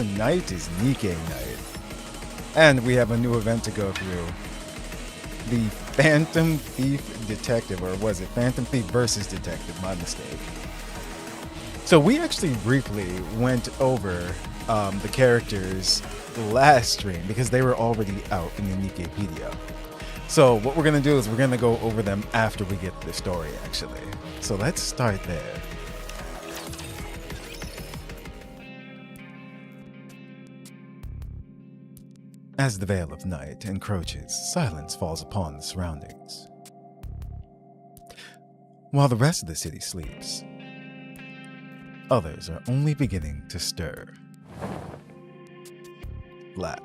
tonight is NIKKE night. And we have a new event to go through. The Phantom Thief Detective, or was it Phantom Thief versus Detective? My mistake. So we actually briefly went over the characters last stream because they were already out in the Nikkepedia. So what we're going to do is we're going to go over them after we get to the story, actually. So let's start there. As the veil of night encroaches, silence falls upon the surroundings. While the rest of the city sleeps, others are only beginning to stir. Black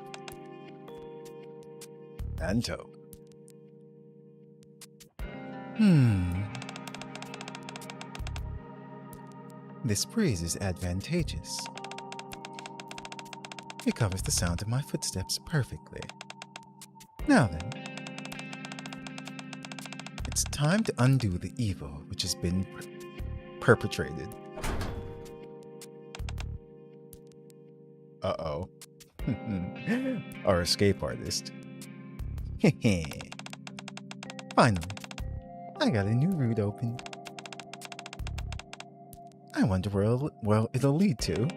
and Toe. This breeze is advantageous. It covers the sound of my footsteps perfectly. Now then, it's time to undo the evil which has been perpetrated. Uh-oh. Our escape artist. Finally, I got a new route open. I wonder where it'll lead to.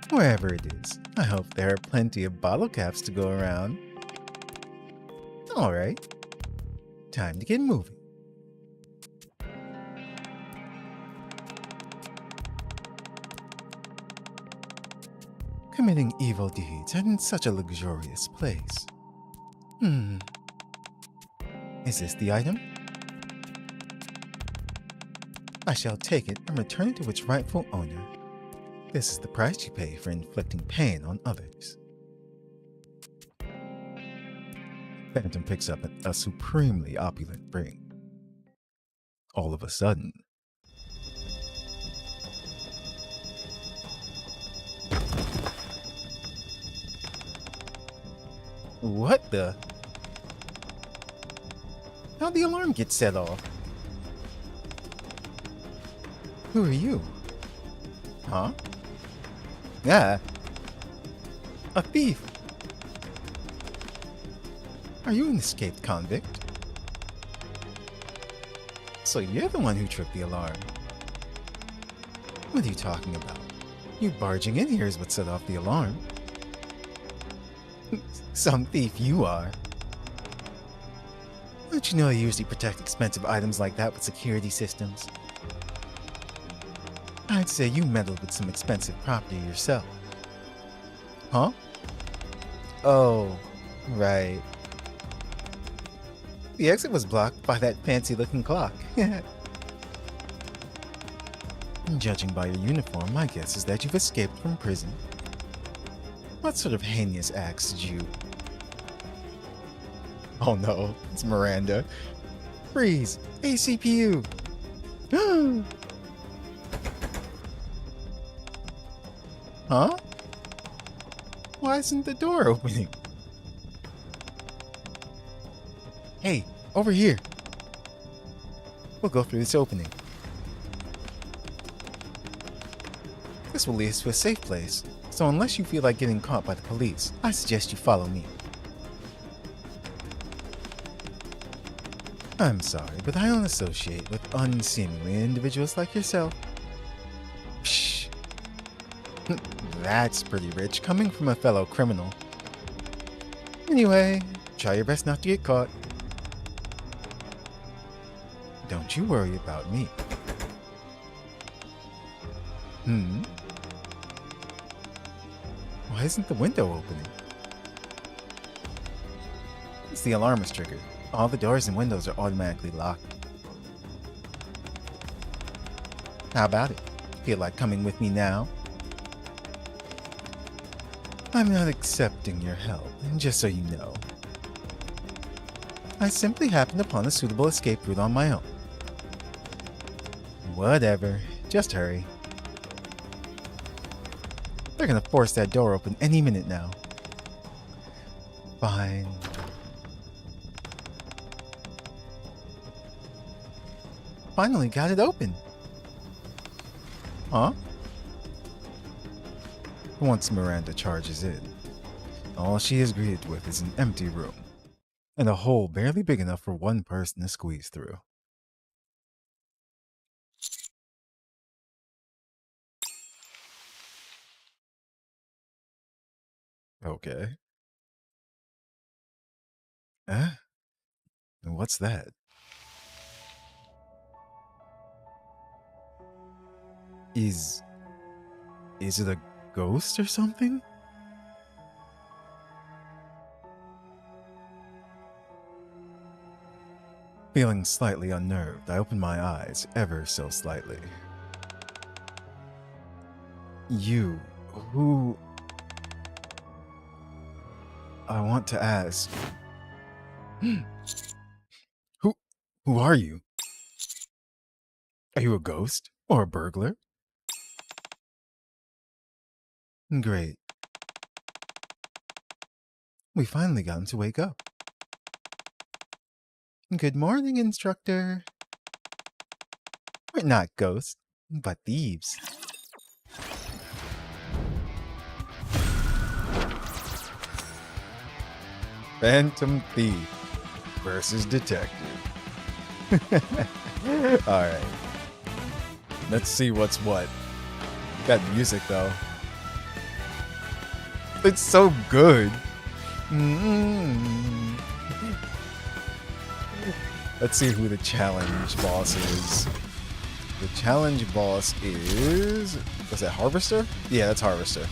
Wherever it is, I hope there are plenty of bottle caps to go around. Alright, time to get moving. Committing evil deeds in such a luxurious place. Is this the item? I shall take it and return it to its rightful owner. This is the price you pay for inflicting pain on others. Phantom picks up a supremely opulent ring. All of a sudden, what the? How'd the alarm get set off? Who are you? Huh? Yeah. A thief. Are you an escaped convict? So you're the one who tripped the alarm. What are you talking about? You barging in here is what set off the alarm. Some thief you are. Don't you know you usually protect expensive items like that with security systems? I'd say you meddled with some expensive property yourself. Huh? Oh, right. The exit was blocked by that fancy-looking clock. Judging by your uniform, my guess is that you've escaped from prison. What sort of heinous acts did you... Oh no, it's Miranda. Freeze! ACPU! Huh? Why isn't the door opening? Hey, over here. We'll go through this opening. This will lead us to a safe place, so unless you feel like getting caught by the police, I suggest you follow me. I'm sorry, but I don't associate with unseemly individuals like yourself. Psh. That's pretty rich coming from a fellow criminal. Anyway, try your best not to get caught. Don't you worry about me. Why isn't the window opening? It's the alarm is triggered. All the doors and windows are automatically locked. How about it? Feel like coming with me now? I'm not accepting your help, just so you know. I simply happened upon a suitable escape route on my own. Whatever, just hurry. They're gonna force that door open any minute now. Fine. Finally got it open. Huh? Once Miranda charges in, all she is greeted with is an empty room and a hole barely big enough for one person to squeeze through. Okay. Eh? What's that? Is it a ghost or something? Feeling slightly unnerved, I open my eyes ever so slightly. You, who... I want to ask. who who are you? Are you a ghost or a burglar? Great. We finally got him to wake up. Good morning, instructor. We're not ghosts, but thieves. Phantom Thief versus Detective. Alright. Let's see what's what. Got music though. It's so good. Let's see who the challenge boss is. The challenge boss is... Was that Harvester? Yeah, that's Harvester.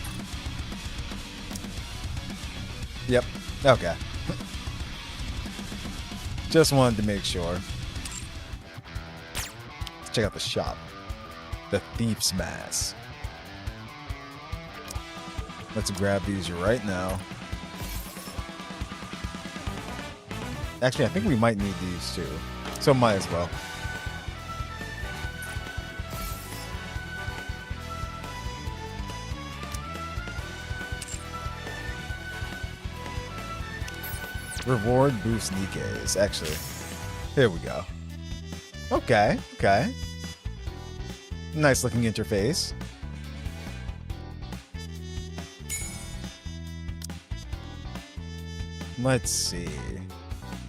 Yep. Okay. Just wanted to make sure. Let's check out the shop. The Thief's Mask. Let's grab these right now. Actually, I think we might need these too. So might as well. Reward boost NIKKEs. Actually, here we go. Okay, okay. Nice looking interface. Let's see.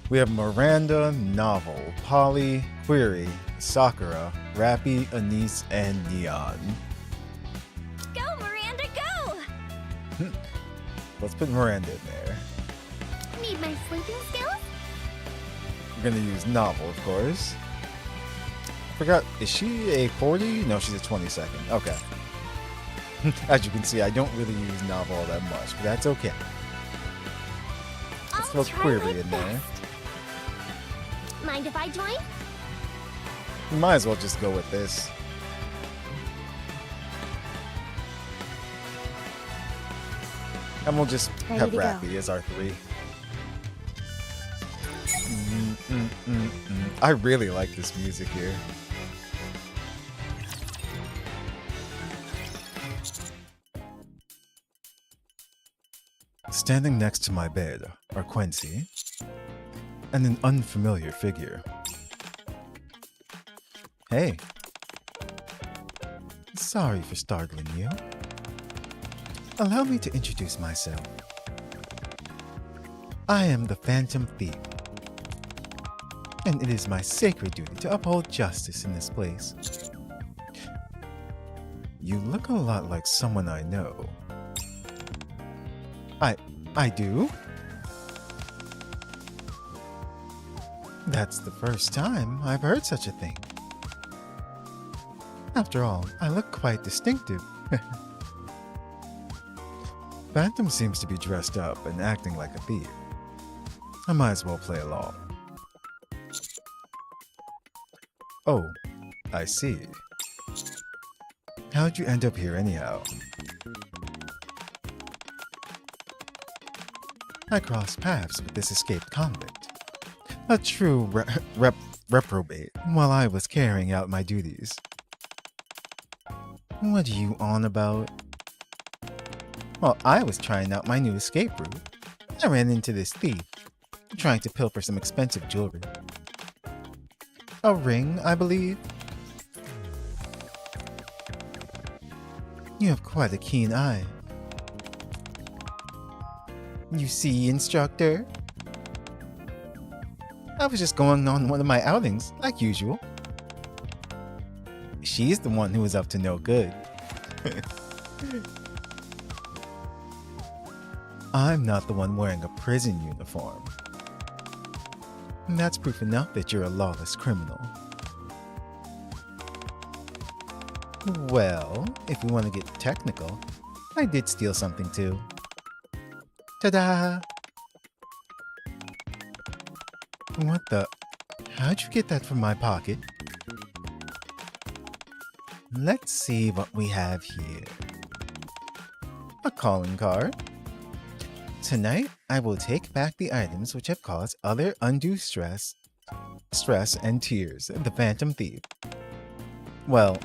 We have Miranda, Novel, Polly, Query, Sakura, Rappy, Anise, and Neon. Go, Miranda, go! Let's put Miranda in there. Need my sleeping skills? We're gonna use Novel, of course. Forgot, is she a 40? No, she's a 22nd. Okay. As you can see, I don't really use Novel all that much, but that's okay. Let's throw Query in there. Mind if I join? We might as well just go with this. And we'll just have Rappy as our 3. I really like this music here. Standing next to my bed are Quincy and an unfamiliar figure. Hey. Sorry for startling you. Allow me to introduce myself. I am the Phantom Thief, and it is my sacred duty to uphold justice in this place. You look a lot like someone I know. I do? That's the first time I've heard such a thing. After all, I look quite distinctive. Phantom seems to be dressed up and acting like a thief. I might as well play along. Oh, I see. How'd you end up here anyhow? I crossed paths with this escaped convict. A true reprobate while I was carrying out my duties. What are you on about? While I was trying out my new escape route, I ran into this thief, trying to pilfer some expensive jewelry. A ring, I believe? You have quite a keen eye. You see, instructor? I was just going on one of my outings, like usual. She's the one who was up to no good. I'm not the one wearing a prison uniform. That's proof enough that you're a lawless criminal. Well, if we want to get technical, I did steal something too. Ta-da! What the? How'd you get that from my pocket? Let's see what we have here. A calling card. Tonight, I will take back the items which have caused other undue stress and tears. The Phantom Thief. Well,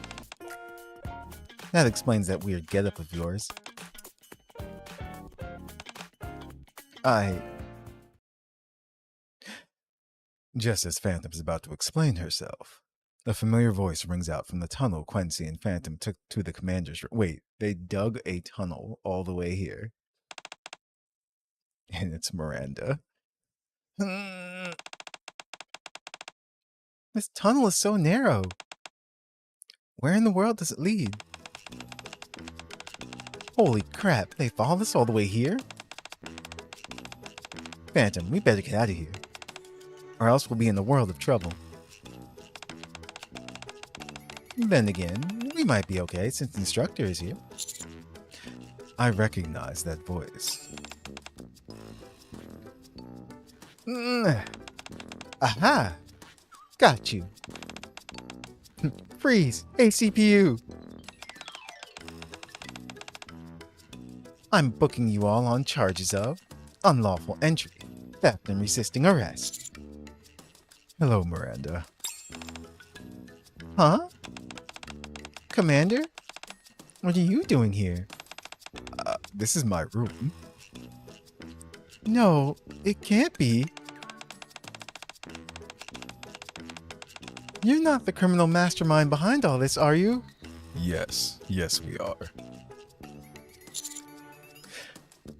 that explains that weird getup of yours. Just as Phantom's about to explain herself, a familiar voice rings out from the tunnel Quincy and Phantom took to the commander's room. Wait, they dug a tunnel all the way here. And it's Miranda. This tunnel is so narrow. Where in the world does it lead? Holy crap, they followed us all the way here? Phantom, we better get out of here, or else we'll be in a world of trouble. Then again, we might be okay since the instructor is here. I recognize that voice. Aha! Got you. Freeze! ACPU! I'm booking you all on charges of unlawful entry, theft, and resisting arrest. Hello, Miranda. Huh? Commander? What are you doing here? This is my room. No, it can't be. You're not the criminal mastermind behind all this, are you? Yes, we are.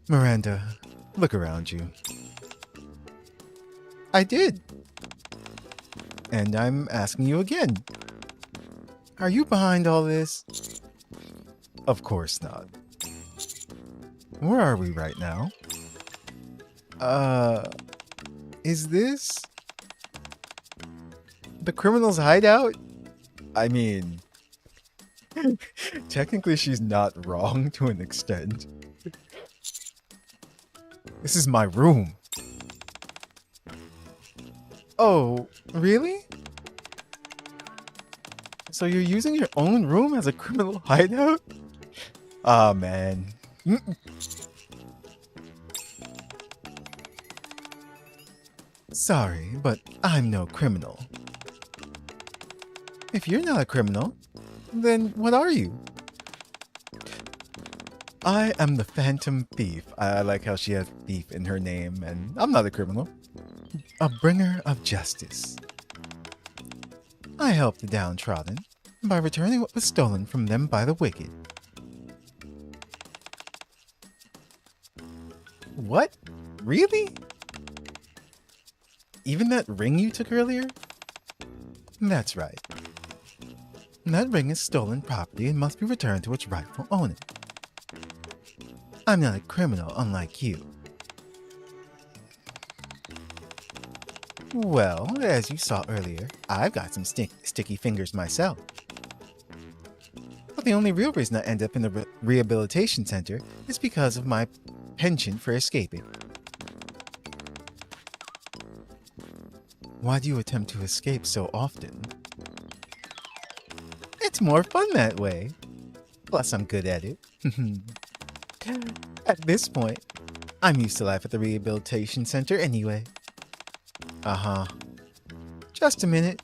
Miranda, look around you. I did. And I'm asking you again. Are you behind all this? Of course not. Where are we right now? Is this the criminal's hideout? I mean, technically she's not wrong to an extent. This is my room. Oh, really? So you're using your own room as a criminal hideout? Ah, man. Sorry, but I'm no criminal. If you're not a criminal, then what are you? I am the Phantom Thief. I like how she has thief in her name, and I'm not a criminal. A bringer of justice. I help the downtrodden by returning what was stolen from them by the wicked. What? Really? Even that ring you took earlier? That's right. That ring is stolen property and must be returned to its rightful owner. I'm not a criminal, unlike you. Well, as you saw earlier, I've got some sticky fingers myself. But the only real reason I end up in the rehabilitation center is because of my penchant for escaping. Why do you attempt to escape so often? It's more fun that way. Plus, I'm good at it. At this point, I'm used to life at the rehabilitation center anyway. Uh-huh. Just a minute.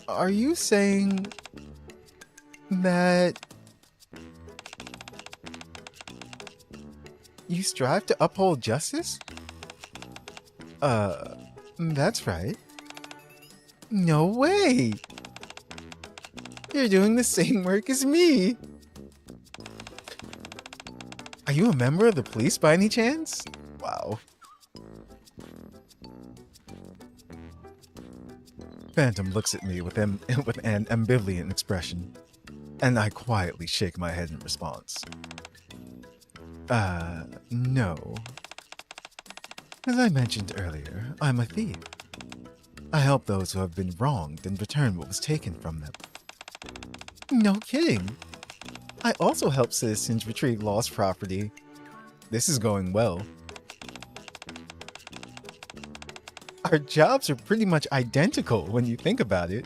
Are you saying that you strive to uphold justice? That's right. No way! You're doing the same work as me. Are you a member of the police by any chance? Wow. Phantom looks at me with an ambivalent expression, and I quietly shake my head in response. No. As I mentioned earlier, I'm a thief. I help those who have been wronged and return what was taken from them. No kidding. I also help citizens retrieve lost property. This is going well. Our jobs are pretty much identical when you think about it.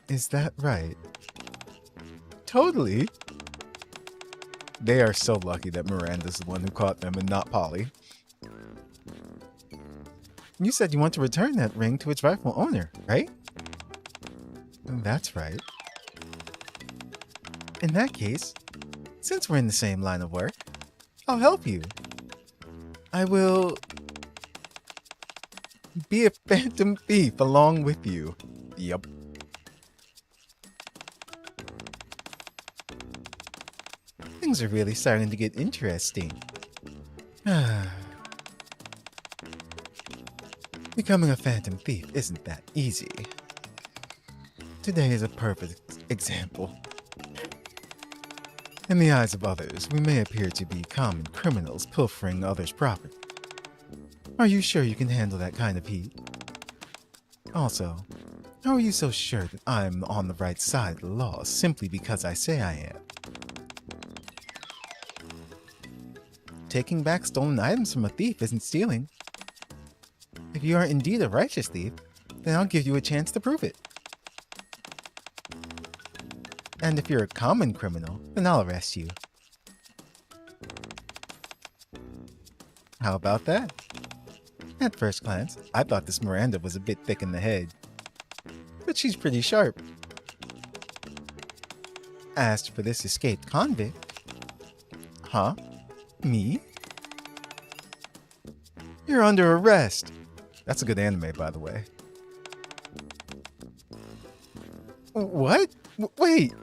Is that right? Totally. They are so lucky that Miranda's the one who caught them and not Polly. You said you want to return that ring to its rightful owner, right? That's right. In that case, since we're in the same line of work, I'll help you. I will be a phantom thief along with you. Yup. Things are really starting to get interesting. Becoming a phantom thief isn't that easy. Today is a perfect example. In the eyes of others, we may appear to be common criminals pilfering others' property. Are you sure you can handle that kind of heat? Also, how are you so sure that I'm on the right side of the law simply because I say I am? Taking back stolen items from a thief isn't stealing. If you are indeed a righteous thief, then I'll give you a chance to prove it. And if you're a common criminal, then I'll arrest you. How about that? At first glance, I thought this Miranda was a bit thick in the head. But she's pretty sharp. As for this escaped convict... Huh? Me? You're under arrest. That's a good anime, by the way. What? Wait!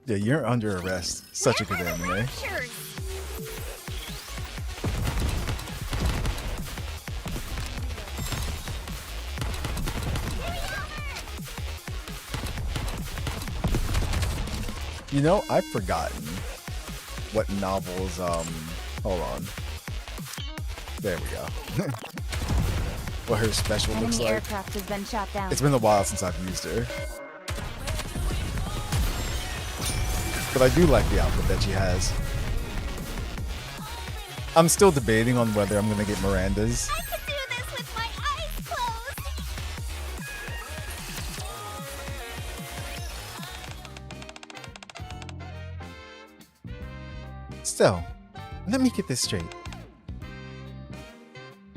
Yeah, you're under arrest. Such a good anime. You know, I've forgotten what novels, hold on. There we go. What her special looks like. Aircraft has been shot down. It's been a while since I've used her. But I do like the outfit that she has. I'm still debating on whether I'm gonna get Miranda's. I could do this with my eyes closed. So, let me get this straight.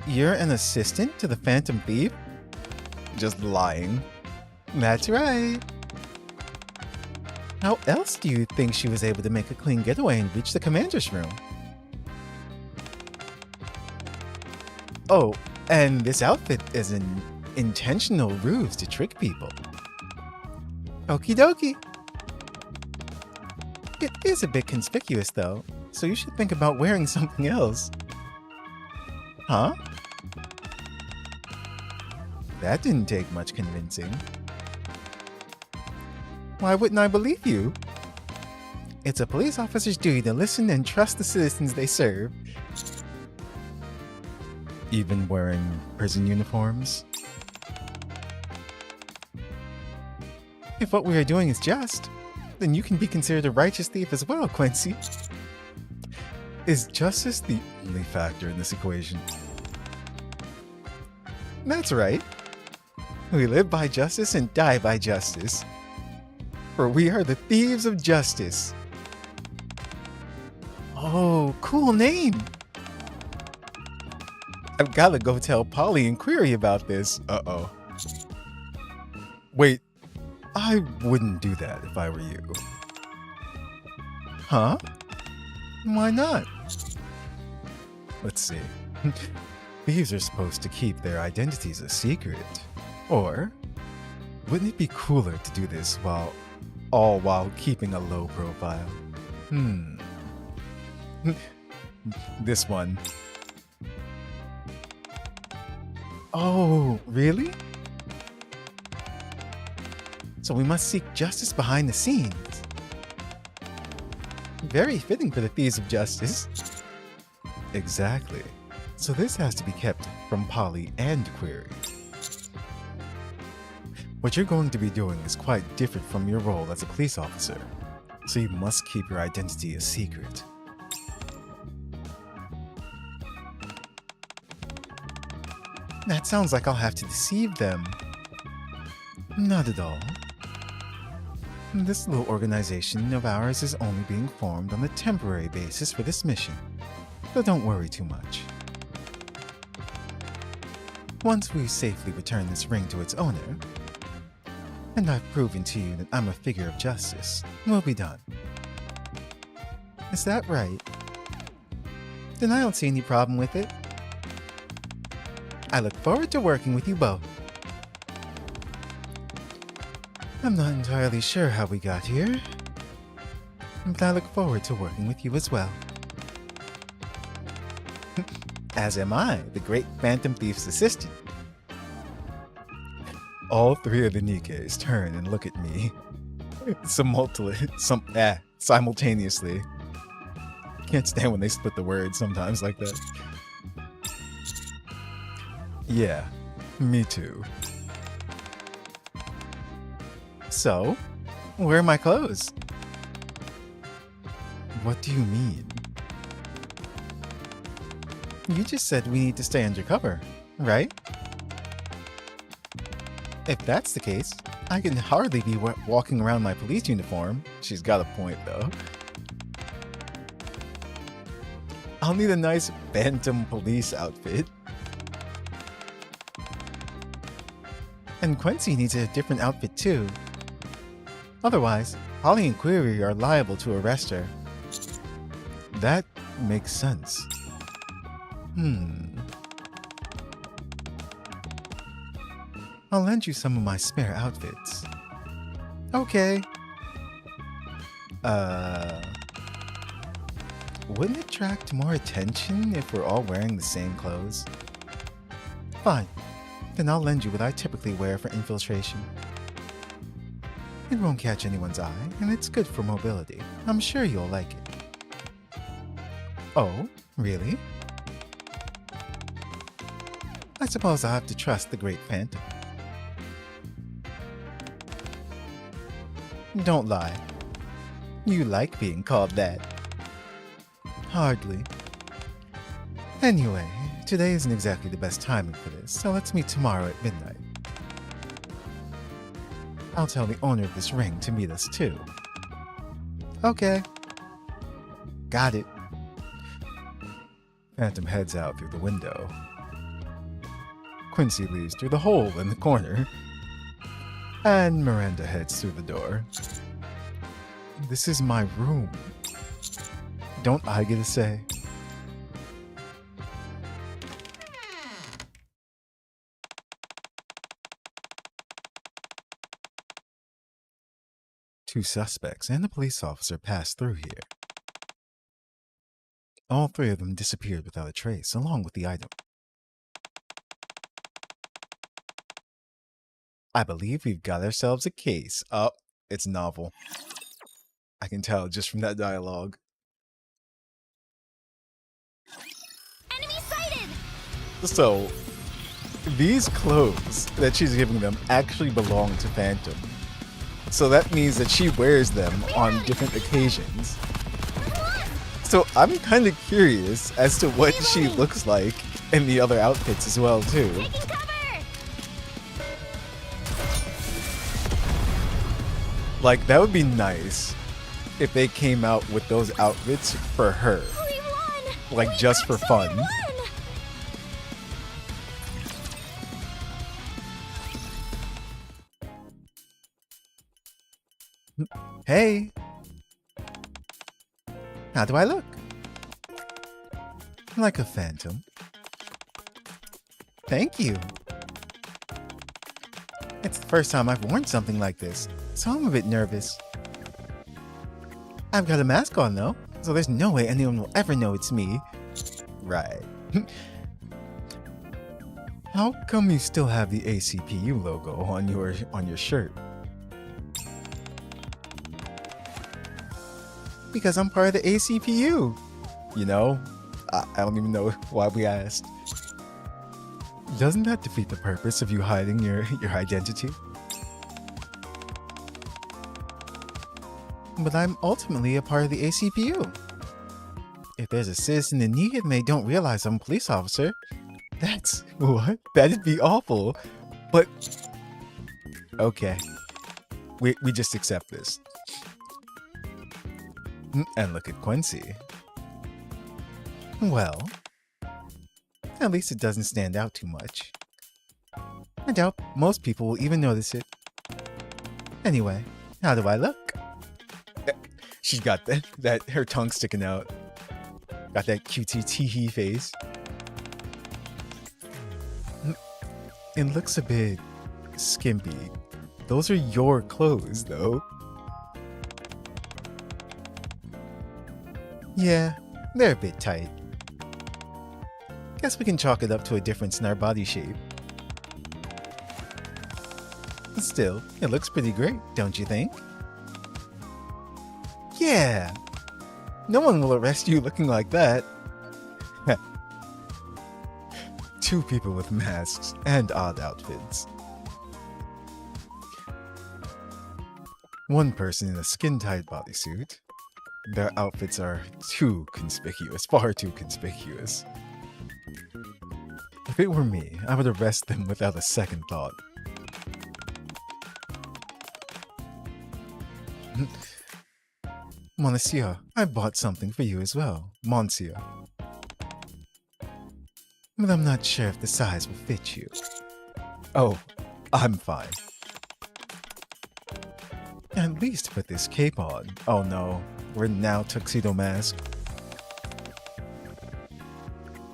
You're an assistant to the Phantom Thief? Just lying. That's right. How else do you think she was able to make a clean getaway and reach the commander's room? Oh, and this outfit is an intentional ruse to trick people. Okie dokie. It is a bit conspicuous though, so you should think about wearing something else. Huh? That didn't take much convincing. Why wouldn't I believe you? It's a police officer's duty to listen and trust the citizens they serve. Even wearing prison uniforms? If what we are doing is just, then you can be considered a righteous thief as well, Quincy. Is justice the only factor in this equation? That's right. We live by justice and die by justice. For we are the thieves of justice. Oh, cool name. I've gotta go tell Polly and Query about this. Uh-oh. Wait, I wouldn't do that if I were you. Huh? Why not? Let's see. Thieves are supposed to keep their identities a secret. Or, wouldn't it be cooler to do this while keeping a low profile? This one. Oh, really? So we must seek justice behind the scenes. Very fitting for the thieves of justice. Exactly. So this has to be kept from Polly and Query. What you're going to be doing is quite different from your role as a police officer, so you must keep your identity a secret. That sounds like I'll have to deceive them. Not at all. This little organization of ours is only being formed on a temporary basis for this mission, so don't worry too much. Once we safely return this ring to its owner, and I've proven to you that I'm a figure of justice, we'll be done. Is that right? Then I don't see any problem with it. I look forward to working with you both. I'm not entirely sure how we got here, but I look forward to working with you as well. As am I, the great Phantom Thief's assistant. All three of the NIKKEs turn and look at me. Simultaneously. Can't stand when they split the words sometimes like that. Yeah, me too. So, where are my clothes? What do you mean? You just said we need to stay undercover, right? If that's the case, I can hardly be walking around my police uniform. She's got a point, though. I'll need a nice Phantom police outfit. And Quincy needs a different outfit, too. Otherwise, Holly and Query are liable to arrest her. That makes sense. I'll lend you some of my spare outfits. Okay. Wouldn't it attract more attention if we're all wearing the same clothes? Fine. Then I'll lend you what I typically wear for infiltration. It won't catch anyone's eye, and it's good for mobility. I'm sure you'll like it. Oh, really? I suppose I'll have to trust the Great Phantom. Don't lie. You like being called that. Hardly. Anyway, today isn't exactly the best timing for this, so let's meet tomorrow at midnight. I'll tell the owner of this ring to meet us too. Okay. Got it. Phantom heads out through the window. Quincy leaves through the hole in the corner. And Miranda heads through the door. This is my room. Don't I get a say? Two suspects and a police officer passed through here. All three of them disappeared without a trace, along with the item. I believe we've got ourselves a case. Oh, it's novel. I can tell just from that dialogue. Enemy sighted! So, these clothes that she's giving them actually belong to Phantom. So that means that she wears them on different occasions. So I'm kind of curious as to what she looks like in the other outfits as well, too. Taking cover! Like, that would be nice if they came out with those outfits for her. We won! Like, just for fun. Won! Hey! How do I look? Like a phantom. Thank you. It's the first time I've worn something like this, so I'm a bit nervous. I've got a mask on though, so there's no way anyone will ever know it's me. Right. How come you still have the ACPU logo on your shirt? Because I'm part of the ACPU. You know, I don't even know why we asked. Doesn't that defeat the purpose of you hiding your identity? But I'm ultimately a part of the ACPU. If there's a citizen in need and they don't realize I'm a police officer, that's what? That'd be awful. But okay, we just accept this. And look at Quincy. Well, at least it doesn't stand out too much. I doubt most people will even notice it. Anyway, how do I look? She's got that her tongue sticking out. Got that cutesy tee-hee face. It looks a bit skimpy. Those are your clothes, though. Yeah, they're a bit tight. Guess we can chalk it up to a difference in our body shape. Still, it looks pretty great, don't you think? Yeah! No one will arrest you looking like that. Two people with masks and odd outfits. One person in a skin-tight bodysuit. Their outfits are too conspicuous, far too conspicuous. If it were me, I would arrest them without a second thought. Monsieur, I bought something for you as well, Monsieur. But I'm not sure if the size will fit you. Oh, I'm fine. At least put this cape on. Oh no, we're now tuxedo mask.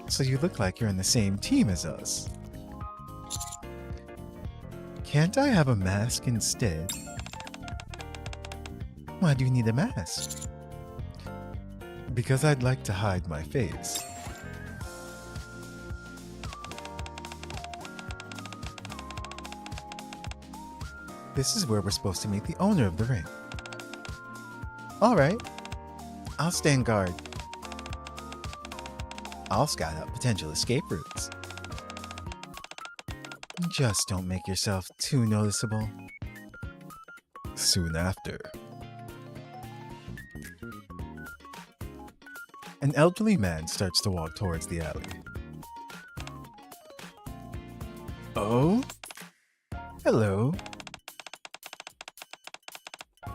So you look like you're in the same team as us. Can't I have a mask instead? Why do you need a mask? Because I'd like to hide my face. This is where we're supposed to meet the owner of the ring. Alright, I'll stand guard. I'll scout out potential escape routes. Just don't make yourself too noticeable. Soon after. An elderly man starts to walk towards the alley. Oh? Hello?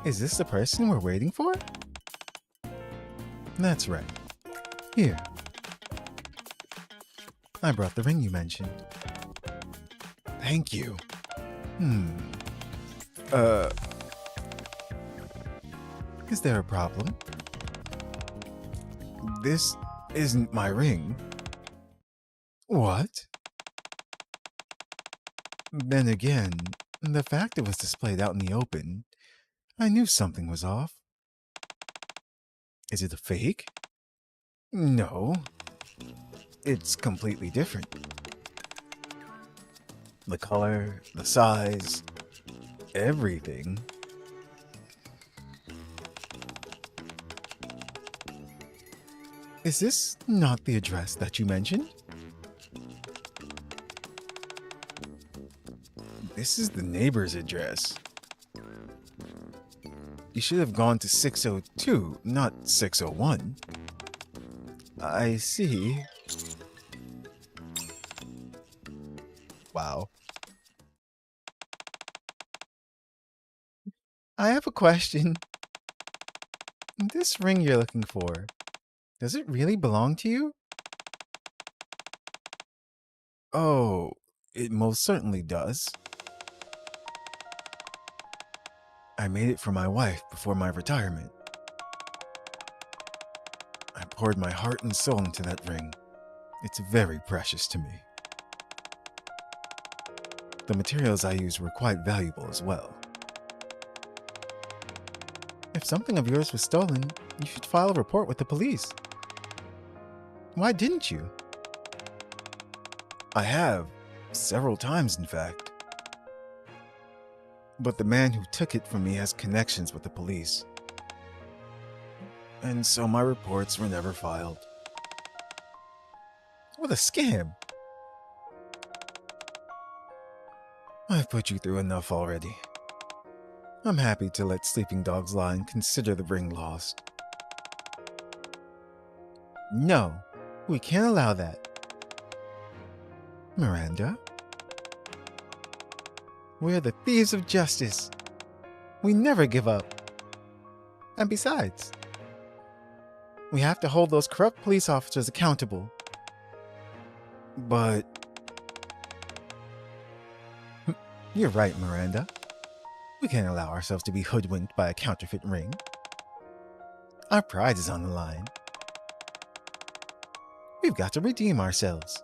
Is this the person we're waiting for? That's right. Here. I brought the ring you mentioned. Thank you. Is there a problem? This isn't my ring. What? Then again, the fact it was displayed out in the open, I knew something was off. Is it a fake? No. It's completely different. The color, the size, everything. Is this not the address that you mentioned? This is the neighbor's address. You should have gone to 602, not 601. I see. Wow. I have a question. This ring you're looking for, does it really belong to you? Oh, it most certainly does. I made it for my wife before my retirement. I poured my heart and soul into that ring. It's very precious to me. The materials I used were quite valuable as well. If something of yours was stolen, you should file a report with the police. Why didn't you? I have, several times in fact. But the man who took it from me has connections with the police. And so my reports were never filed. What a scam! I've put you through enough already. I'm happy to let sleeping dogs lie and consider the ring lost. No, we can't allow that. Miranda? We're the thieves of justice. We never give up. And besides, we have to hold those corrupt police officers accountable. But... You're right, Miranda. We can't allow ourselves to be hoodwinked by a counterfeit ring. Our pride is on the line. We've got to redeem ourselves.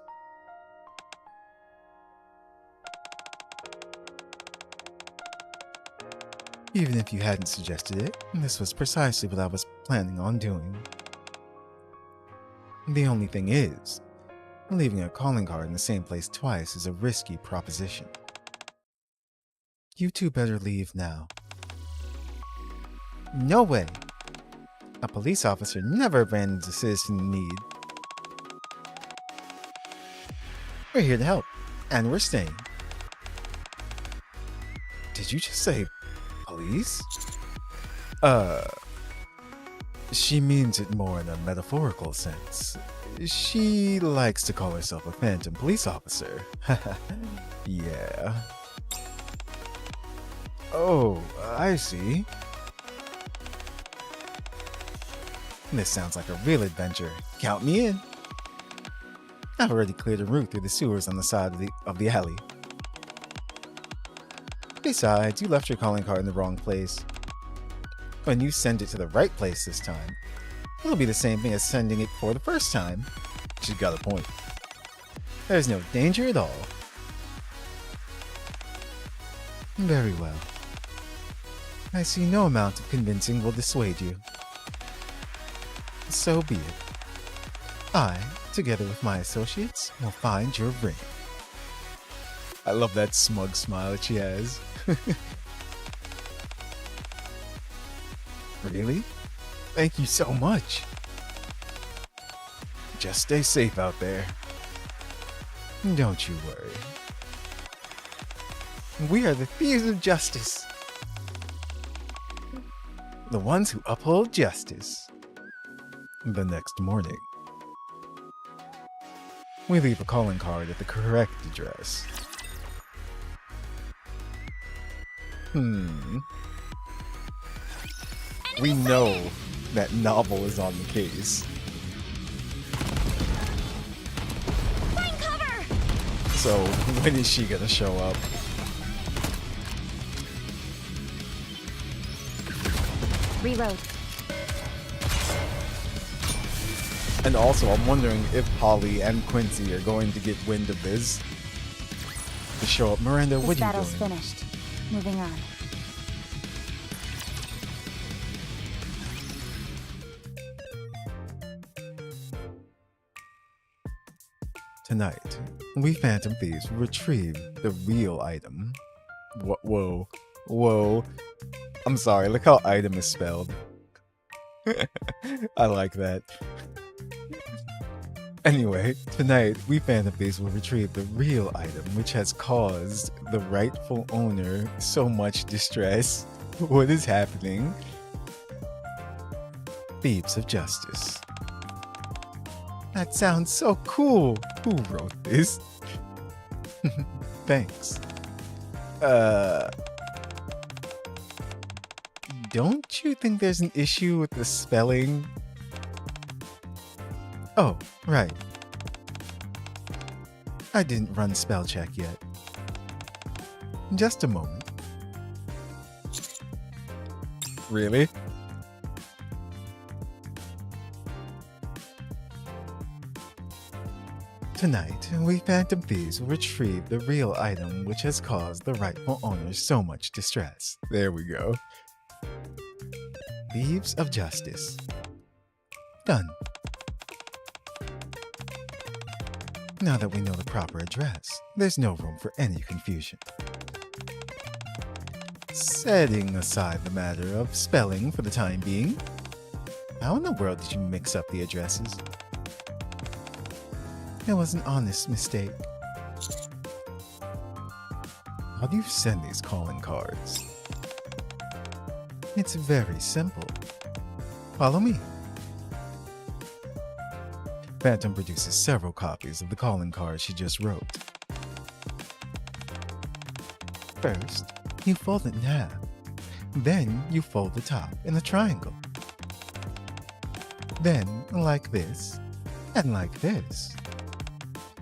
Even if you hadn't suggested it, this was precisely what I was planning on doing. The only thing is, leaving a calling card in the same place twice is a risky proposition. You two better leave now. No way! A police officer never abandons a citizen in need. We're here to help, and we're staying. Did you just say police? She means it more in a metaphorical sense. She likes to call herself a phantom police officer. Yeah. Oh, I see. This sounds like a real adventure. Count me in. I've already cleared a route through the sewers on the side of the alley. Besides, you left your calling card in the wrong place. When you send it to the right place this time, it'll be the same thing as sending it for the first time. She's got a point. There's no danger at all. Very well. I see no amount of convincing will dissuade you. So be it. I, together with my associates, will find your ring. I love that smug smile that she has. Really? Thank you so much. Just stay safe out there. Don't you worry. We are the thieves of justice. The ones who uphold justice. The next morning, we leave a calling card at the correct address. We know that Novel is on the case. Find cover! So, when is she gonna show up? Reload. And also, I'm wondering if Holly and Quincy are going to get wind of this. To show up. Miranda, what are you doing? This battle's finished. Moving on. Tonight, we Phantom Thieves retrieve the real item. Whoa. I'm sorry, look how item is spelled. I like that. Anyway, tonight, we Phantom Thieves will retrieve the real item, which has caused the rightful owner so much distress. What is happening? Thieves of Justice. That sounds so cool. Who wrote this? Thanks. Don't you think there's an issue with the spelling? Oh, right. I didn't run spell check yet. Just a moment. Really? Tonight, we Phantom Thieves will retrieve the real item which has caused the rightful owners so much distress. There we go. Thieves of Justice. Done. Now that we know the proper address, there's no room for any confusion. Setting aside the matter of spelling for the time being, how in the world did you mix up the addresses? It was an honest mistake. How do you send these calling cards? It's very simple. Follow me. Phantom produces several copies of the calling card she just wrote. First, you fold it in half. Then you fold the top in a triangle. Then, like this, and like this.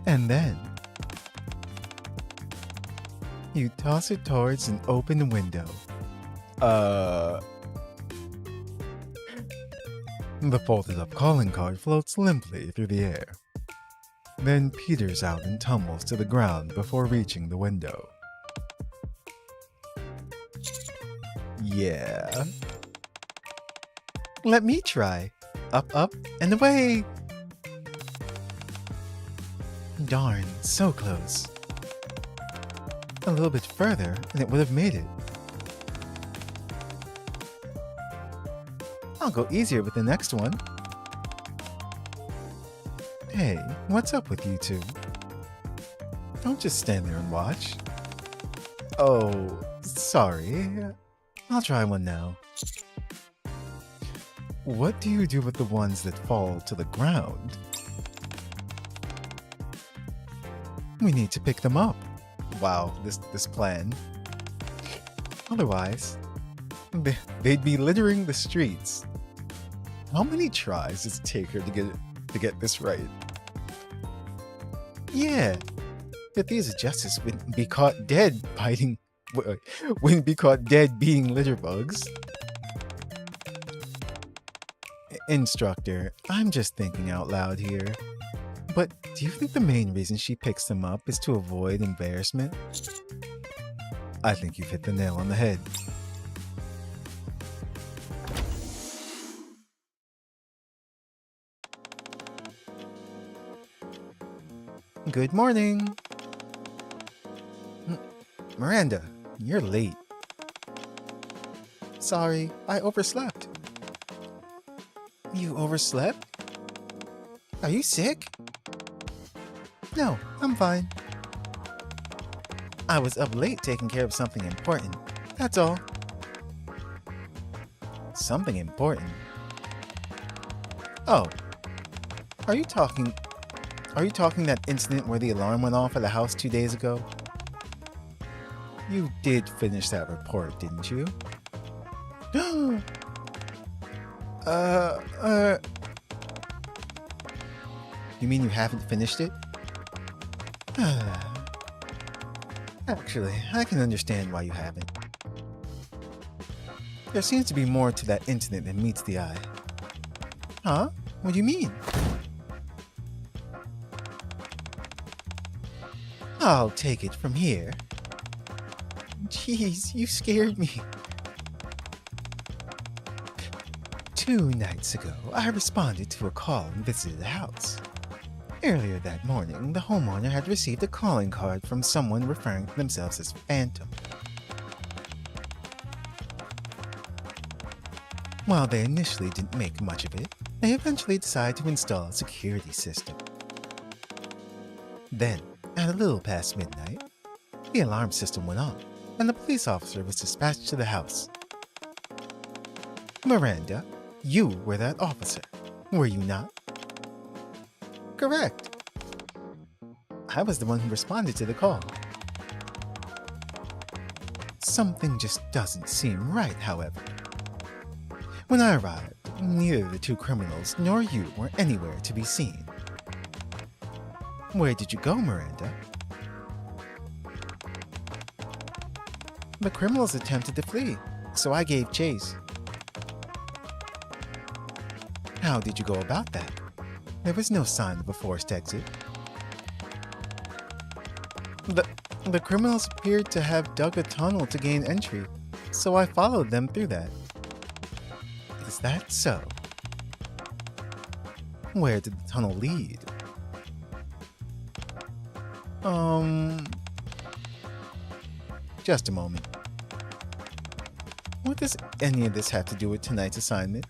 And then, you toss it towards an open window. The folded up calling card floats limply through the air, then peters out and tumbles to the ground before reaching the window. Yeah. Let me try. Up, up, and away! Darn, so close. A little bit further, and it would have made it. I'll go easier with the next one. Hey, what's up with you two? Don't just stand there and watch. Oh, sorry. I'll try one now. What do you do with the ones that fall to the ground? We need to pick them up. Wow, this plan. Otherwise, they'd be littering the streets. How many tries does it take her to get this right? Yeah, the Thieves of Justice wouldn't be caught dead wouldn't be caught dead being litter bugs. Instructor, I'm just thinking out loud here. But do you think the main reason she picks them up is to avoid embarrassment? I think you've hit the nail on the head. Good morning. Miranda, you're late. Sorry, I overslept. You overslept? Are you sick? No, I'm fine. I was up late taking care of something important. That's all. Something important? Oh. Are you talking that incident where the alarm went off at the house 2 days ago? You did finish that report, didn't you? You mean you haven't finished it? Actually, I can understand why you haven't. There seems to be more to that incident than meets the eye. Huh? What do you mean? I'll take it from here. Jeez, you scared me. 2 nights ago, I responded to a call and visited the house. Earlier that morning, the homeowner had received a calling card from someone referring to themselves as Phantom. While they initially didn't make much of it, they eventually decided to install a security system. Then, at a little past midnight, the alarm system went off, and the police officer was dispatched to the house. Miranda, you were that officer, were you not? Correct. I was the one who responded to the call. Something just doesn't seem right, however. When I arrived, neither the 2 criminals nor you were anywhere to be seen. Where did you go, Miranda? The criminals attempted to flee, so I gave chase. How did you go about that? There was no sign of a forced exit. The, the criminals appeared to have dug a tunnel to gain entry, so I followed them through that. Is that so? Where did the tunnel lead? Just a moment. What does any of this have to do with tonight's assignment?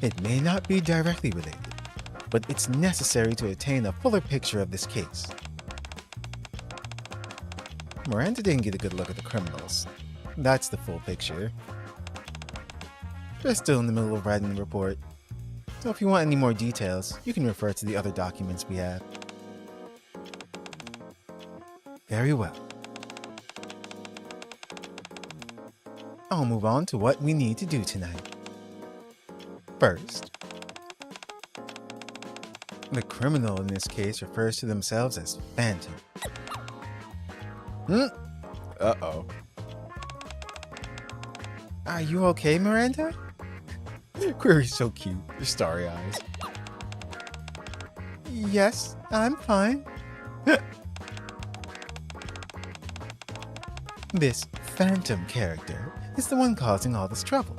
It may not be directly related, but it's necessary to attain a fuller picture of this case. Miranda didn't get a good look at the criminals. That's the full picture. They're still in the middle of writing the report, so if you want any more details, you can refer to the other documents we have. Very well. I'll move on to what we need to do tonight. First, the criminal in this case refers to themselves as Phantom. Uh-oh. Are you okay, Miranda? Query's so cute, her starry eyes. Yes, I'm fine. This Phantom character is the one causing all this trouble.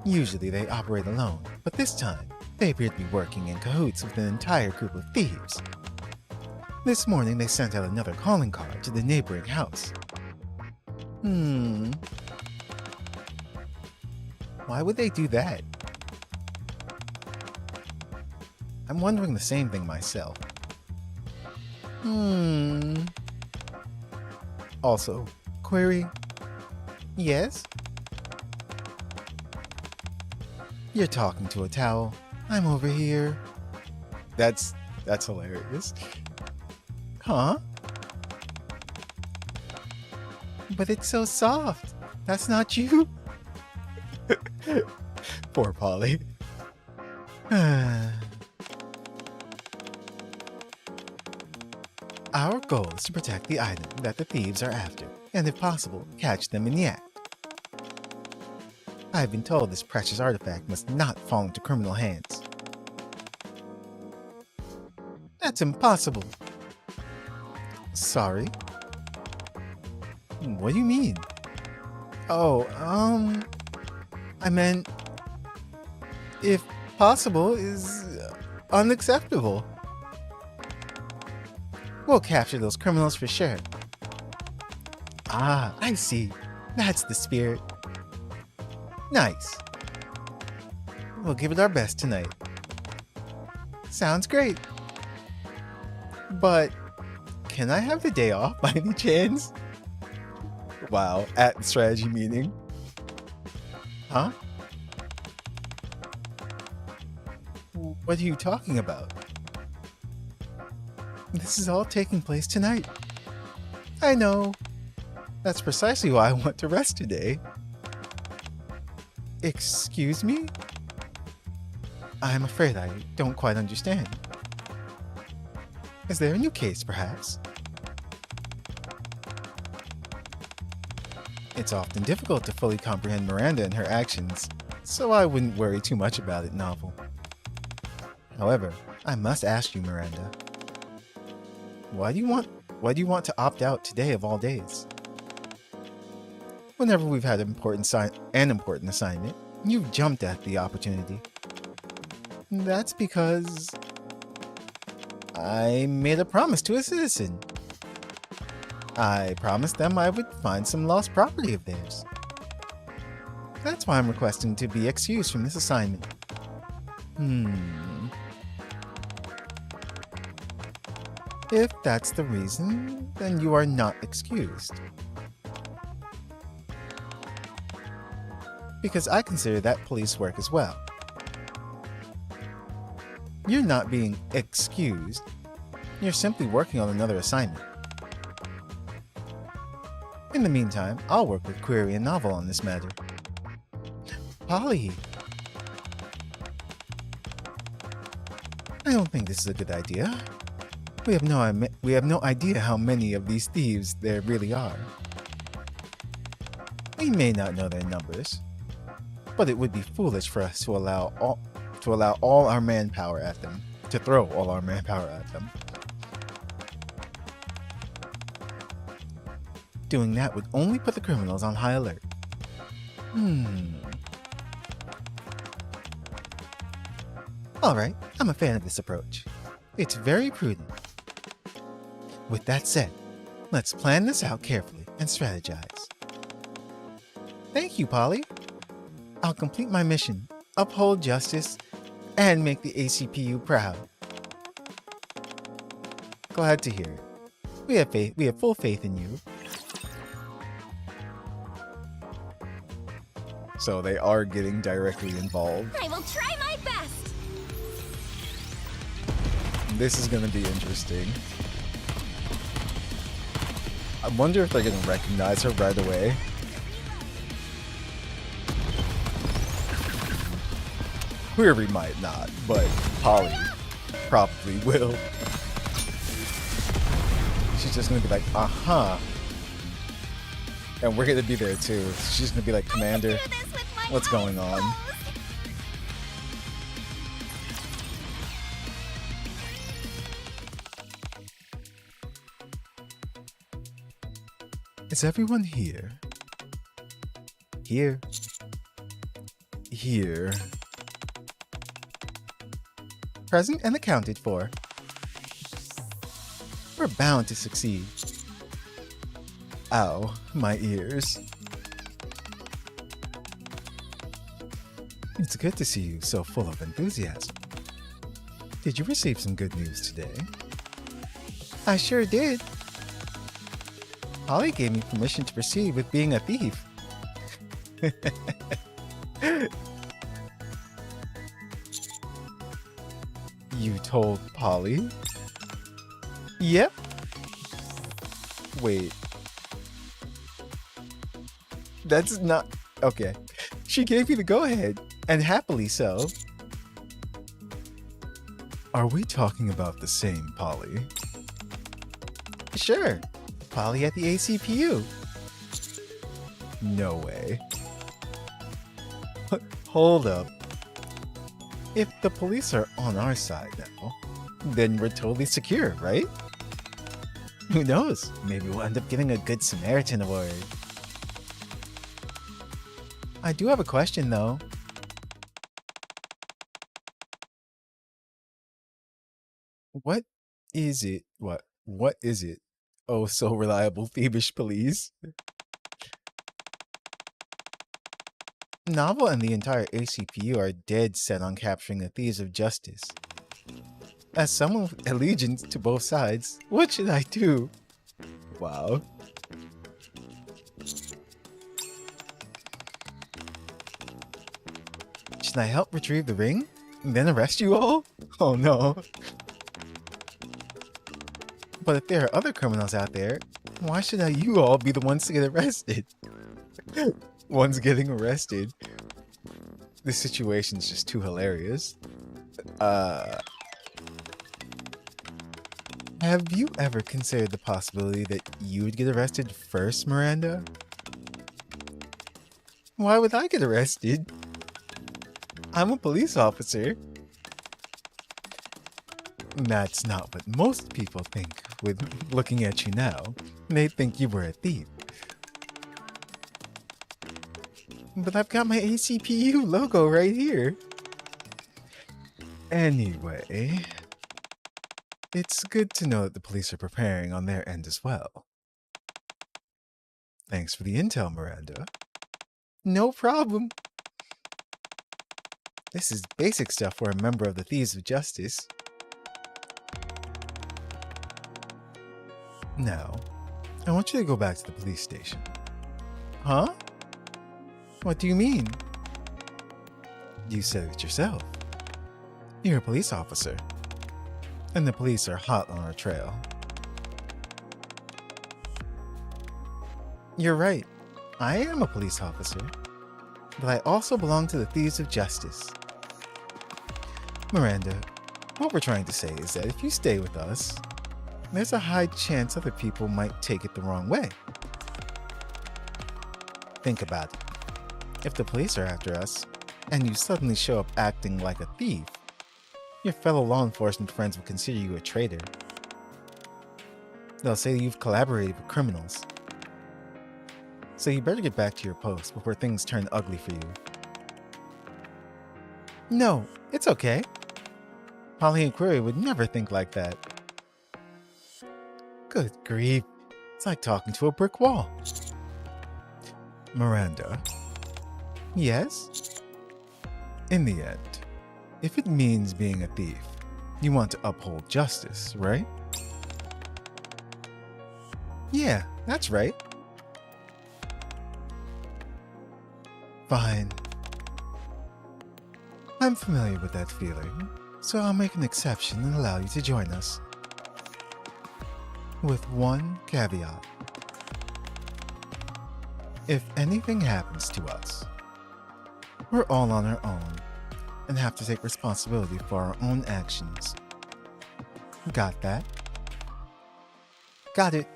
Usually they operate alone, but this time they appear to be working in cahoots with an entire group of thieves. This morning they sent out another calling card to the neighboring house. Why would they do that? I'm wondering the same thing myself. Also, query. Yes? You're talking to a towel. I'm over here. That's hilarious. Huh? But it's so soft. That's not you. Poor Polly. Our goal is to protect the item that the thieves are after, and if possible, catch them in the act. I've been told this precious artifact must not fall into criminal hands. That's impossible. Sorry? What do you mean? Oh, I meant, if possible is unacceptable. We'll capture those criminals for sure. Ah, I see. That's the spirit. Nice. We'll give it our best tonight. Sounds great. But can I have the day off by any chance? Wow, at the strategy meeting. Huh? What are you talking about? This is all taking place tonight. I know. That's precisely why I want to rest today. Excuse me? I'm afraid I don't quite understand. Is there a new case, perhaps? It's often difficult to fully comprehend Miranda and her actions, so I wouldn't worry too much about it, novel. However, I must ask you, Miranda. Why do you want to opt out today of all days? Whenever we've had an important assignment, you've jumped at the opportunity. That's because I made a promise to a citizen. I promised them I would find some lost property of theirs. That's why I'm requesting to be excused from this assignment. If that's the reason, then you are not excused. Because I consider that police work as well. You're not being excused. You're simply working on another assignment. In the meantime, I'll work with Query and Novel on this matter. Polly! I don't think this is a good idea. We have no idea how many of these thieves there really are. We may not know their numbers, but it would be foolish for us to allow all our manpower at them, to throw all our manpower at them. Doing that would only put the criminals on high alert. Alright, I'm a fan of this approach. It's very prudent. With that said, let's plan this out carefully and strategize. Thank you, Polly. I'll complete my mission, uphold justice, and make the ACPU proud. Glad to hear it. We have full faith in you. So they are getting directly involved. I will try my best. This is going to be interesting. I wonder if they're going to recognize her right away. Query might not, but Polly probably will. She's just going to be like, uh-huh. And we're going to be there too. She's going to be like, Commander, what's going on? Is everyone here? Here. Here. Present and accounted for. We're bound to succeed. Ow, my ears. It's good to see you so full of enthusiasm. Did you receive some good news today? I sure did. Holly gave me permission to proceed with being a thief. You told Polly? Yep. Wait. That's not... Okay. She gave me the go-ahead, and happily so. Are we talking about the same Polly? Sure. Polly at the ACPU. No way. Hold up. If the police are on our side now, then we're totally secure, right? Who knows? Maybe we'll end up getting a Good Samaritan award. I do have a question, though. What is it? What is it? Oh, so reliable, thievish police. Novel and the entire ACPU are dead set on capturing the thieves of justice. As someone with allegiance to both sides, what should I do? Wow. Should I help retrieve the ring? And then arrest you all? Oh no. But if there are other criminals out there, why should you all be the ones to get arrested? One's getting arrested. This situation's just too hilarious. Have you ever considered the possibility that you would get arrested first, Miranda? Why would I get arrested? I'm a police officer. That's not what most people think with looking at you now. They think you were a thief. But I've got my ACPU logo right here. Anyway, it's good to know that the police are preparing on their end as well. Thanks for the intel, Miranda. No problem. This is basic stuff for a member of the Thieves of Justice. Now, I want you to go back to the police station. Huh? What do you mean? You said it yourself. You're a police officer. And the police are hot on our trail. You're right. I am a police officer. But I also belong to the Thieves of Justice. Miranda, what we're trying to say is that if you stay with us, there's a high chance other people might take it the wrong way. Think about it. If the police are after us, and you suddenly show up acting like a thief, Your fellow law enforcement friends will consider you a traitor. They'll say you've collaborated with criminals. So you better get back to your post before things turn ugly for you. No, it's okay. Polly and Query would never think like that. Good grief. It's like talking to a brick wall. Miranda. Yes? In the end, if it means being a thief, you want to uphold justice, right? Yeah, that's right. Fine. I'm familiar with that feeling, so I'll make an exception and allow you to join us. With one caveat. If anything happens to us, we're all on our own and have to take responsibility for our own actions. Got that? Got it.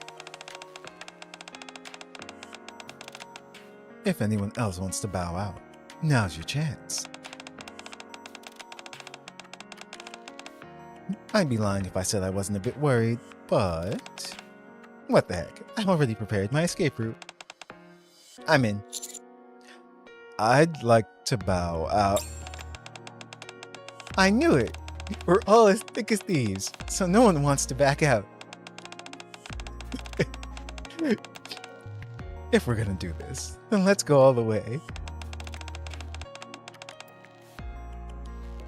If anyone else wants to bow out, now's your chance. I'd be lying if I said I wasn't a bit worried, but... what the heck, I've already prepared my escape route. I'm in. I'd like to bow out. I knew it! We're all as thick as thieves, so no one wants to back out. If we're gonna do this, then let's go all the way.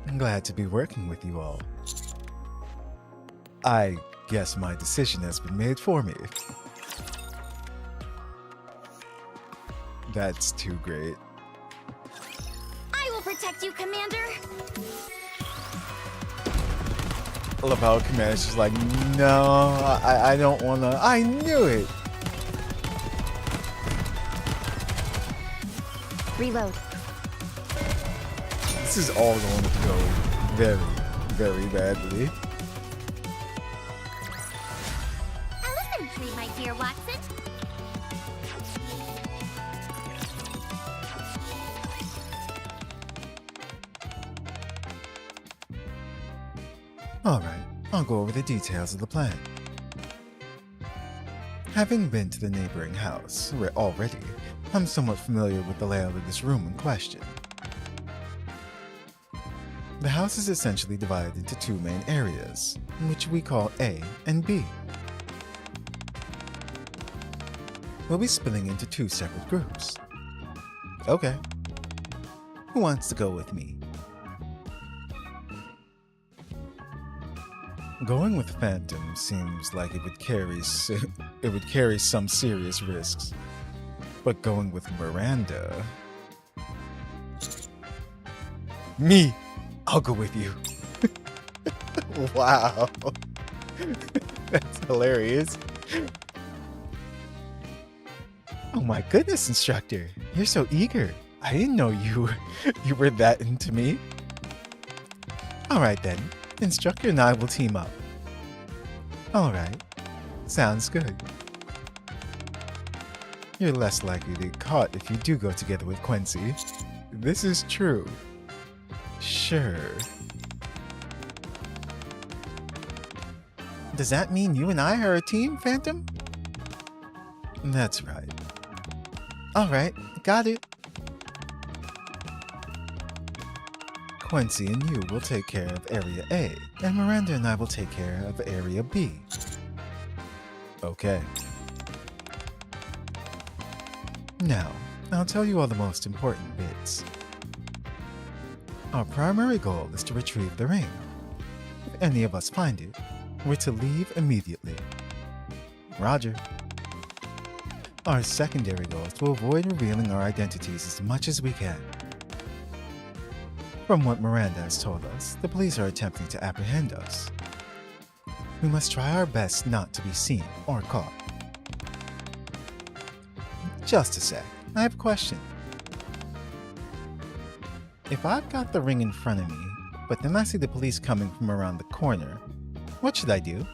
I'm glad to be working with you all. I guess my decision has been made for me. That's too great. I will protect you, Commander. I love how Commander's just like, no, I don't wanna. I knew it! Reload. This is all going to go very, very badly. Elephantry, my dear Watson. Alright, I'll go over the details of the plan. Having been to the neighboring house already, I'm somewhat familiar with the layout of this room in question. The house is essentially divided into two main areas, which we call A and B. We'll be splitting into two separate groups. Okay. Who wants to go with me? Going with Phantom seems like it would carry some serious risks. But going with Miranda... Me! I'll go with you. Wow. That's hilarious. Oh my goodness, instructor. You're so eager. I didn't know you were that into me. Alright then. Instructor and I will team up. Alright. Sounds good. You're less likely to get caught if you do go together with Quincy. This is true. Sure. Does that mean you and I are a team, Phantom? That's right. Alright, got it. Quincy and you will take care of Area A, and Miranda and I will take care of Area B. Okay. Now, I'll tell you all the most important bits. Our primary goal is to retrieve the ring. If any of us find it, we're to leave immediately. Roger. Our secondary goal is to avoid revealing our identities as much as we can. From what Miranda has told us, the police are attempting to apprehend us. We must try our best not to be seen or caught. Just a sec, I have a question. If I've got the ring in front of me, but then I see the police coming from around the corner, what should I do?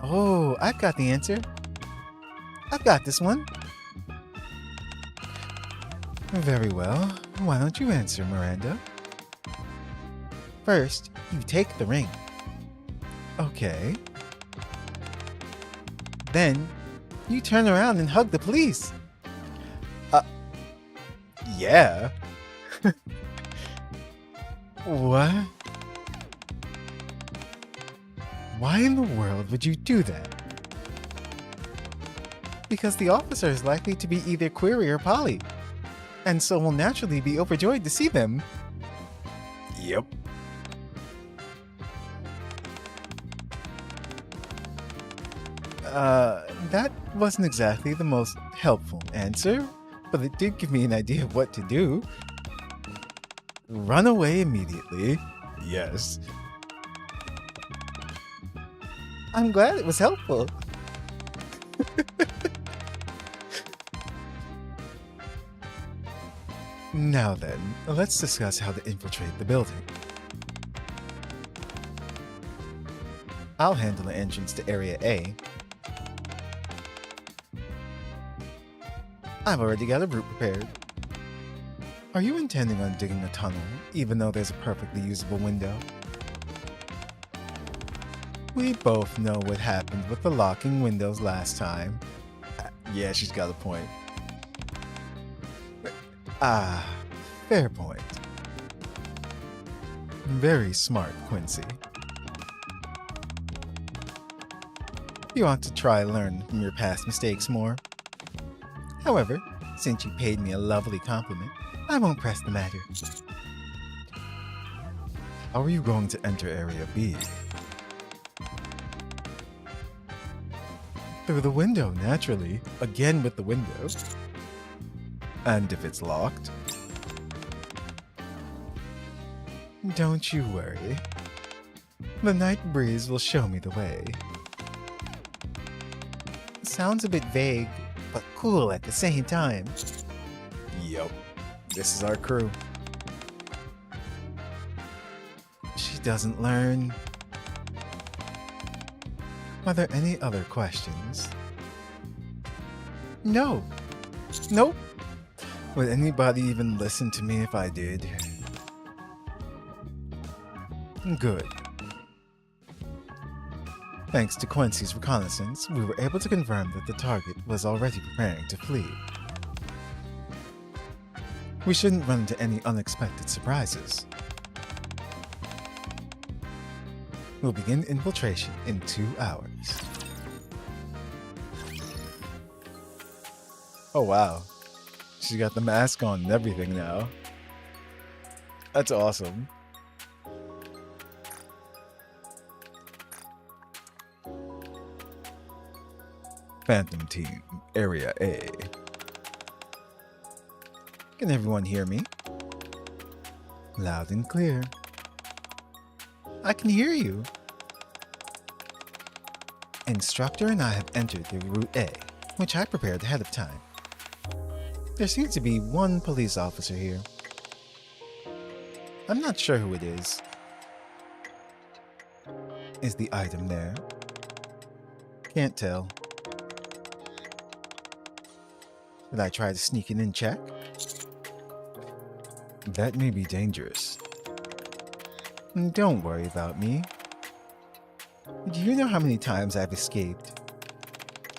Oh, I've got the answer. I've got this one. Very well. Why don't you answer, Miranda? First, you take the ring. Okay. Then, you turn around and hug the police. Yeah. What? Why in the world would you do that? Because the officer is likely to be either Query or Polly, and so will naturally be overjoyed to see them. Yep. That wasn't exactly the most helpful answer, but it did give me an idea of what to do. Run away immediately. Yes. I'm glad it was helpful. Now then, let's discuss how to infiltrate the building. I'll handle the entrance to Area A. I've already got a route prepared. Are you intending on digging a tunnel, even though there's a perfectly usable window? We both know what happened with the locking windows last time. Yeah, she's got a point. Fair point. Very smart, Quincy. You ought to try learn from your past mistakes more. However, since you paid me a lovely compliment, I won't press the matter. How are you going to enter Area B? Through the window, naturally. Again with the window. And if it's locked? Don't you worry. The night breeze will show me the way. Sounds a bit vague, but cool at the same time. Yup, this is our crew. She doesn't learn. Are there any other questions? No. Nope. Would anybody even listen to me if I did? Good. Thanks to Quincy's reconnaissance, we were able to confirm that the target was already preparing to flee. We shouldn't run into any unexpected surprises. We'll begin infiltration in 2 hours. Oh wow. She's got the mask on and everything now. That's awesome. Phantom Team, Area A. Can everyone hear me? Loud and clear. I can hear you. Instructor and I have entered the Route A, which I prepared ahead of time. There seems to be one police officer here. I'm not sure who it is. Is the item there? Can't tell. Should I try to sneak it in check? That may be dangerous. Don't worry about me. Do you know how many times I've escaped?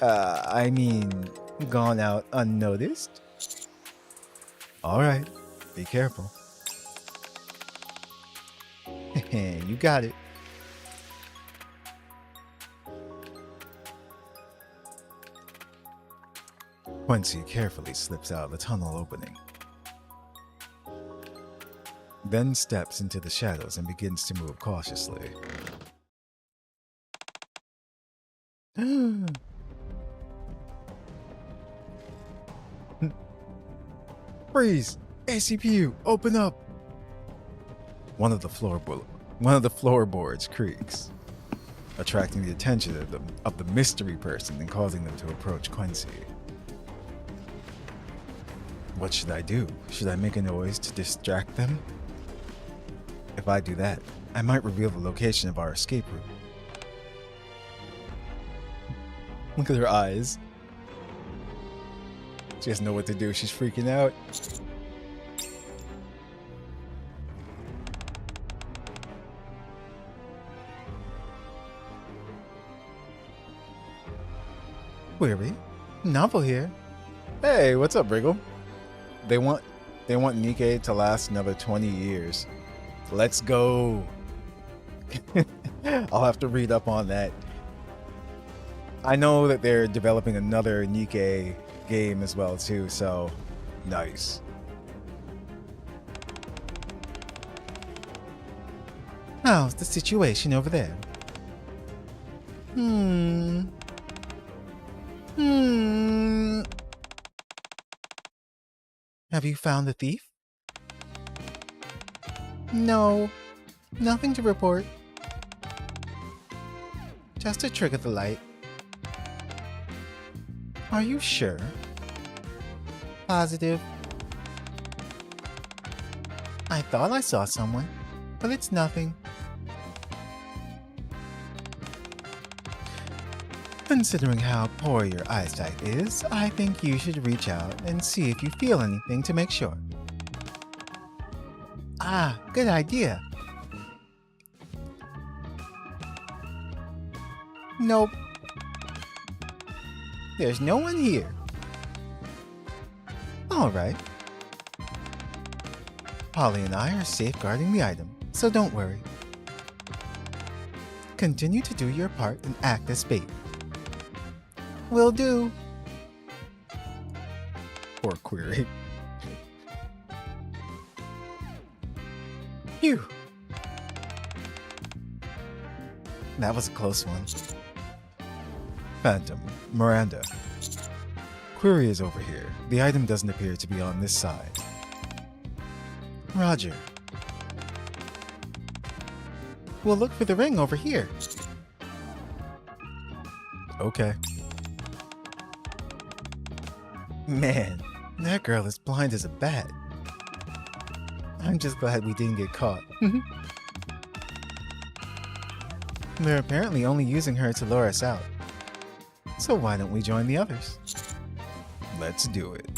I mean, gone out unnoticed? Alright, be careful. You got it. Quincy carefully slips out of the tunnel opening. Then steps into the shadows and begins to move cautiously. Freeze! ACPU, open up! One of the floorboards creaks, attracting the attention of the mystery person and causing them to approach Quincy. What should I do? Should I make a noise to distract them? If I do that, I might reveal the location of our escape route. Look at her eyes. She doesn't know what to do. She's freaking out. Query, Novel here. Hey, what's up, Wriggle? They want NIKKE to last another 20 years. Let's go. I'll have to read up on that. I know that they're developing another NIKKE game as well too, so nice. How's the situation over there? Have you found the thief? No, nothing to report. Just to trigger the light. Are you sure? Positive. I thought I saw someone, but it's nothing. Considering how poor your eyesight is, I think you should reach out and see if you feel anything to make sure. Ah, good idea. Nope. There's no one here. Alright. Polly and I are safeguarding the item, so don't worry. Continue to do your part and act as bait. Will do. Poor Query. Phew. That was a close one. Phantom, Miranda. Query is over here. The item doesn't appear to be on this side. Roger. We'll look for the ring over here. Okay. Man, that girl is blind as a bat. I'm just glad we didn't get caught. They're apparently only using her to lure us out. So why don't we join the others? Let's do it.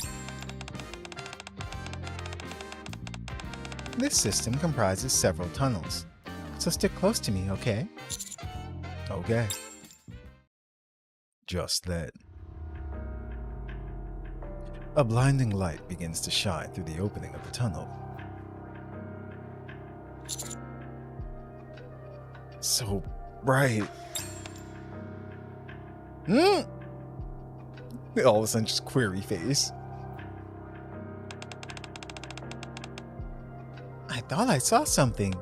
This system comprises several tunnels, so stick close to me, okay? Okay. Just then, a blinding light begins to shine through the opening of the tunnel. So bright. All of a sudden, just Query face. I thought I saw something.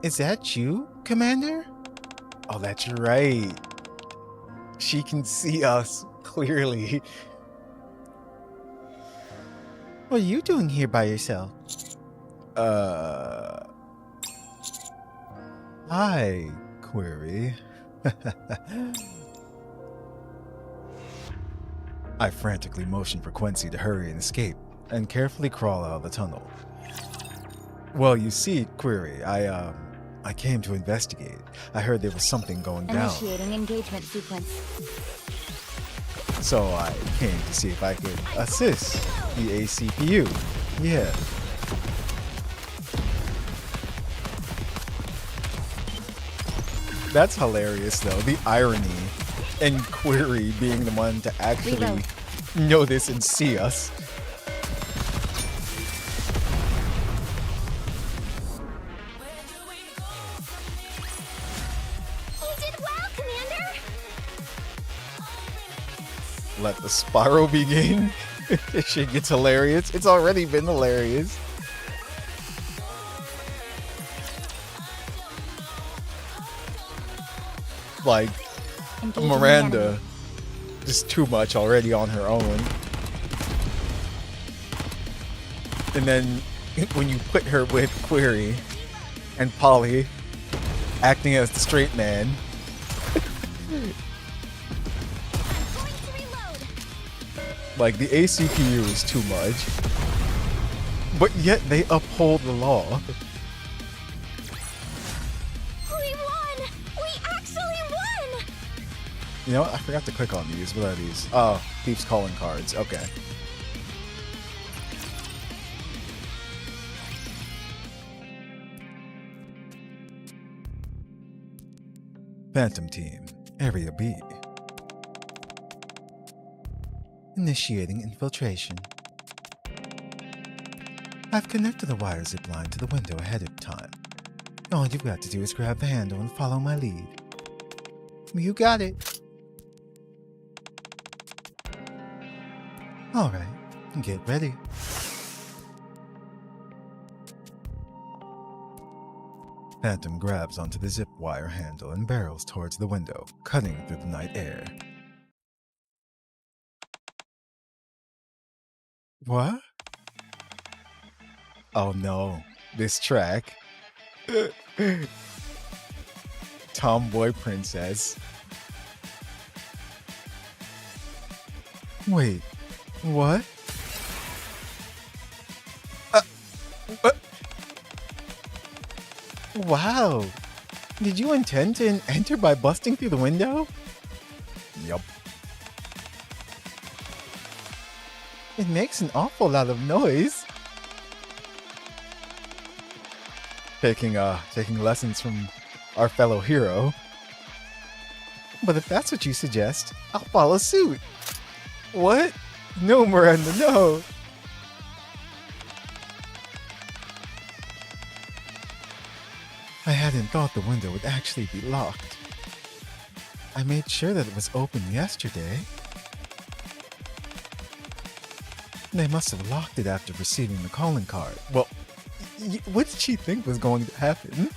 Is that you, Commander? Oh, that's right. She can see us clearly. What are you doing here by yourself? Hi, Query. I frantically motion for Quincy to hurry and escape, and carefully crawl out of the tunnel. Well, you see, Query, I came to investigate. I heard there was something going down. Initiating engagement sequence. So I came to see if I could assist the ACPU. Yeah. That's hilarious, though. The irony and Query being the one to actually know this and see us. Let the spiral begin. This shit gets hilarious. It's already been hilarious. Like, Miranda, just too much already on her own. And then when you put her with Query and Polly acting as the straight man. Like, the ACPU is too much, but yet they uphold the law. We won! We actually won! You know what? I forgot to click on these. What are these? Oh, Thief's Calling cards. Okay. Phantom Team, Area B. Initiating infiltration. I've connected the wire zip line to the window ahead of time. All you've got to do is grab the handle and follow my lead. You got it. All right, get ready. Phantom grabs onto the zip wire handle and barrels towards the window, cutting through the night air. What? Oh no, this track. Tomboy princess. Wait, what? What? Wow. Did you intend to enter by busting through the window? Yup. It makes an awful lot of noise. Taking lessons from our fellow hero. But if that's what you suggest, I'll follow suit. What? No, Miranda, no. I hadn't thought the window would actually be locked. I made sure that it was open yesterday. They must have locked it after receiving the calling card. Well, what did she think was going to happen?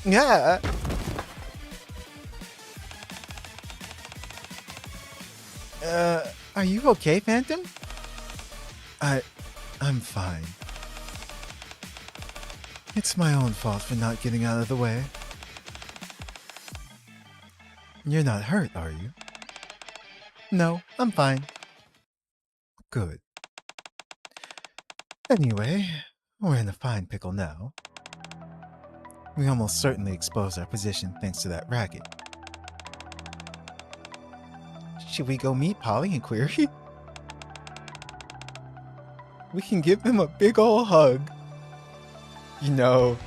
Yeah. Are you okay, Phantom? I'm fine. It's my own fault for not getting out of the way. You're not hurt, are you? No, I'm fine. Good. Anyway, we're in a fine pickle now. We almost certainly exposed our position thanks to that racket. Should we go meet Polly and Query? We can give them a big ol' hug. You know,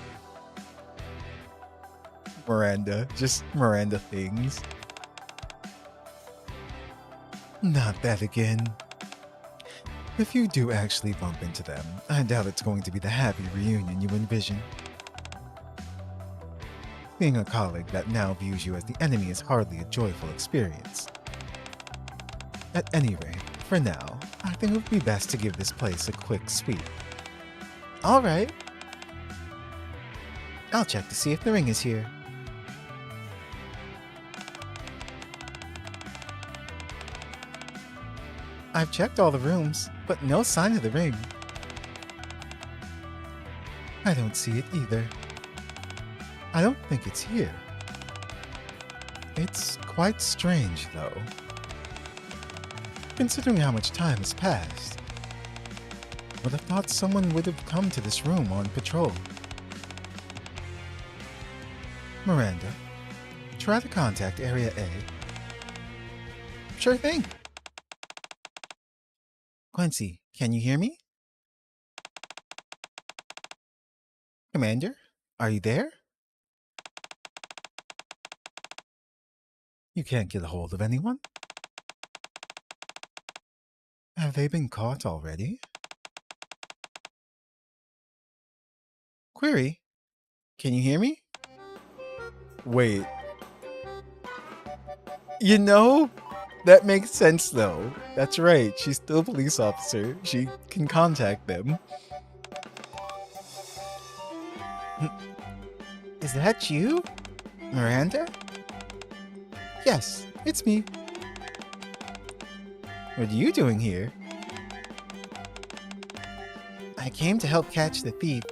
Miranda, just Miranda things. Not that again. If you do actually bump into them, I doubt it's going to be the happy reunion you envision. Being a colleague that now views you as the enemy is hardly a joyful experience. At any rate, for now, I think it would be best to give this place a quick sweep. Alright. I'll check to see if the ring is here. I've checked all the rooms, but no sign of the ring. I don't see it either. I don't think it's here. It's quite strange, though. Considering how much time has passed, I would have thought someone would have come to this room on patrol. Miranda, try to contact Area A. Sure thing. Quincy, can you hear me? Commander, are you there? You can't get a hold of anyone? Have they been caught already? Query, can you hear me? Wait. You know, that makes sense though. That's right, she's still a police officer. She can contact them. Is that you? Miranda? Yes, it's me. What are you doing here? I came to help catch the thief,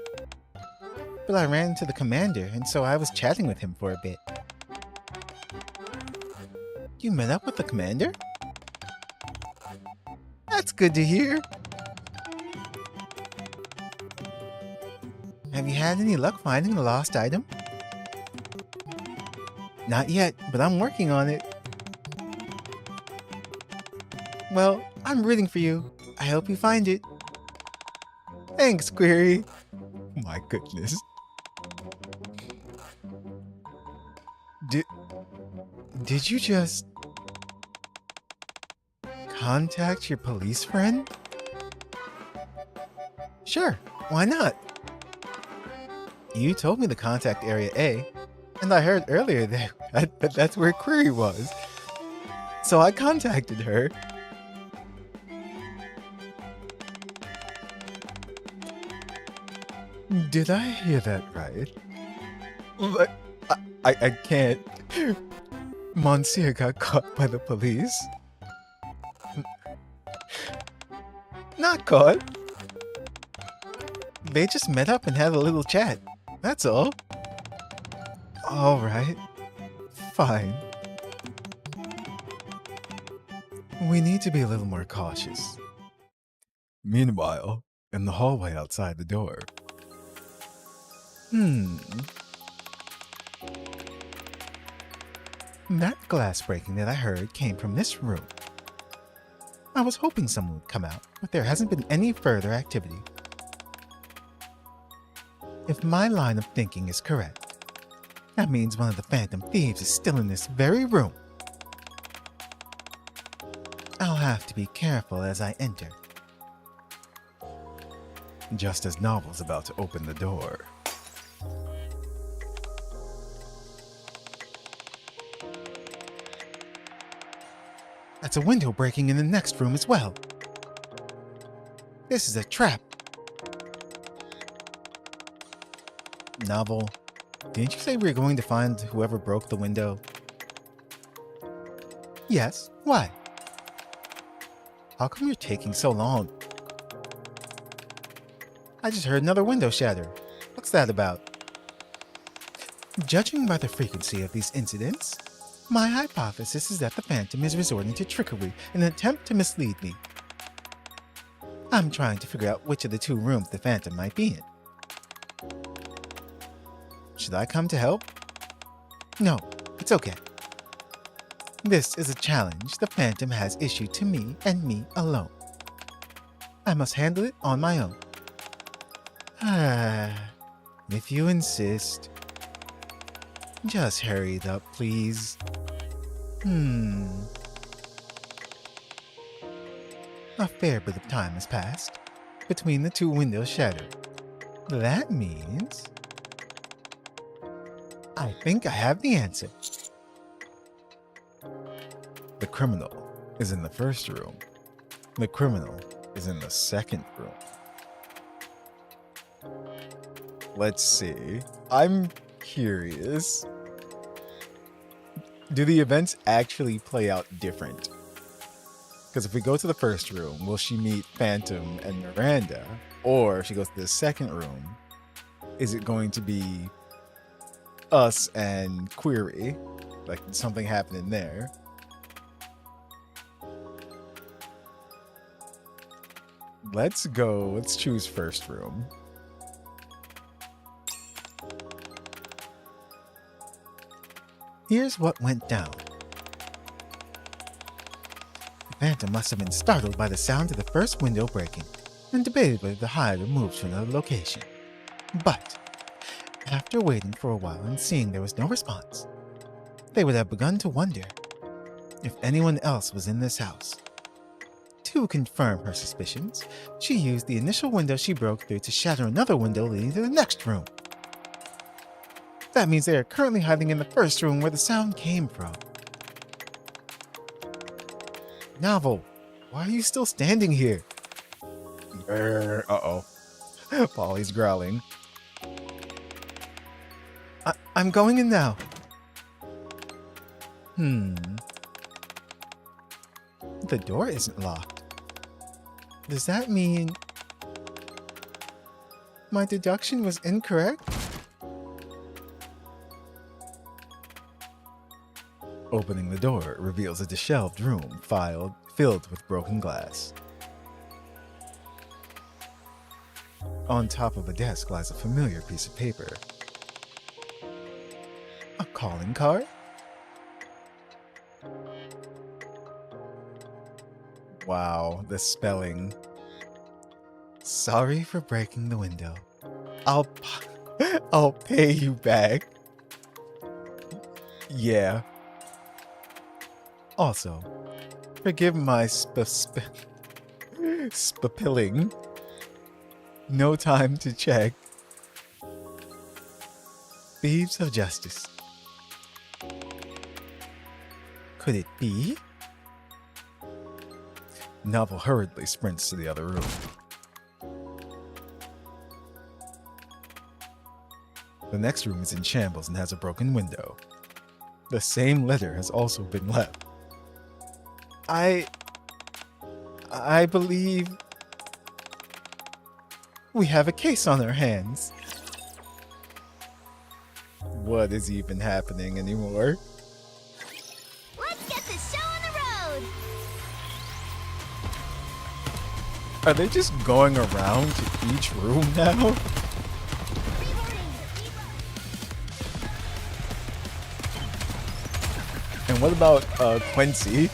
but I ran into the commander, and so I was chatting with him for a bit. You met up with the commander? That's good to hear. Have you had any luck finding the lost item? Not yet, but I'm working on it. Well, I'm rooting for you. I hope you find it. Thanks, Query. My goodness. Did you just contact your police friend? Sure, why not? You told me to contact Area A, and I heard earlier that that's where Query was. So I contacted her. Did I hear that right? But I can't. Monsieur got caught by the police. Not caught. They just met up and had a little chat. That's all. All right. Fine. We need to be a little more cautious. Meanwhile, in the hallway outside the door. That glass breaking that I heard came from this room. I was hoping someone would come out, but there hasn't been any further activity. If my line of thinking is correct, that means one of the Phantom Thieves is still in this very room. I'll have to be careful as I enter. Just as Novel's about to open the door. That's a window breaking in the next room as well. This is a trap. Novel, didn't you say we were going to find whoever broke the window? Yes, why? How come you're taking so long? I just heard another window shatter. What's that about? Judging by the frequency of these incidents, my hypothesis is that the Phantom is resorting to trickery in an attempt to mislead me. I'm trying to figure out which of the two rooms the Phantom might be in. Should I come to help? No, it's okay. This is a challenge the Phantom has issued to me and me alone. I must handle it on my own. If you insist. Just hurry it up, please. A fair bit of time has passed between the two windows shattered. That means... I think I have the answer. The criminal is in the first room. The criminal is in the second room. Let's see. I'm curious. Do the events actually play out different? Because if we go to the first room, will she meet Phantom and Miranda? Or if she goes to the second room, is it going to be us and Query? Like something happening there. Let's go. Let's choose first room. Here's what went down. The Phantom must have been startled by the sound of the first window breaking and debated whether to hide or move to another location. But after waiting for a while and seeing there was no response, they would have begun to wonder if anyone else was in this house. To confirm her suspicions, she used the initial window she broke through to shatter another window leading to the next room. That means they are currently hiding in the first room where the sound came from. Novel, why are you still standing here? Uh-oh. Polly's growling. I'm going in now. The door isn't locked. Does that mean my deduction was incorrect? Opening the door reveals a disheveled room filled with broken glass. On top of a desk lies a familiar piece of paper. A calling card? Wow, the spelling. Sorry for breaking the window. I'll pay you back. Yeah. Also, forgive my spapilling. No time to check. Thieves of justice. Could it be? Novel hurriedly sprints to the other room. The next room is in shambles and has a broken window. The same letter has also been left. I believe we have a case on our hands. What is even happening anymore? Let's get this show on the road! Are they just going around to each room now? And what about Quincy?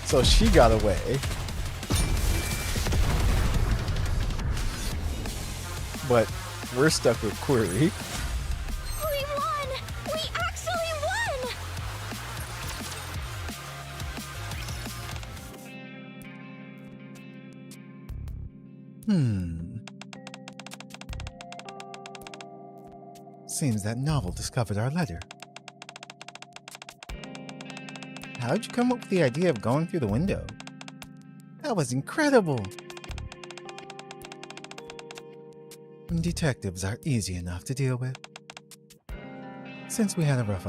So she got away. But we're stuck with Query. We won! We actually won! Seems that Novel discovered our letter. How'd you come up with the idea of going through the window? That was incredible! Detectives are easy enough to deal with. Since we had a rough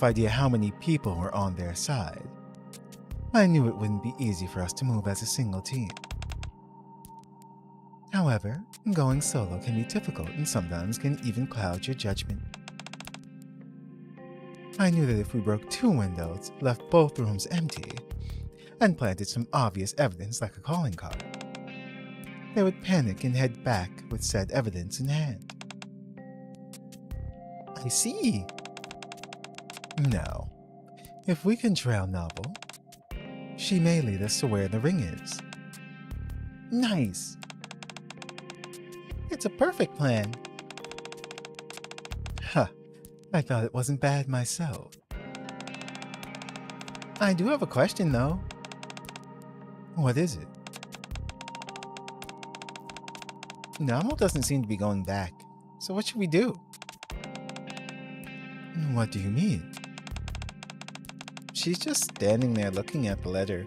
idea how many people were on their side, I knew it wouldn't be easy for us to move as a single team. However, going solo can be difficult and sometimes can even cloud your judgment. I knew that if we broke 2 windows, left both rooms empty, and planted some obvious evidence like a calling card, they would panic and head back with said evidence in hand. I see. Now, if we can trail Novel, she may lead us to where the ring is. Nice. It's a perfect plan. Huh. I thought it wasn't bad myself. I do have a question, though. What is it? Novel doesn't seem to be going back, so what should we do? What do you mean? She's just standing there looking at the letter.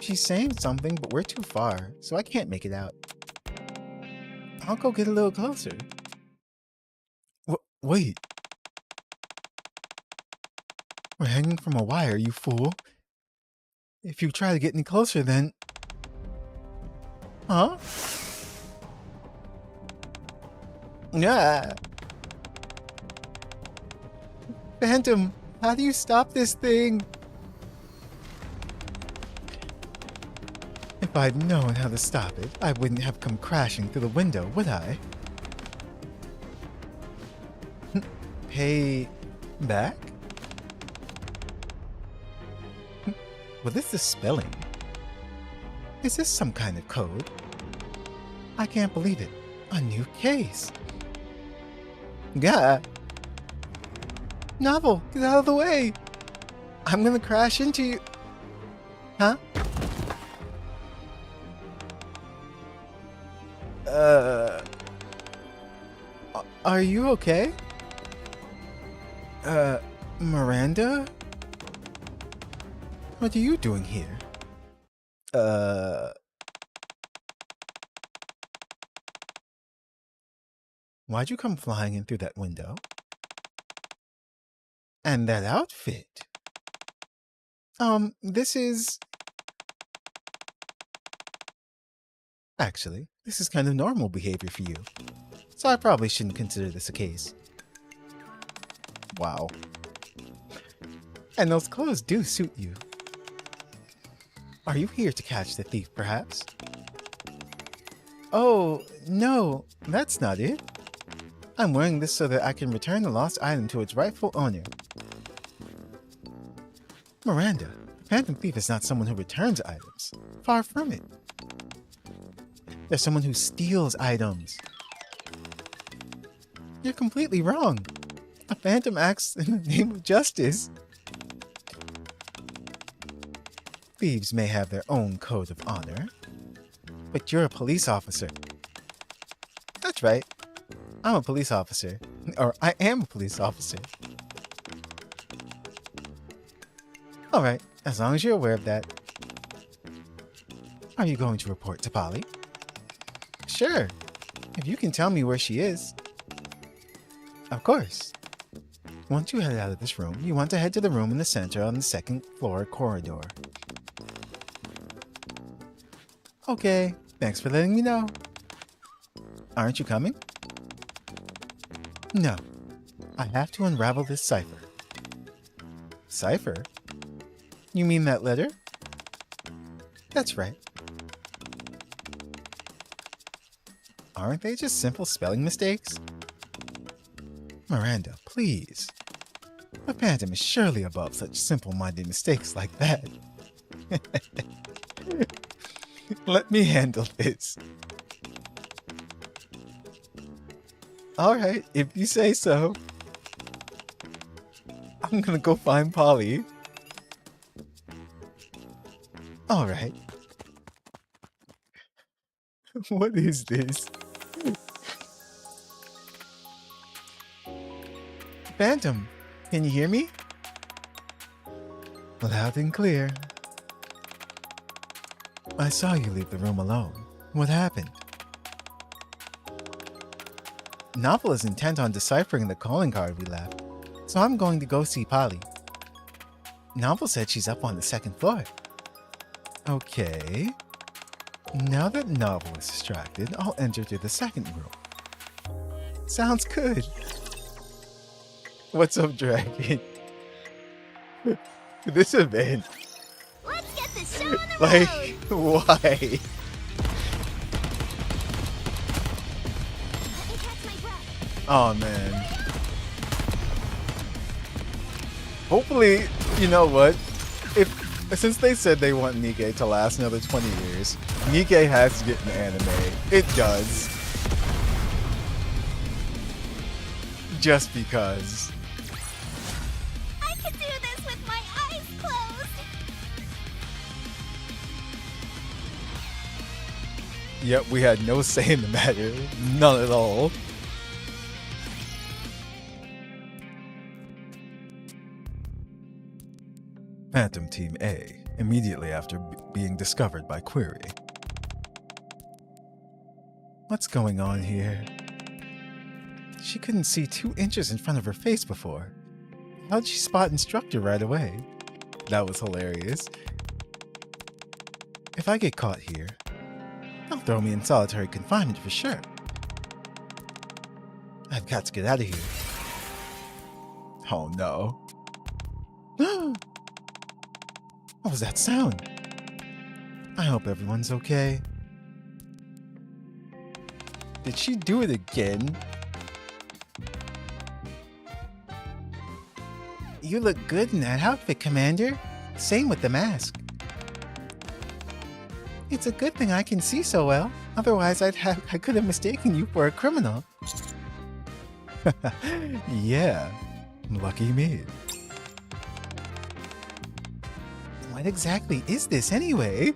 She's saying something, but we're too far, so I can't make it out. I'll go get a little closer. Wait. We're hanging from a wire, you fool. If you try to get any closer, then... Huh? Yeah. Phantom, how do you stop this thing? If I'd known how to stop it, I wouldn't have come crashing through the window, would I? Pay back? What is this spelling? Is this some kind of code? I can't believe it. A new case. Yeah. Novel, get out of the way. I'm gonna crash into you. Huh? Are you okay? Miranda? What are you doing here? Why'd you come flying in through that window? And that outfit? This is... Actually, this is kind of normal behavior for you. So I probably shouldn't consider this a case. Wow. And those clothes do suit you. Are you here to catch the thief, perhaps? Oh, no, that's not it. I'm wearing this so that I can return the lost item to its rightful owner. Miranda, the Phantom Thief is not someone who returns items. Far from it. They're someone who steals items. You're completely wrong. A phantom acts in the name of justice. Thieves may have their own code of honor, but you're a police officer. That's right. I'm a police officer. Or I am a police officer. Alright, as long as you're aware of that. Are you going to report to Polly? Sure, if you can tell me where she is. Of course. Once you head out of this room, you want to head to the room in the center on the second floor corridor. Okay, thanks for letting me know. Aren't you coming? No, I have to unravel this cipher. Cipher? You mean that letter? That's right. Aren't they just simple spelling mistakes? Miranda, please. The Phantom is surely above such simple-minded mistakes like that. Let me handle this. Alright, if you say so. I'm gonna go find Polly. Alright. What is this? Phantom, can you hear me? Loud and clear. I saw you leave the room alone. What happened? Novel is intent on deciphering the calling card we left, so I'm going to go see Polly. Novel said she's up on the second floor. Okay. Now that Novel is distracted, I'll enter to the second room. Sounds good. What's up, Dragon? This event. Let's get this show on the Like, road! why? Let me catch my breath. Oh man. Hopefully, you know what? Since they said they want NIKKE to last another 20 years, NIKKE has to get an anime. It does. Just because. I could do this with my eyes closed! Yep, we had no say in the matter. None at all. Phantom Team A, immediately after being discovered by Query. What's going on here? She couldn't see 2 inches in front of her face before. How'd she spot Instructor right away? That was hilarious. If I get caught here, they'll throw me in solitary confinement for sure. I've got to get out of here. Oh no. What was that sound? I hope everyone's okay. Did she do it again? You look good in that outfit, Commander. Same with the mask. It's a good thing I can see so well. Otherwise, I could have mistaken you for a criminal. Yeah, lucky me. What exactly is this anyway?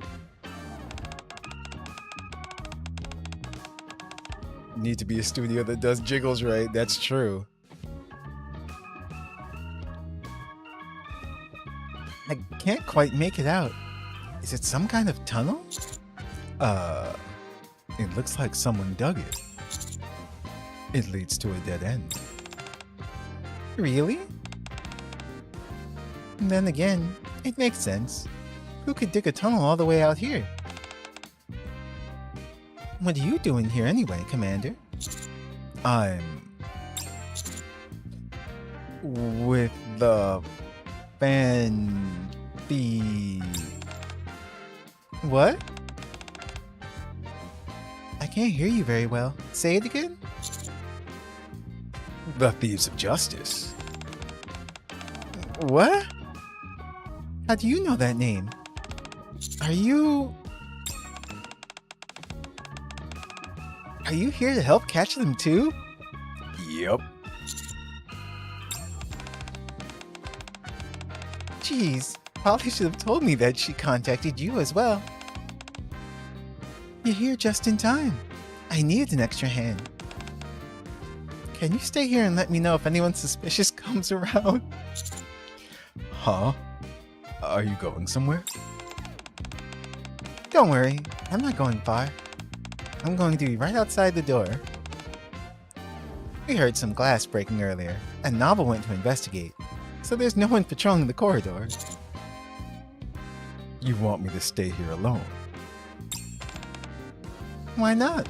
Need to be a studio that does jiggles right, that's true. I can't quite make it out. Is it some kind of tunnel? It looks like someone dug it. It leads to a dead end. Really? And then again, it makes sense. Who could dig a tunnel all the way out here? What are you doing here anyway, Commander? I'm with the What? I can't hear you very well. Say it again? The Thieves of Justice. What? How do you know that name? Are you here to help catch them too? Yep. Jeez, probably should have told me that she contacted you as well. You're here just in time. I needed an extra hand. Can you stay here and let me know if anyone suspicious comes around? Huh? Are you going somewhere? Don't worry, I'm not going far. I'm going to be right outside the door. We heard some glass breaking earlier, and Nova went to investigate, so there's no one patrolling the corridor. You want me to stay here alone? Why not?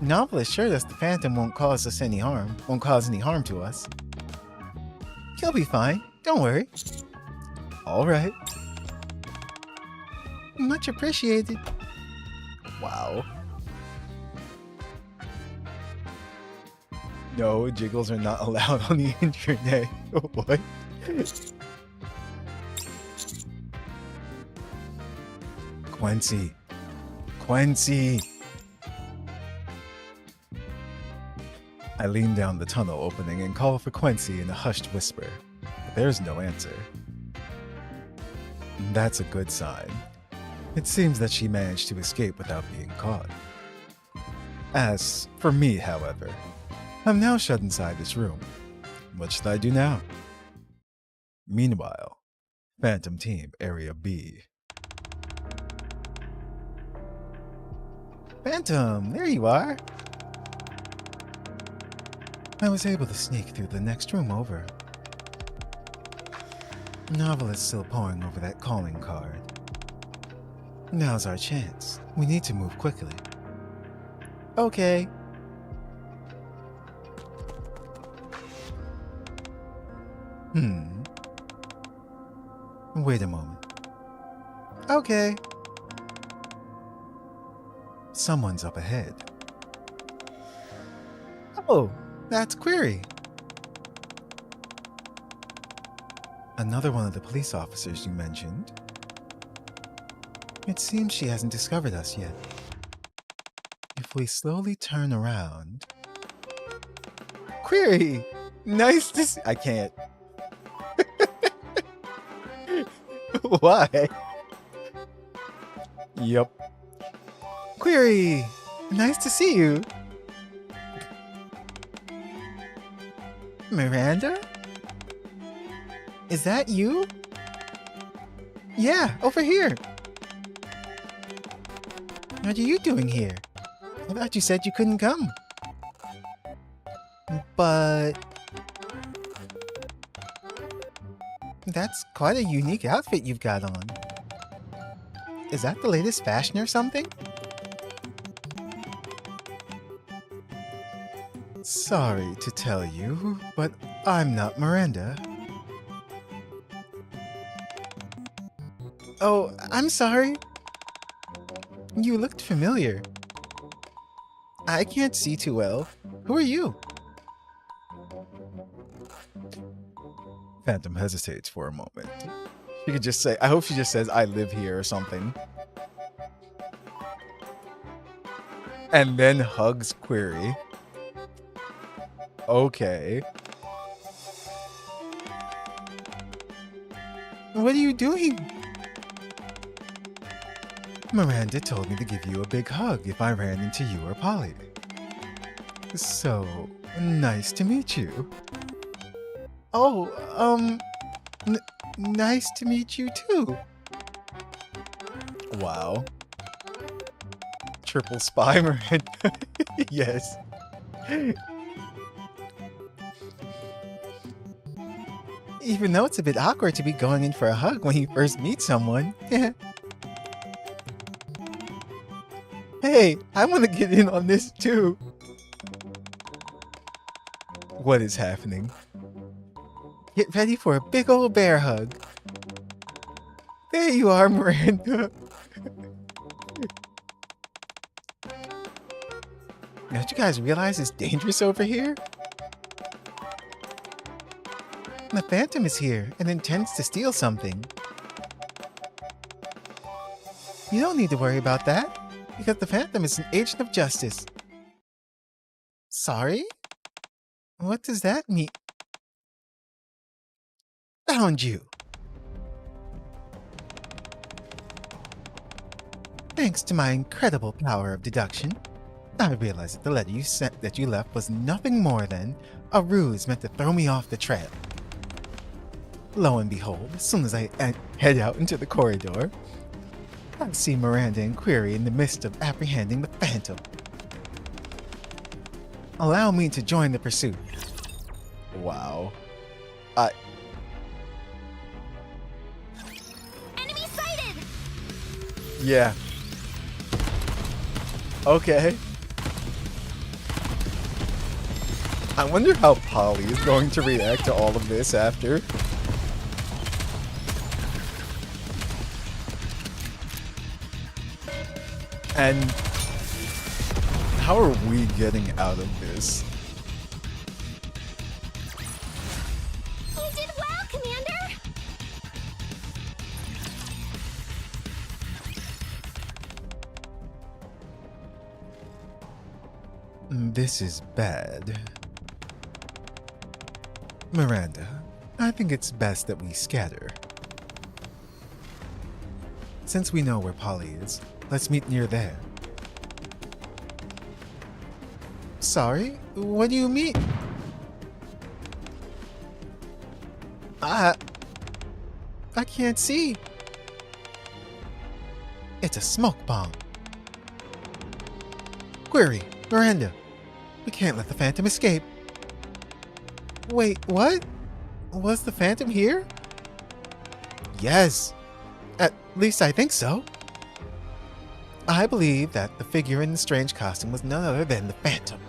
Nova assured us the Phantom won't cause any harm to us. He'll be fine, don't worry. Alright. Much appreciated. Wow. No, jiggles are not allowed on the internet. What? Quincy. Quincy! I lean down the tunnel opening and call for Quincy in a hushed whisper, but there's no answer. That's a good sign. It seems that she managed to escape without being caught. As for me, however, I'm now shut inside this room. What should I do now? Meanwhile, Phantom Team Area B. Phantom, there you are! I was able to sneak through the next room over. Novel is still poring over that calling card. Now's our chance. We need to move quickly. Okay. Wait a moment. Okay. Someone's up ahead. Oh, that's Query. Another one of the police officers you mentioned. It seems she hasn't discovered us yet. If we slowly turn around... Query! Nice to see... I can't. Why? Yup. Query! Nice to see you. Miranda? Is that you? Yeah, over here. What are you doing here? I thought you said you couldn't come. But... that's quite a unique outfit you've got on. Is that the latest fashion or something? Sorry to tell you, but I'm not Miranda. Oh, I'm sorry. You looked familiar. I can't see too well. Who are you? Phantom hesitates for a moment. She could just say, I hope she just says, I live here or something. And then hugs Query. Okay. What are you doing? Miranda told me to give you a big hug if I ran into you or Polly. So, nice to meet you. Oh, nice to meet you too. Wow. Triple spy Miranda. Yes. Even though it's a bit awkward to be going in for a hug when you first meet someone. Hey, I want to get in on this too. What is happening? Get ready for a big old bear hug. There you are, Miranda. Don't you guys realize it's dangerous over here? The Phantom is here and intends to steal something. You don't need to worry about that, because the Phantom is an agent of justice. Sorry? What does that mean? Found you! Thanks to my incredible power of deduction, I realized that the letter you sent that you left was nothing more than a ruse meant to throw me off the trail. Lo and behold, as soon as I head out into the corridor, I see Miranda and Query in the midst of apprehending the Phantom. Allow me to join the pursuit. Wow. Enemy sighted! Yeah. Okay. I wonder how Polly is going to react to all of this after. And how are we getting out of this? You did well, Commander! This is bad. Miranda, I think it's best that we scatter. Since we know where Polly is, let's meet near there. Sorry? What do you mean? I can't see. It's a smoke bomb. Query, Miranda, we can't let the Phantom escape. Wait, what? Was the Phantom here? Yes. At least I think so. I believe that the figure in the strange costume was none other than the Phantom.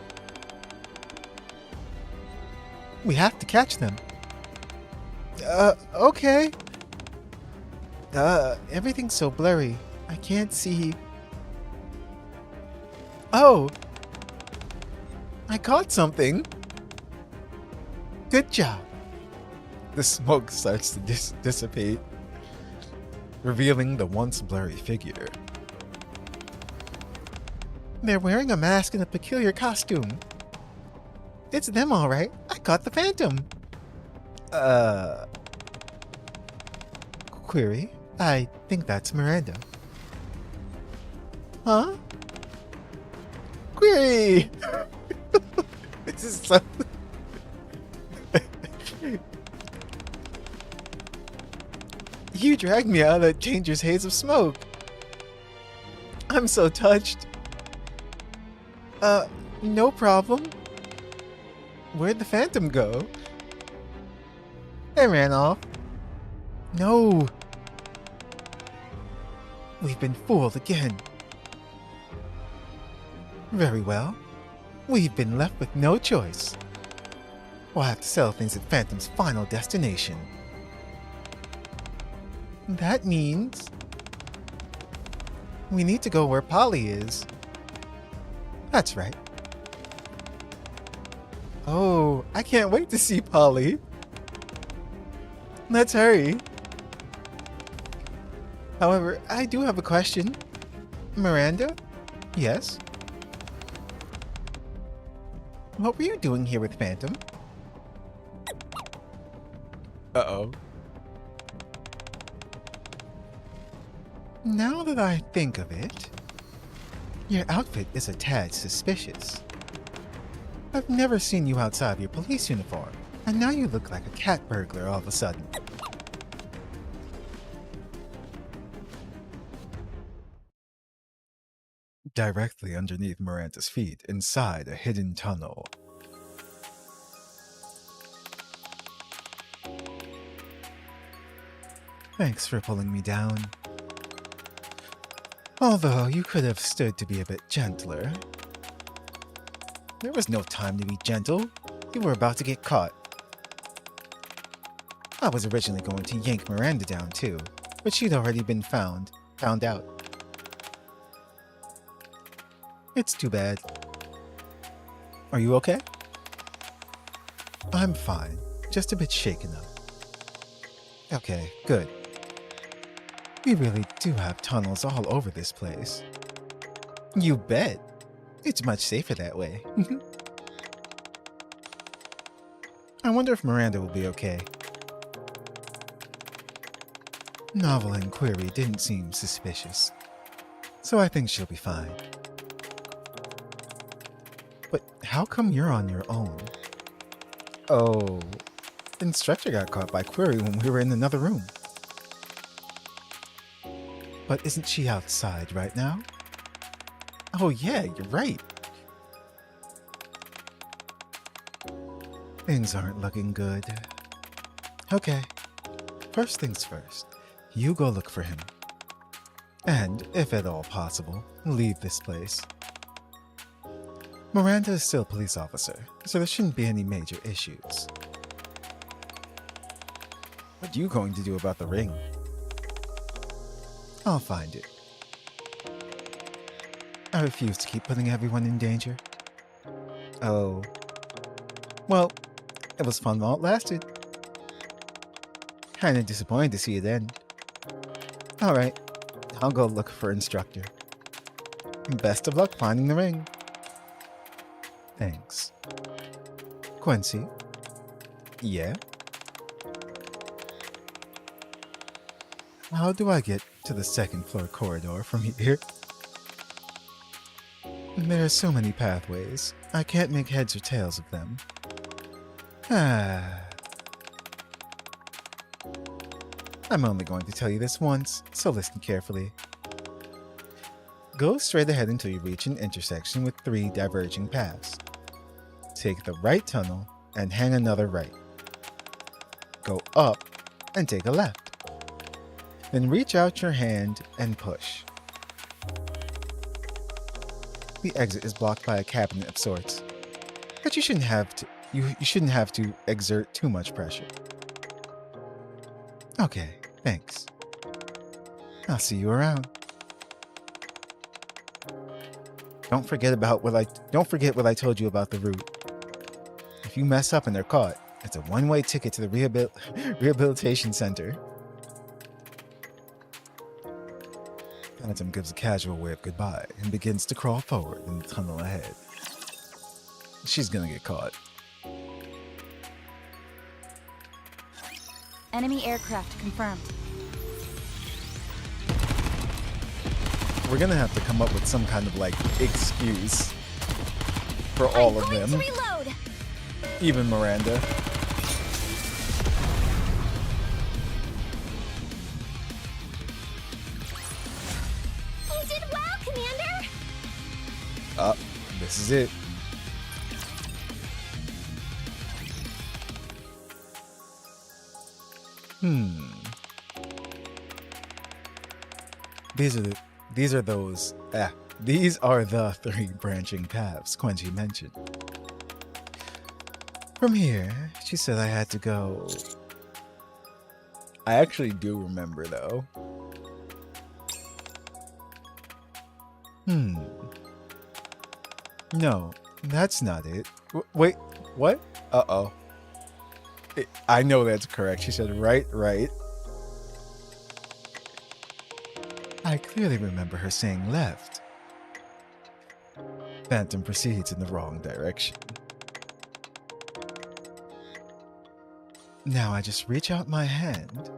We have to catch them. Okay. Everything's so blurry. I can't see. Oh! I caught something. Good job. The smoke starts to dissipate, revealing the once blurry figure. They're wearing a mask and a peculiar costume. It's them, all right. I caught the Phantom. Query? I think that's Miranda. Huh? Query! This is so... You dragged me out of that dangerous haze of smoke. I'm so touched. No problem. Where'd the Phantom go? They ran off. No. We've been fooled again. Very well. We've been left with no choice. We'll have to settle things at Phantom's final destination. That means... we need to go where Polly is. That's right. Oh, I can't wait to see Polly. Let's hurry. However, I do have a question. Miranda? Yes? What were you doing here with Phantom? Uh-oh. Now that I think of it, your outfit is a tad suspicious. I've never seen you outside of your police uniform, and now you look like a cat burglar all of a sudden. Directly underneath Miranda's feet, inside a hidden tunnel. Thanks for pulling me down. Although you could have stood to be a bit gentler. There was no time to be gentle. You were about to get caught. I was originally going to yank Miranda down too, but she'd already been found out. It's too bad. Are you okay? I'm fine, just a bit shaken up. Okay, good. We really do have tunnels all over this place. You bet. It's much safer that way. I wonder if Miranda will be okay. Novel inquiry didn't seem suspicious, so I think she'll be fine. But how come you're on your own? Oh, instructor got caught by query when we were in another room. But isn't she outside right now? Oh yeah, you're right. Things aren't looking good. Okay, first things first. You go look for him. And, if at all possible, leave this place. Miranda is still a police officer, so there shouldn't be any major issues. What are you going to do about the ring? I'll find it. I refuse to keep putting everyone in danger. Oh. Well, it was fun while it lasted. Kinda disappointed to see it end. Alright, I'll go look for instructor. Best of luck finding the ring. Thanks. Quincy? Yeah? How do I get to the second floor corridor from here? There are so many pathways. I can't make heads or tails of them. I'm only going to tell you this once, so listen carefully. Go straight ahead until you reach an intersection with 3 diverging paths. Take the right tunnel and hang another right. Go up and take a left. Then reach out your hand and push. The exit is blocked by a cabinet of sorts, but you shouldn't have to exert too much pressure. Okay, thanks. I'll see you around. Don't forget what I told you about the route. If you mess up and they're caught, it's a one-way ticket to the rehabilitation center. Phantom gives a casual wave goodbye and begins to crawl forward in the tunnel ahead. She's gonna get caught. Enemy aircraft confirmed. We're gonna have to come up with some kind of excuse for all of them. Reload. Even Miranda. You did well, Commander. This is it. These are the 3 branching paths Quincy mentioned. From here, she said I had to go. I actually do remember though. No, that's not it. Wait, what? Uh-oh. I know that's correct. She said right. I clearly remember her saying left. Phantom proceeds in the wrong direction. Now I just reach out my hand.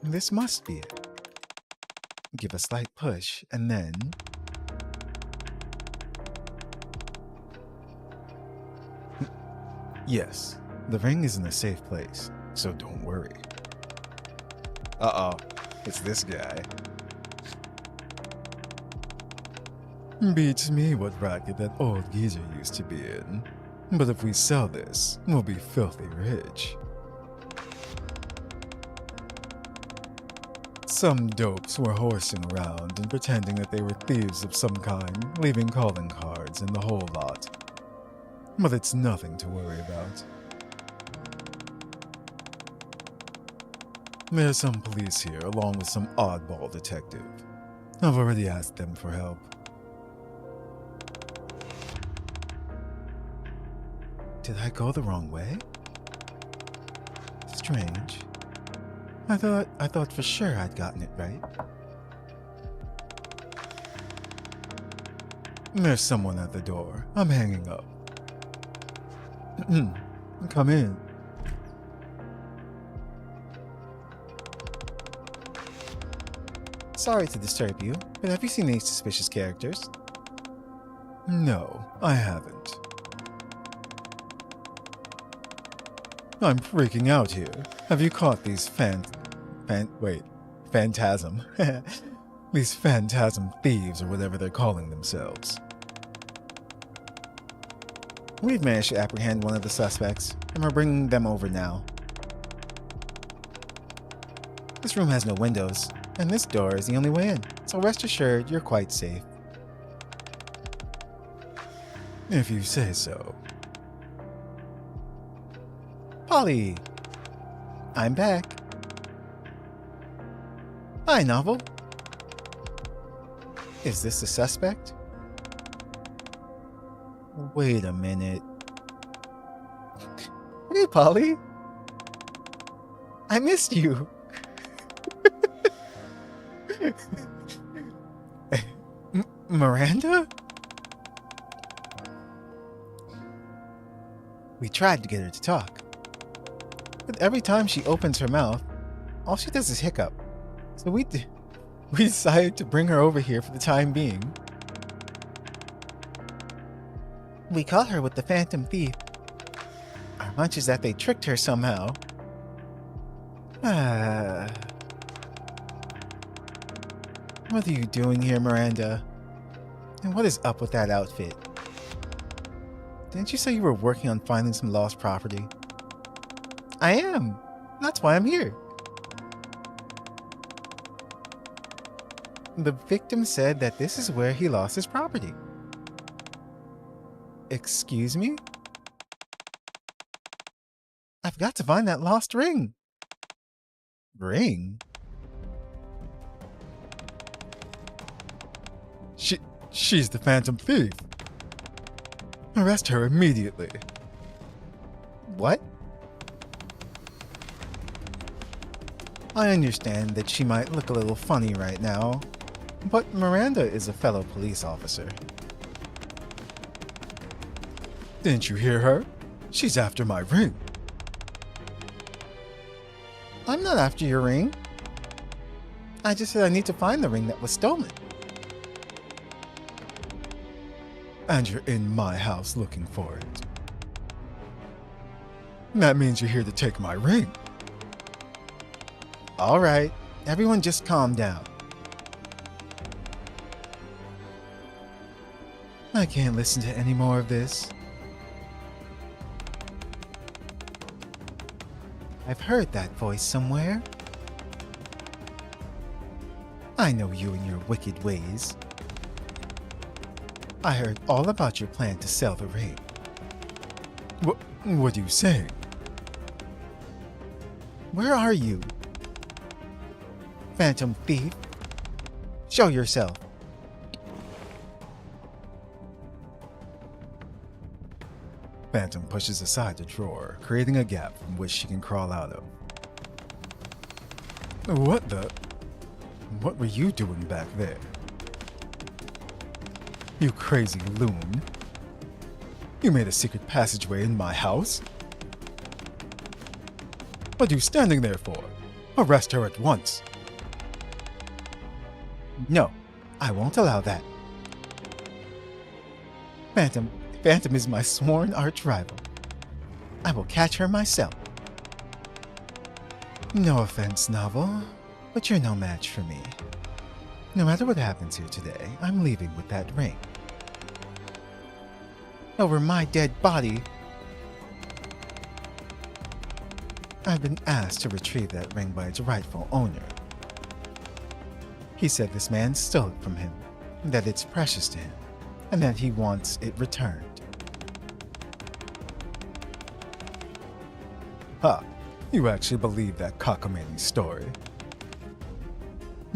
This must be it. Give a slight push, and then... Yes, the ring is in a safe place, so don't worry. Uh-oh, it's this guy. Beats me what racket that old geezer used to be in. But if we sell this, we'll be filthy rich. Some dopes were horsing around and pretending that they were thieves of some kind, leaving calling cards and the whole lot. But it's nothing to worry about. There's some police here, along with some oddball detective. I've already asked them for help. Did I go the wrong way? Strange. I thought for sure I'd gotten it right. There's someone at the door. I'm hanging up. Come in. Sorry to disturb you, but have you seen any suspicious characters? No, I haven't. I'm freaking out here. Have you caught these phantasm. These phantasm thieves or whatever they're calling themselves? We've managed to apprehend one of the suspects, and we're bringing them over now. This room has no windows, and this door is the only way in, so rest assured you're quite safe. If you say so. Polly! I'm back. Hi, Novel. Is this the suspect? Wait a minute. Hey, Polly. I missed you. Miranda? We tried to get her to talk, but every time she opens her mouth, all she does is hiccup. So we decided to bring her over here for the time being. We caught her with the Phantom Thief. Our hunch is that they tricked her somehow. What are you doing here, Miranda? And what is up with that outfit? Didn't you say you were working on finding some lost property? I am. That's why I'm here. The victim said that this is where he lost his property. Excuse me? I've got to find that lost ring. Ring? She's the Phantom Thief. Arrest her immediately. What? I understand that she might look a little funny right now, but Miranda is a fellow police officer. Didn't you hear her? She's after my ring. I'm not after your ring. I just said I need to find the ring that was stolen. And you're in my house looking for it. That means you're here to take my ring. All right, everyone just calm down. I can't listen to any more of this. I've heard that voice somewhere. I know you and your wicked ways. I heard all about your plan to sell the ring. What are you saying? Where are you? Phantom Thief? Show yourself. Phantom pushes aside the drawer, creating a gap from which she can crawl out of. What were you doing back there? You crazy loon. You made a secret passageway in my house? What are you standing there for? Arrest her at once. No, I won't allow that. Phantom is my sworn arch-rival. I will catch her myself. No offense, Novel, but you're no match for me. No matter what happens here today, I'm leaving with that ring. Over my dead body. I've been asked to retrieve that ring by its rightful owner. He said this man stole it from him, that it's precious to him, and that he wants it returned. Ha! You actually believe that cockamamie story?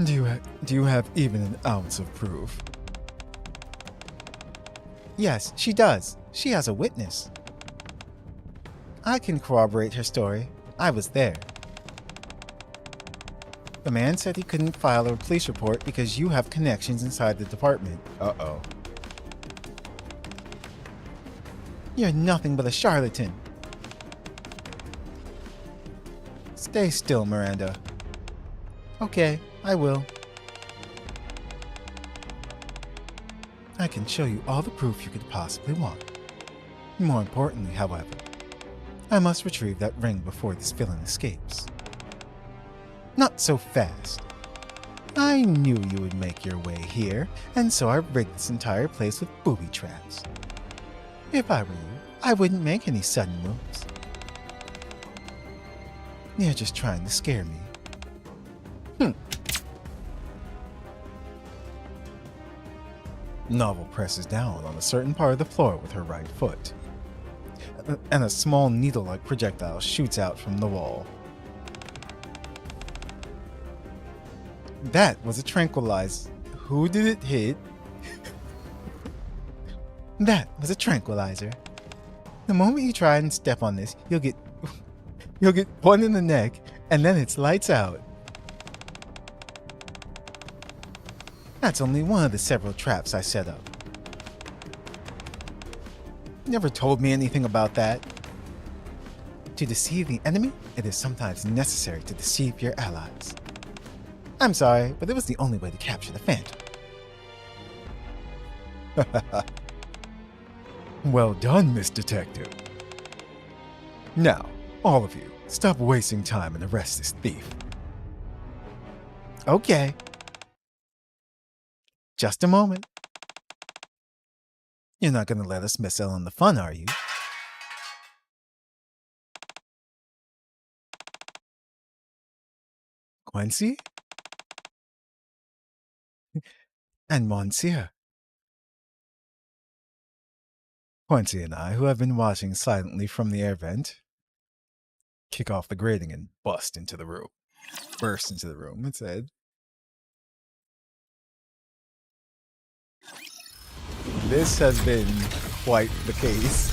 Do you have even an ounce of proof? Yes, she does. She has a witness. I can corroborate her story. I was there. The man said he couldn't file a police report because you have connections inside the department. Uh-oh. You're nothing but a charlatan. Stay still, Miranda. Okay, I will. can show you all the proof you could possibly want. More importantly, however, I must retrieve that ring before this villain escapes. Not so fast. I knew you would make your way here, and so I rigged this entire place with booby traps. If I were you, I wouldn't make any sudden moves. You're just trying to scare me. Novel presses down on a certain part of the floor with her right foot, and a small needle-like projectile shoots out from the wall. That was a tranquilizer. Who did it hit? That was a tranquilizer. The moment you try and step on this, you'll get one in the neck, and then it's lights out. That's only one of the several traps I set up. Never told me anything about that. To deceive the enemy, it is sometimes necessary to deceive your allies. I'm sorry, but it was the only way to capture the Phantom. Well done, Miss Detective. Now, all of you, stop wasting time and arrest this thief. Okay. Just a moment. You're not going to let us miss out on the fun, are you? Quincy? And Monsieur. Quincy and I, who have been watching silently from the air vent, kick off the grating and burst into the room, it said. This has been quite the case.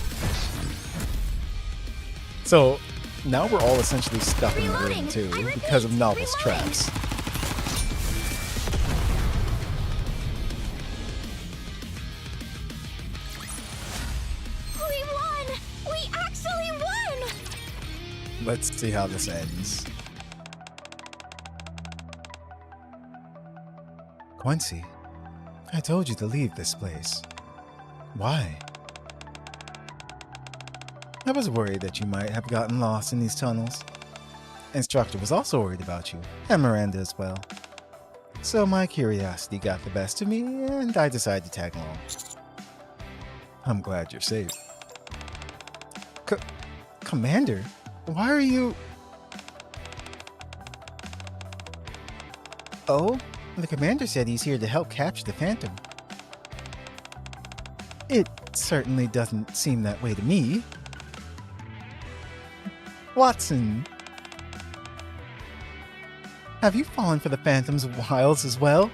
So, now we're all essentially stuck in the room too, because of Novel's traps. We won! We actually won! Let's see how this ends. Quincy, I told you to leave this place. Why? I was worried that you might have gotten lost in these tunnels. Instructor was also worried about you, and Miranda as well. So my curiosity got the best of me, and I decided to tag along. I'm glad you're safe. Commander, why are you... Oh, the commander said he's here to help capture the Phantom. It certainly doesn't seem that way to me. Watson, have you fallen for the Phantom's wiles as well?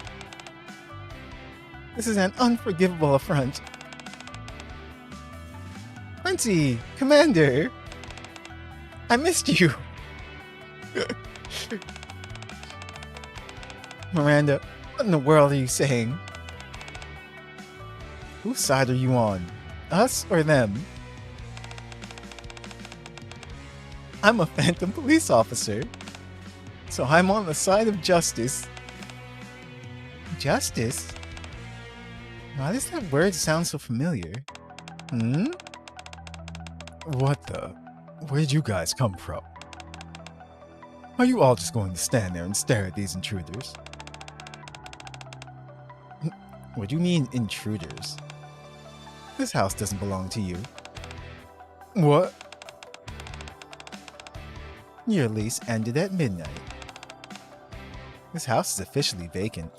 This is an unforgivable affront. Quincy, Commander, I missed you. Miranda, what in the world are you saying? Whose side are you on? Us or them? I'm a Phantom police officer, so I'm on the side of justice. Justice? Why does that word sound so familiar? What the? Where'd you guys come from? Are you all just going to stand there and stare at these intruders? What do you mean, intruders? This house doesn't belong to you. What? Your lease ended at midnight. This house is officially vacant.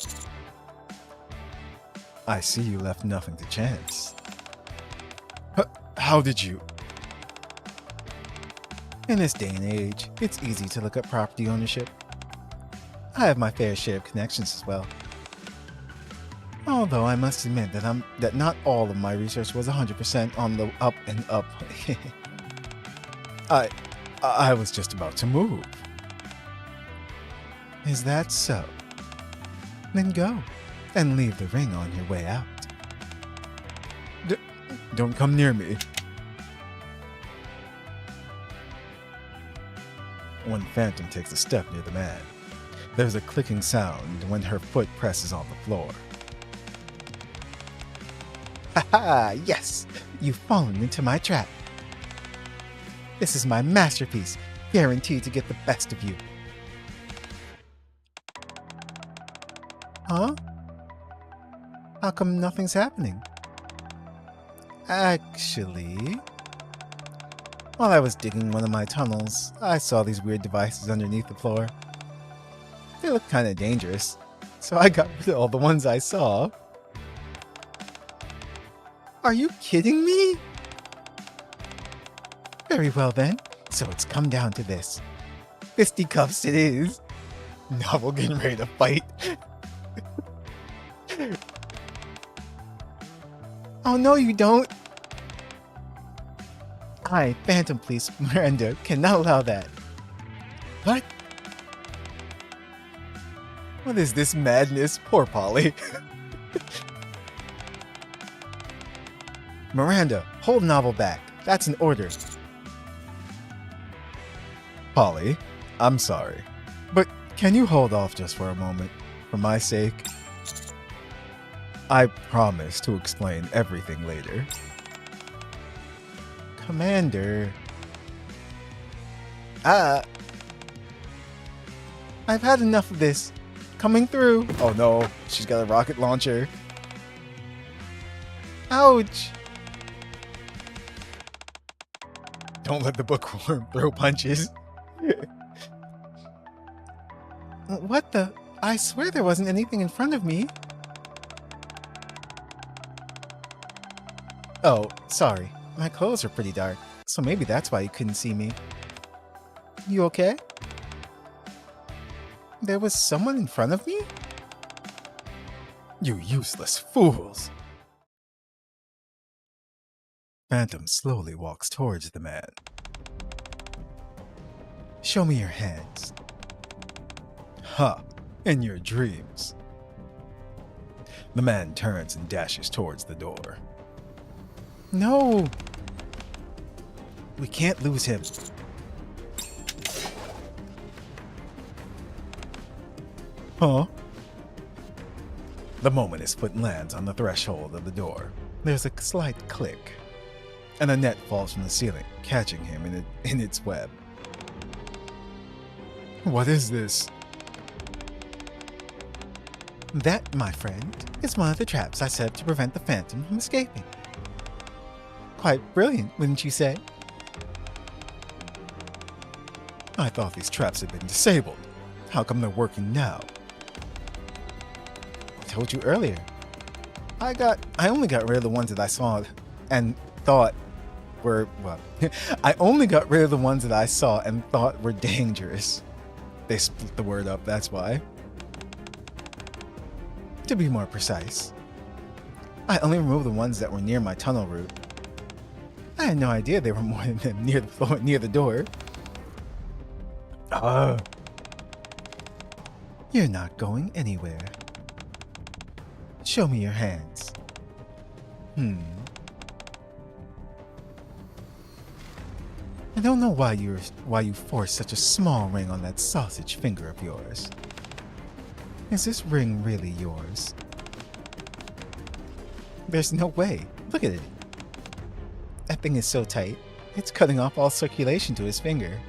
I see you left nothing to chance. How did you? In this day and age, it's easy to look up property ownership. I have my fair share of connections as well. Although I must admit that not all of my research was 100% on the up and up. I was just about to move. Is that so? Then go, and leave the ring on your way out. Don't come near me. When Phantom takes a step near the man, there's a clicking sound when her foot presses on the floor. ha! Yes! You've fallen into my trap. This is my masterpiece, guaranteed to get the best of you. Huh? How come nothing's happening? Actually, while I was digging one of my tunnels, I saw these weird devices underneath the floor. They looked kind of dangerous, so I got rid of all the ones I saw. Are you kidding me? Very well then, so it's come down to this. Fisticuffs it is. Now we're getting ready to fight. Oh no you don't! I, Phantom Police Miranda, cannot allow that. What? What is this madness? Poor Polly. Miranda, hold Novel back. That's an order. Polly, I'm sorry, but can you hold off just for a moment, for my sake? I promise to explain everything later. Commander. I've had enough of this. Coming through. Oh no, she's got a rocket launcher. Ouch. Don't let the bookworm throw punches. What the? I swear there wasn't anything in front of me. Oh, sorry. My clothes are pretty dark, so maybe that's why you couldn't see me. You okay? There was someone in front of me? You useless fools! Phantom slowly walks towards the man. Show me your hands. Ha! In your dreams. The man turns and dashes towards the door. No! We can't lose him. Huh? The moment his foot lands on the threshold of the door, there's a slight click, and a net falls from the ceiling, catching him in its web. What is this? That, my friend, is one of the traps I set up to prevent the Phantom from escaping. Quite brilliant, wouldn't you say? I thought these traps had been disabled. How come they're working now? I told you earlier. I only got rid of the ones that I saw and thought were, well, I only got rid of the ones that I saw and thought were dangerous. They split the word up, that's why. To be more precise, I only removed the ones that were near my tunnel route. I had no idea there were more than them near the door. You're not going anywhere. Show me your hands. I don't know why you forced such a small ring on that sausage finger of yours. Is this ring really yours? There's no way. Look at it. That thing is so tight, it's cutting off all circulation to his finger.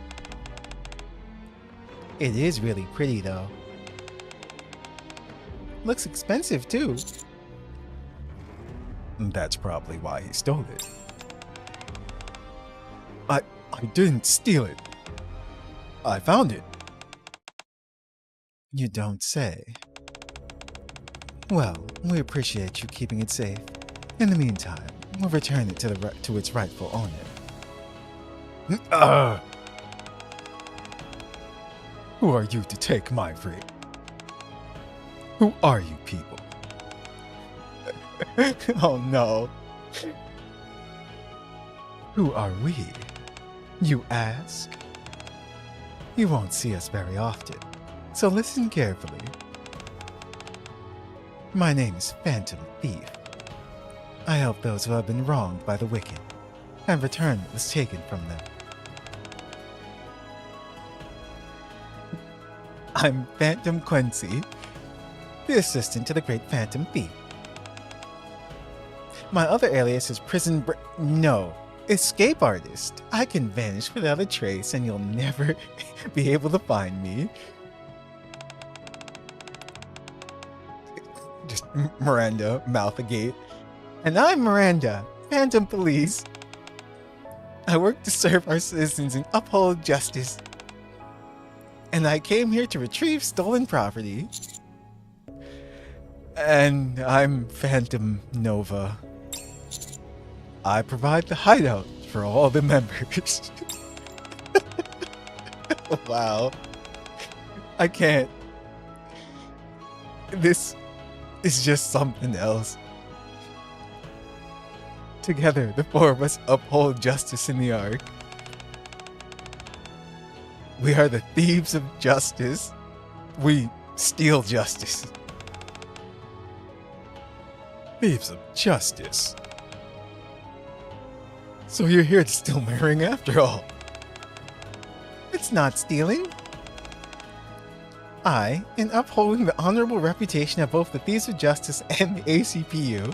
It is really pretty, though. Looks expensive, too. That's probably why he stole it. I didn't steal it. I found it. You don't say. Well, we appreciate you keeping it safe. In the meantime, we'll return it to its rightful owner. Who are you to take my ring? Who are you people? Oh no. Who are we? You ask? You won't see us very often, so listen carefully. My name is Phantom Thief. I help those who have been wronged by the wicked, and return what was taken from them. I'm Phantom Quincy, the assistant to the great Phantom Thief. My other alias is no, escape artist. I can vanish without a trace and you'll never be able to find me. Just Miranda, mouth agape. And I'm Miranda, Phantom Police. I work to serve our citizens and uphold justice. And I came here to retrieve stolen property. And I'm Phantom Nova. I provide the hideout for all the members. Wow. I can't. This is just something else. Together, the four of us uphold justice in the Ark. We are the thieves of justice. We steal justice. Thieves of justice. So you're here to steal my ring after all. It's not stealing. I, in upholding the honorable reputation of both the Thieves of Justice and the ACPU,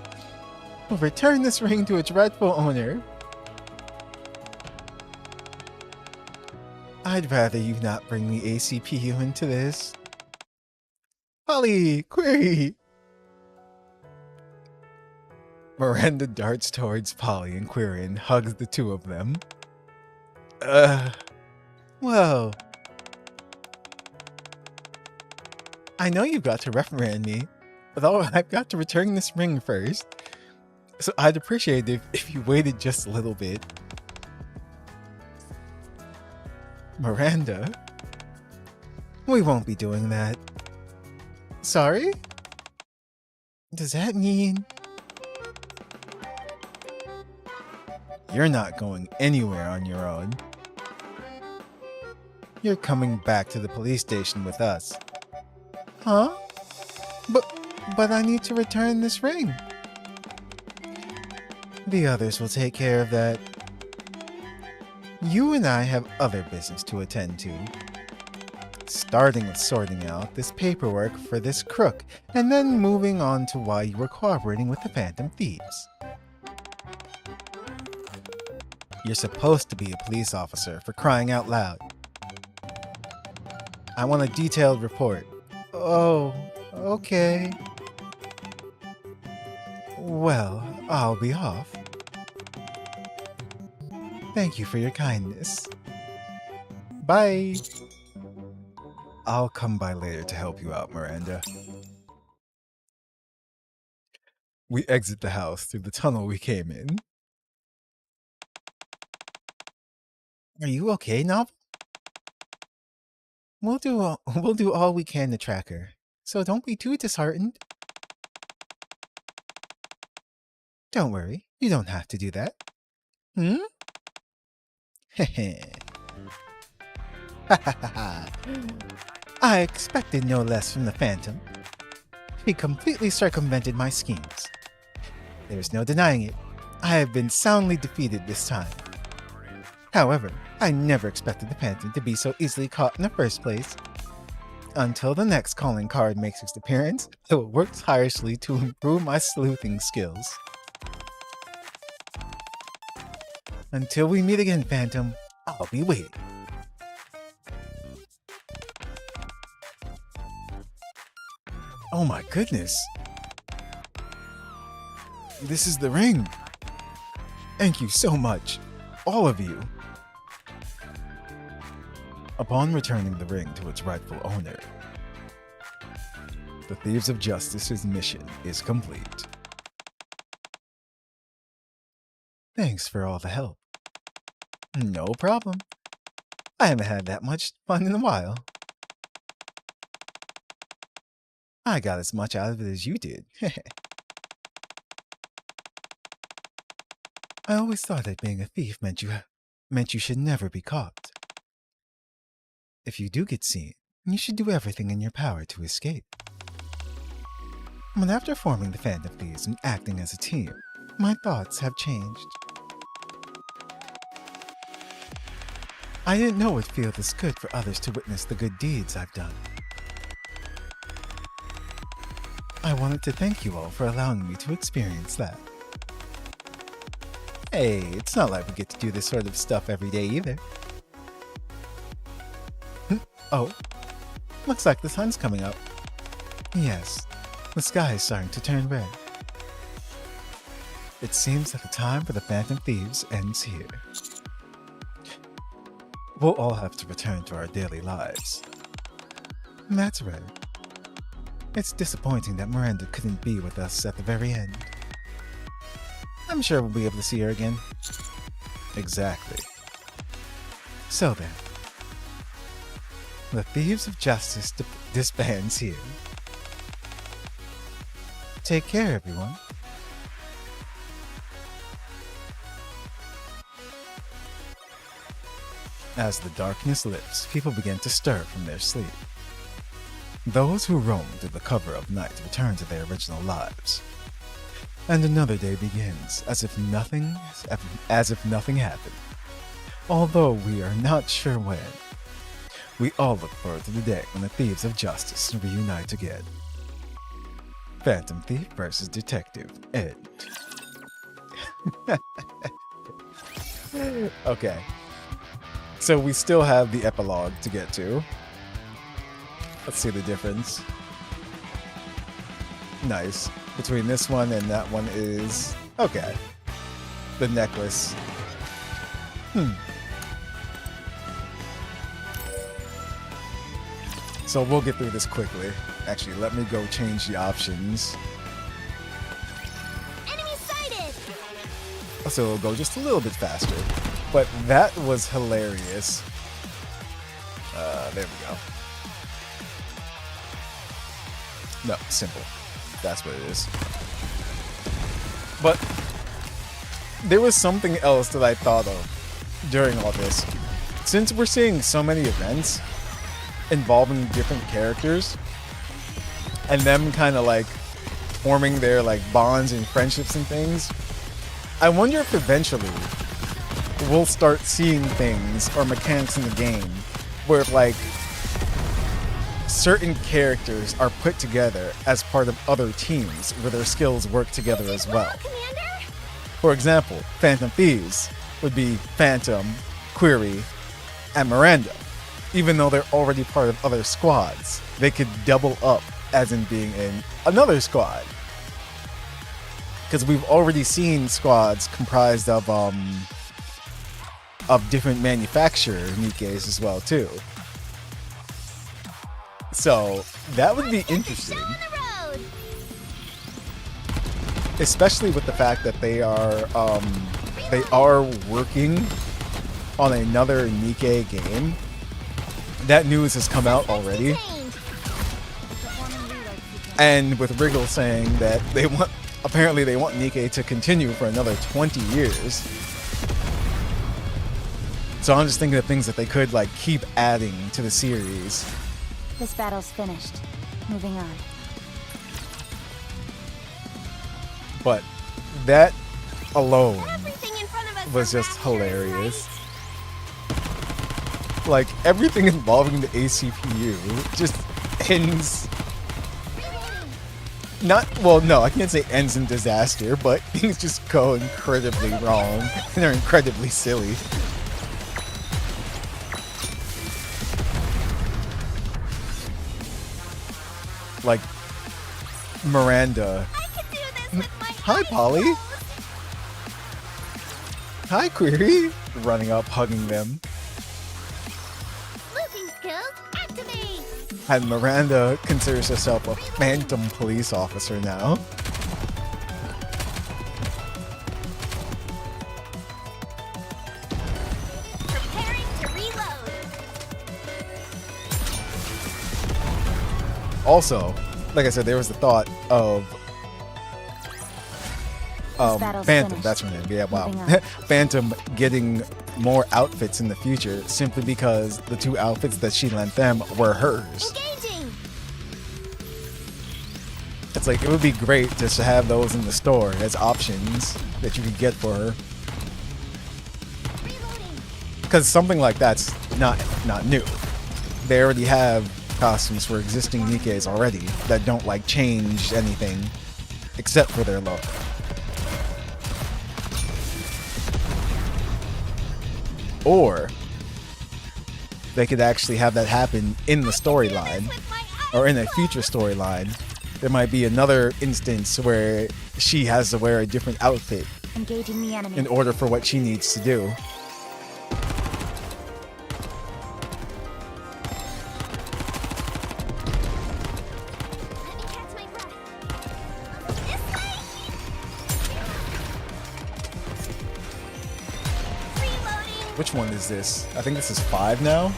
will return this ring to its rightful owner. I'd rather you not bring the ACPU into this. Polly, Query! Miranda darts towards Polly and Query and hugs the two of them. Well, I know you've got to reprimand me, but I've got to return this ring first. So I'd appreciate it if you waited just a little bit. Miranda? We won't be doing that. Sorry? Does that mean... You're not going anywhere on your own. You're coming back to the police station with us. Huh? But I need to return this ring. The others will take care of that. You and I have other business to attend to. Starting with sorting out this paperwork for this crook, and then moving on to why you were cooperating with the Phantom Thieves. You're supposed to be a police officer, for crying out loud. I want a detailed report. Oh, okay. Well, I'll be off. Thank you for your kindness. Bye. I'll come by later to help you out, Miranda. We exit the house through the tunnel we came in. Are you okay, Nob? We'll do all we can to track her, so don't be too disheartened. Don't worry, you don't have to do that. Hmm? Heh. I expected no less from the Phantom. He completely circumvented my schemes. There's no denying it. I have been soundly defeated this time. However, I never expected the Phantom to be so easily caught in the first place. Until the next calling card makes its appearance, I will work tirelessly to improve my sleuthing skills. Until we meet again, Phantom, I'll be waiting. Oh my goodness. This is the ring. Thank you so much, all of you. Upon returning the ring to its rightful owner, the Thieves of Justice's mission is complete. Thanks for all the help. No problem. I haven't had that much fun in a while. I got as much out of it as you did. I always thought that being a thief meant you should never be caught. If you do get seen, you should do everything in your power to escape. But after forming the Phantom Thieves and acting as a team, my thoughts have changed. I didn't know it felt this good for others to witness the good deeds I've done. I wanted to thank you all for allowing me to experience that. Hey, it's not like we get to do this sort of stuff every day either. Oh, looks like the sun's coming up. Yes, the sky is starting to turn red. It seems that the time for the Phantom Thieves ends here. We'll all have to return to our daily lives. That's right. It's disappointing that Miranda couldn't be with us at the very end. I'm sure we'll be able to see her again. Exactly. So then, the Thieves of Justice disbands here. Take care, everyone. As the darkness lifts, people begin to stir from their sleep. Those who roam through the cover of night return to their original lives. And another day begins as if nothing happened. Although we are not sure when. We all look forward to the day when the Thieves of Justice reunite again. Phantom Thief versus Detective End. Okay. So we still have the epilogue to get to. Let's see the difference. Nice. Between this one and that one is... okay. The necklace. So we'll get through this quickly. Actually, let me go change the options. Enemy sighted! So it'll go just a little bit faster. But that was hilarious. There we go. No, simple. That's what it is. But there was something else that I thought of during all this. Since we're seeing so many events involving different characters and them kind of like forming their like bonds and friendships and things, I wonder if eventually we'll start seeing things or mechanics in the game where like certain characters are put together as part of other teams where their skills work together as well. Commander? For example, Phantom Thieves would be Phantom, Query, and Miranda. Even though they're already part of other squads, they could double up as in being in another squad. Because we've already seen squads comprised of different manufacturer NIKKEs as well too. So that would be interesting, especially with the fact that they are working on another NIKKE game. That news has come out already, and with Wriggle saying that apparently they want NIKKE to continue for another 20 years. So I'm just thinking of things that they could like keep adding to the series. This battle's finished. Moving on. But that alone Everything in front of us was are just raptors, hilarious. Like everything involving the ACPU just ends. No, I can't say ends in disaster, but things just go incredibly wrong and they're incredibly silly. Like Miranda. I can do this with my Hi, eyes Polly. closed. Hi, Query. Running up, hugging them. Looking skills, activate! And Miranda considers herself a phantom police officer now. Preparing to reload. Also, like I said, there was the thought of battle's Phantom, finished. that's her name. Yeah, wow. Moving on. Phantom getting more outfits in the future simply because the two outfits that she lent them were hers. Engaging! It's like, it would be great just to have those in the store as options that you could get for her. Reloading! Because something like that's not new. They already have costumes for existing NIKKEs already that don't like change anything except for their logo. Or they could actually have that happen in the storyline, or in a future storyline. There might be another instance where she has to wear a different outfit Engaging the enemy. in order for what she needs to do. Let me catch my breath. This way. Reloading. Which one is this? I think this is 5 now.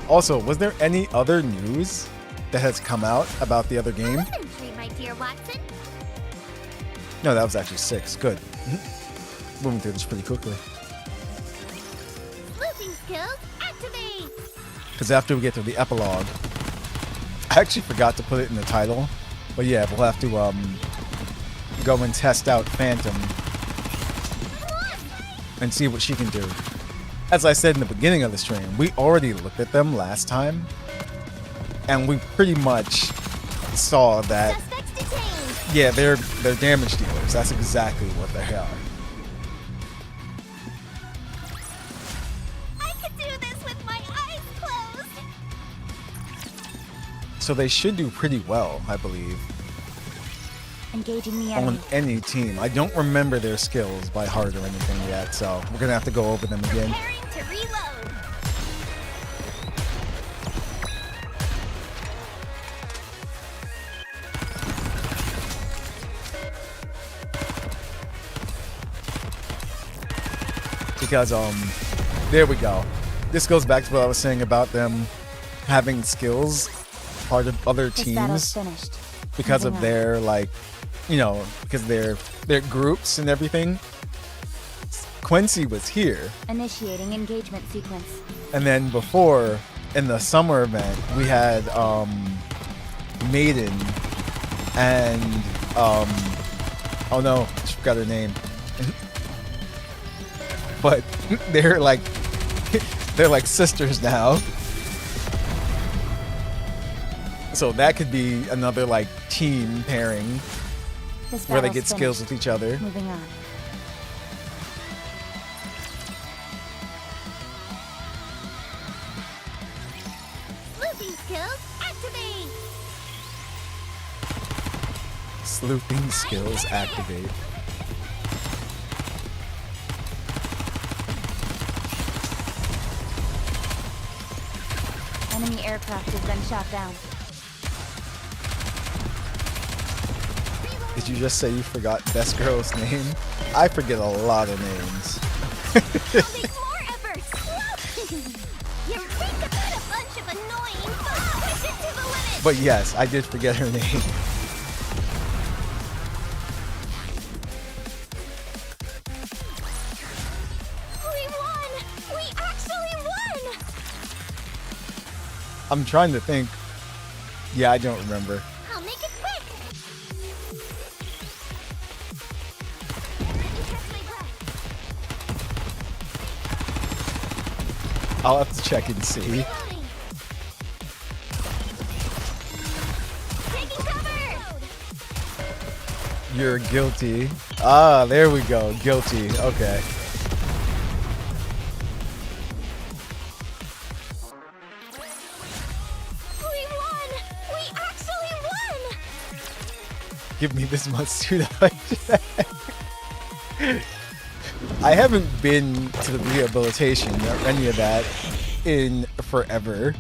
Also, was there any other news that has come out about the other game? Entry, my dear Watson. No, that was actually 6. Good. Moving through this pretty quickly. Looping skills activate. Because after we get to the epilogue, I actually forgot to put it in the title. But yeah, we'll have to go and test out Phantom and see what she can do. As I said in the beginning of the stream, we already looked at them last time, and we pretty much saw that, Suspects detained. yeah, they're damage dealers. That's exactly what they are. I could do this with my eyes closed. So they should do pretty well, I believe, Engaging the enemy. on any team. I don't remember their skills by heart or anything yet, so we're going to have to go over them again. Preparing to reload. Because there we go. This goes back to what I was saying about them having skills part of other This battle's teams finished. because Moving of on. their, like, you know, because their groups and everything. Quincy was here, Initiating engagement sequence. and then before in the summer event we had Maiden and oh no, I just forgot her name. But they're like sisters now. So that could be another like team pairing This where they battle's get skills finished. with each other. Moving on. Looping skills activate. Sleuthing skills activate. Enemy aircraft has been shot down. Did you just say you forgot best girl's name? I forget a lot of names. Make more efforts. You think about a bunch of annoying folks. Push it to the limit. But yes, I did forget her name. We won. We actually won. I'm trying to think. Yeah, I don't remember. I'll make it quick. Let me catch my breath. I'll have to check and see. Reloading. Taking cover. You're guilty. Ah, there we go. Guilty. Okay. We won. We actually won. Give me this much suit. I haven't been to the rehabilitation or any of that in forever.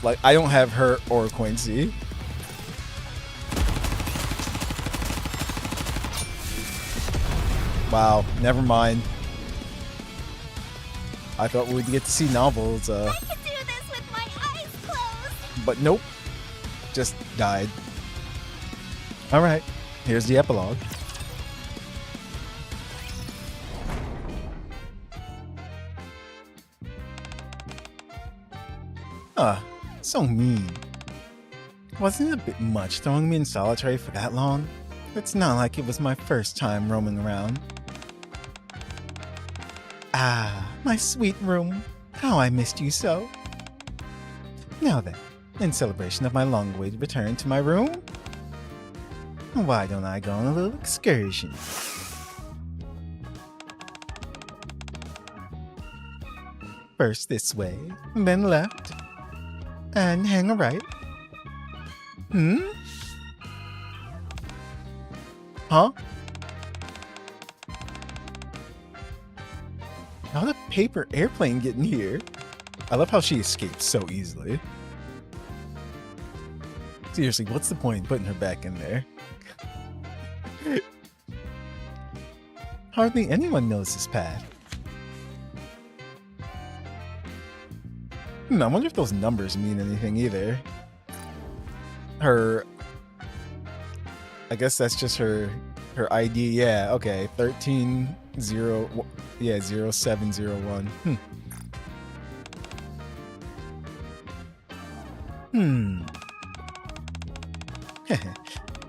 Like, I don't have her or Quincy. Wow, never mind. I thought we'd get to see novels, I could do this with my eyes closed. but nope. Just died. Alright, here's the epilogue. So mean. Wasn't it a bit much throwing me in solitary for that long? It's not like it was my first time roaming around. Ah, my sweet room. How I missed you so. Now then, in celebration of my long-awaited return to my room, Why don't I go on a little excursion? First this way, then left, and hang a right. Huh? How did paper airplane get in here? I love how she escaped so easily. Seriously, what's the point in putting her back in there? Hardly anyone knows this path. I wonder if those numbers mean anything either. I guess that's just her ID. Yeah, okay. 0701.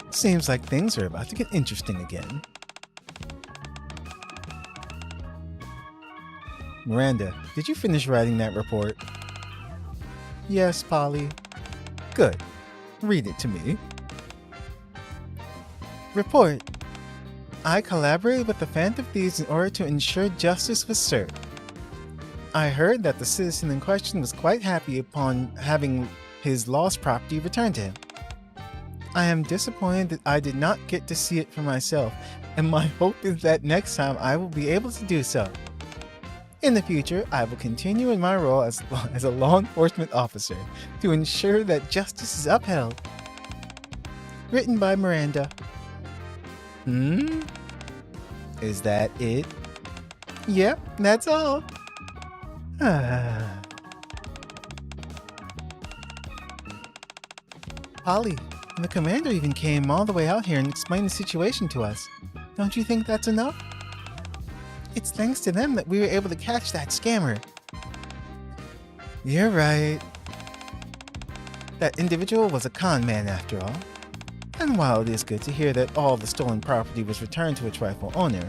Seems like things are about to get interesting again. Miranda, did you finish writing that report? Yes, Polly. Good. Read it to me. Report. I collaborated with the Phantom Thieves in order to ensure justice was served. I heard that the citizen in question was quite happy upon having his lost property returned to him. I am disappointed that I did not get to see it for myself, and my hope is that next time I will be able to do so. In the future, I will continue in my role as a law enforcement officer to ensure that justice is upheld. Written by Miranda. Is that it? Yep, that's all. Polly, the commander even came all the way out here and explained the situation to us. Don't you think that's enough? It's thanks to them that we were able to catch that scammer. You're right. That individual was a con man after all. And while it is good to hear that all the stolen property was returned to its rightful owner,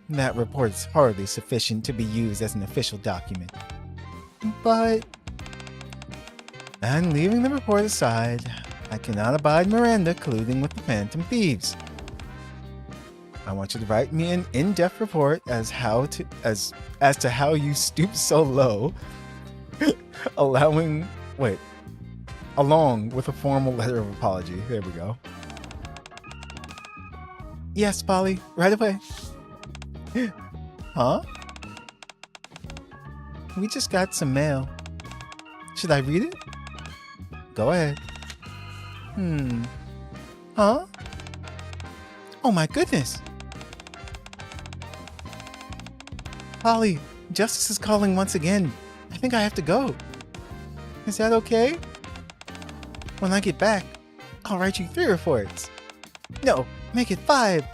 that report is hardly sufficient to be used as an official document. But... and leaving the report aside, I cannot abide Miranda colluding with the Phantom Thieves. I want you to write me an in-depth report as to how you stooped so low, along with a formal letter of apology. There we go. Yes, Polly, right away. Huh? We just got some mail. Should I read it? Go ahead. Huh? Oh my goodness! Polly, Justice is calling once again. I think I have to go. Is that okay? When I get back, I'll write you 3 reports. No, make it 5.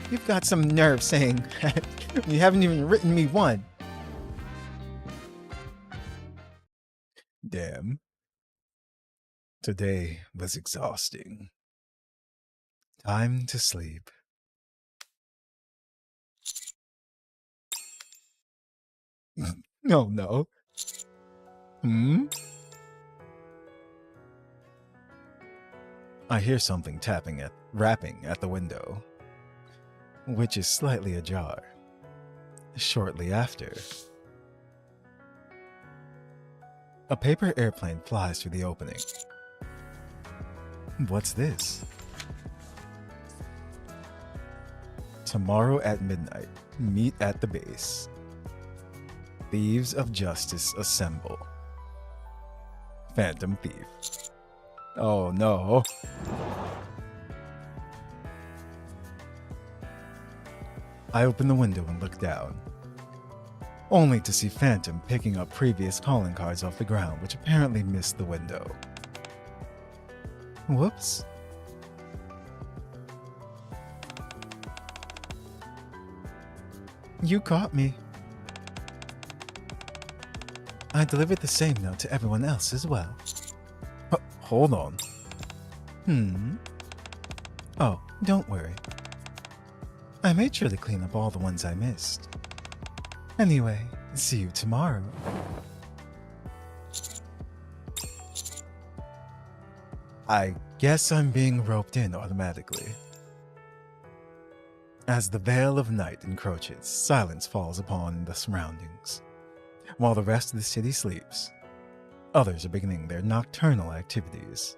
You've got some nerve saying that. You haven't even written me 1. Damn. Today was exhausting. Time to sleep. Oh no. I hear something rapping at the window, which is slightly ajar. Shortly after, a paper airplane flies through the opening. What's this? Tomorrow at midnight, meet at the base. Thieves of Justice assemble. Phantom Thief. Oh no. I open the window and look down, only to see Phantom picking up previous calling cards off the ground, which apparently missed the window. Whoops. You caught me. I delivered the same note to everyone else as well. Hold on. Oh, don't worry. I made sure to clean up all the ones I missed. Anyway, see you tomorrow. I guess I'm being roped in automatically. As the veil of night encroaches, silence falls upon the surroundings. While the rest of the city sleeps, others are beginning their nocturnal activities.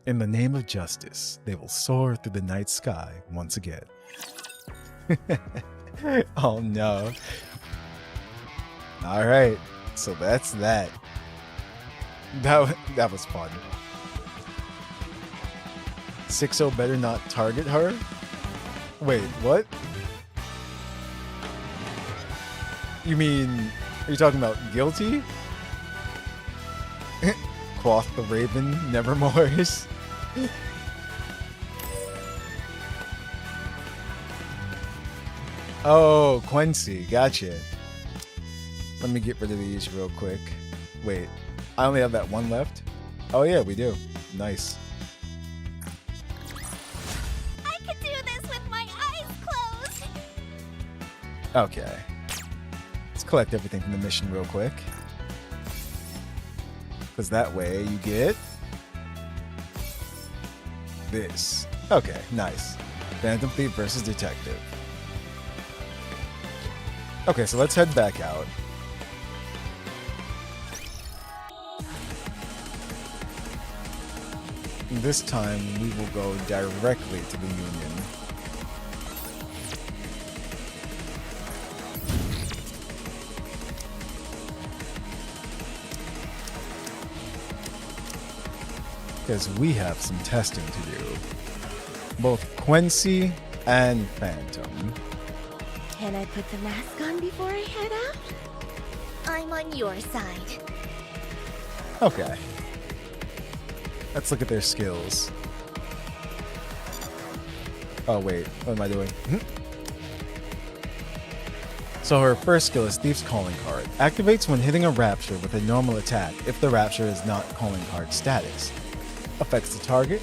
In the name of justice, they will soar through the night sky once again. Oh no. Alright, so that's that. That was fun. 6-0 better not target her? Wait, what? You mean, are you talking about guilty? Quoth the Raven, nevermores. Oh, Quincy, gotcha. Let me get rid of these real quick. Wait, I only have that one left? Oh yeah, we do. Nice. I could do this with my eyes closed. Okay. Let's collect everything from the mission real quick. Because that way you get this. Okay, nice. Phantom Thief versus Detective. Okay, so let's head back out. This time we will go directly to the Union. Because we have some testing to do. Both Quincy and Phantom. Can I put the mask on before I head out? I'm on your side. Okay. Let's look at their skills. Oh wait, what am I doing? So her first skill is Thief's Calling Card. Activates when hitting a Rapture with a normal attack if the Rapture is not Calling Card status. Affects the target.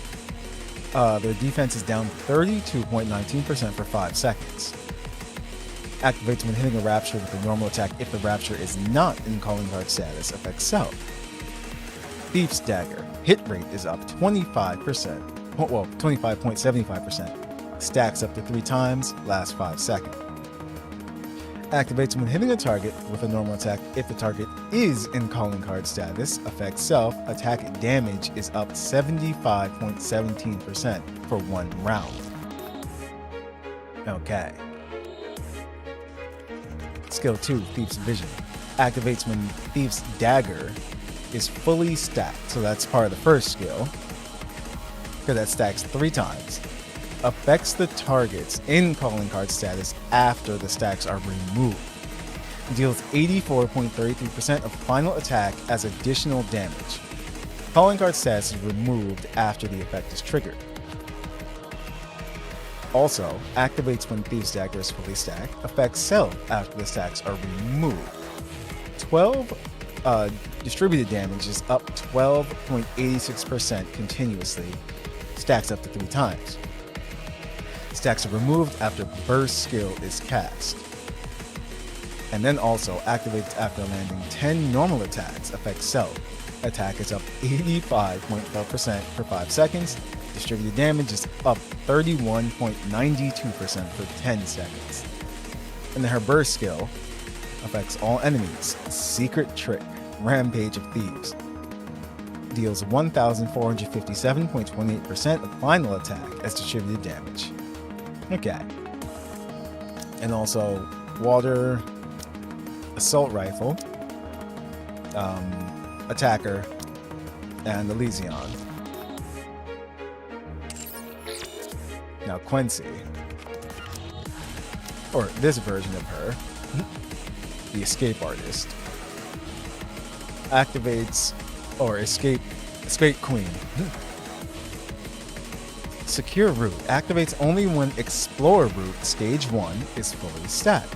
Their defense is down 32.19% for 5 seconds. Activates when hitting a Rapture with a normal attack if the Rapture is not in Calling Card status. Affects self. Thief's Dagger. Hit rate is up 25%. Well, 25.75%. Stacks up to 3 times. Lasts 5 seconds. Activates when hitting a target with a normal attack if the target is in Calling Card status. Affects self. Attack damage is up 75.17% for 1 round. Okay. Skill 2, Thief's Vision. Activates when Thief's Dagger is fully stacked. So that's part of the first skill. Because that stacks 3 times. Affects the targets in Calling Card status after the stacks are removed. Deals 84.33% of final attack as additional damage. Calling Card status is removed after the effect is triggered. Also, activates when Thief's Dagger is fully stacked. Affects self after the stacks are removed. 12 distributed damage is up 12.86% continuously. Stacks up to 3 times. Stacks are removed after burst skill is cast. And then also activates after landing 10 normal attacks. Affects self. Attack is up 85.12% for 5 seconds. Distributed damage is up 31.92% for 10 seconds. And then her burst skill affects all enemies. Secret Trick. Rampage of Thieves. Deals 1,457.28% of final attack as distributed damage. Okay. And also Water, Assault Rifle, Attacker, and Elysion. Now Quincy, or this version of her, the Escape Artist, activates, or Escape Queen. Secure Route activates only when Explore Route Stage 1 is fully stacked.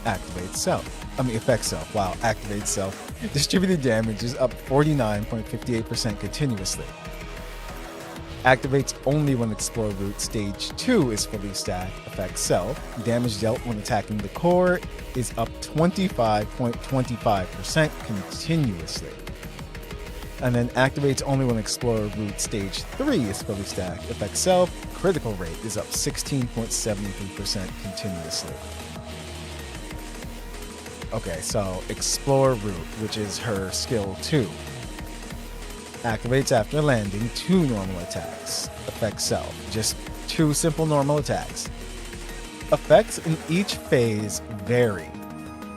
Activates self. Affects self. Wow, activates self. Distributed damage is up 49.58% continuously. Activates only when Explore Route Stage 2 is fully stacked. Affects self. Damage dealt when attacking the core is up 25.25% continuously. And then activates only when Explorer Root Stage 3 is fully stacked. Effect Self, critical rate is up 16.73% continuously. Okay, so Explore Route, which is her skill 2. Activates after landing 2 normal attacks. Effect Self, just 2 simple normal attacks. Effects in each phase vary,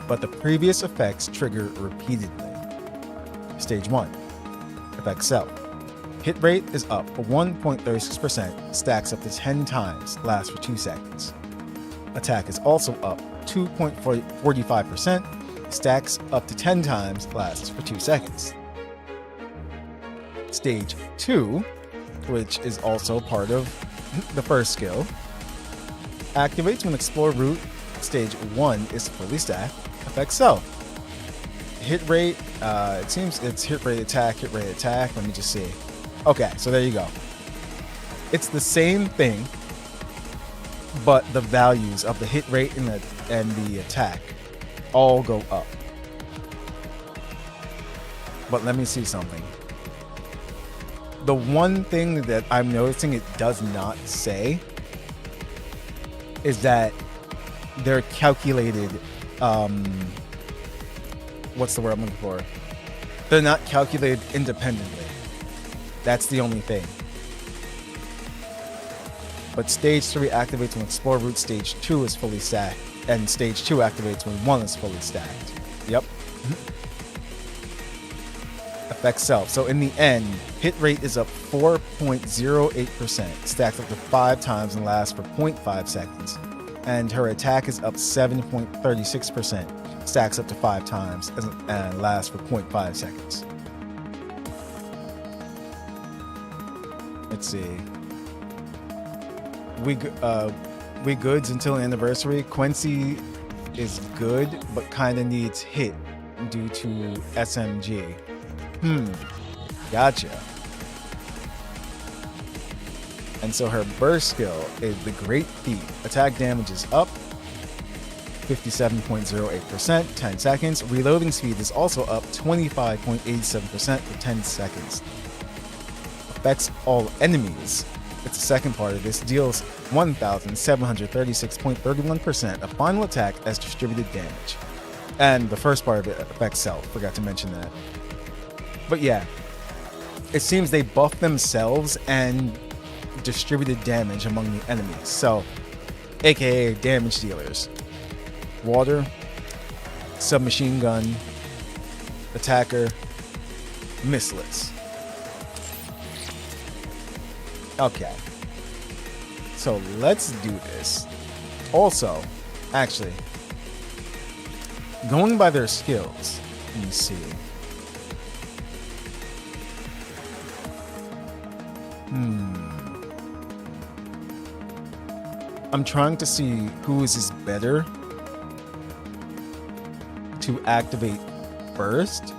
but the previous effects trigger repeatedly. Stage 1. Effect Self. Hit rate is up 1.36%, stacks up to 10 times, lasts for 2 seconds. Attack is also up 2.45%, stacks up to 10 times, lasts for 2 seconds. Stage 2, which is also part of the first skill, activates when Explore Route Stage 1 is fully stacked. Effect Self. Hit rate, it seems it's hit rate attack. Let me just see. Okay, so there you go. It's the same thing, but the values of the hit rate and the attack all go up. But let me see something. The one thing that I'm noticing it does not say is that they're calculated, what's the word I'm looking for? They're not calculated independently. That's the only thing. But Stage 3 activates when Explore Route Stage 2 is fully stacked, and Stage 2 activates when 1 is fully stacked. Yep. Effect Self. So in the end, hit rate is up 4.08%, stacks up to 5 times and lasts for 0.5 seconds. And her attack is up 7.36%, stacks up to 5 times and lasts for 0.5 seconds. Let's see. We goods until anniversary. Quincy is good, but kind of needs hit due to SMG. Gotcha. And so her burst skill is the Great Feat. Attack damage is up 57.08%, 10 seconds. Reloading speed is also up 25.87% for 10 seconds. Affects all enemies. It's the second part of this. Deals 1,736.31% of final attack as distributed damage. And the first part of it affects Self. Forgot to mention that. But yeah, it seems they buff themselves and distributed damage among the enemies. So, aka damage dealers. Water, submachine gun, attacker, missilets. Okay. So let's do this. Also, actually, going by their skills, let me see. I'm trying to see who is better to activate first.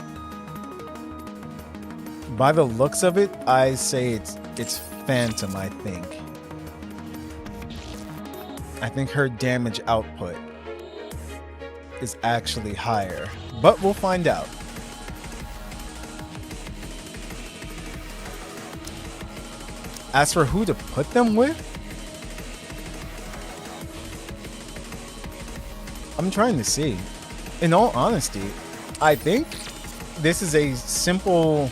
By the looks of it, I say it's Phantom, I think. I think her damage output is actually higher, but we'll find out. As for who to put them with, I'm trying to see. In all honesty, I think this is a simple,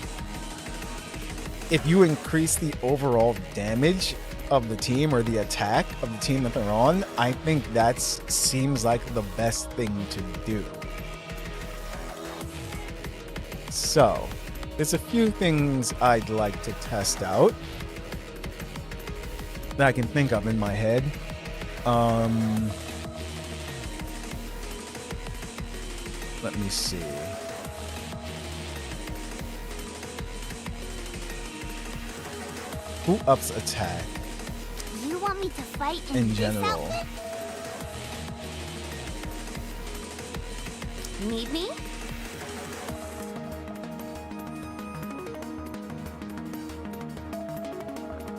if you increase the overall damage of the team or the attack of the team that they're on, I think that seems like the best thing to do. So, there's a few things I'd like to test out that I can think of in my head. Let me see. Who ups attack? You want me to fight In this general. outfit? Need me?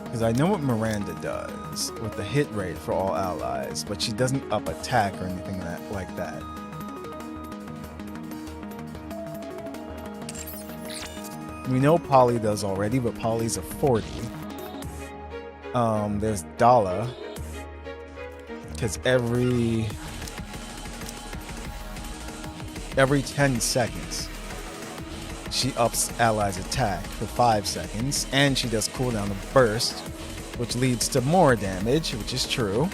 Because I know what Miranda does with the hit rate for all allies, but she doesn't up attack or anything like that. We know Polly does already, but Polly's a 40. There's Dala. Because every 10 seconds, she ups allies' attack for 5 seconds, and she does cooldown of burst, which leads to more damage, which is true.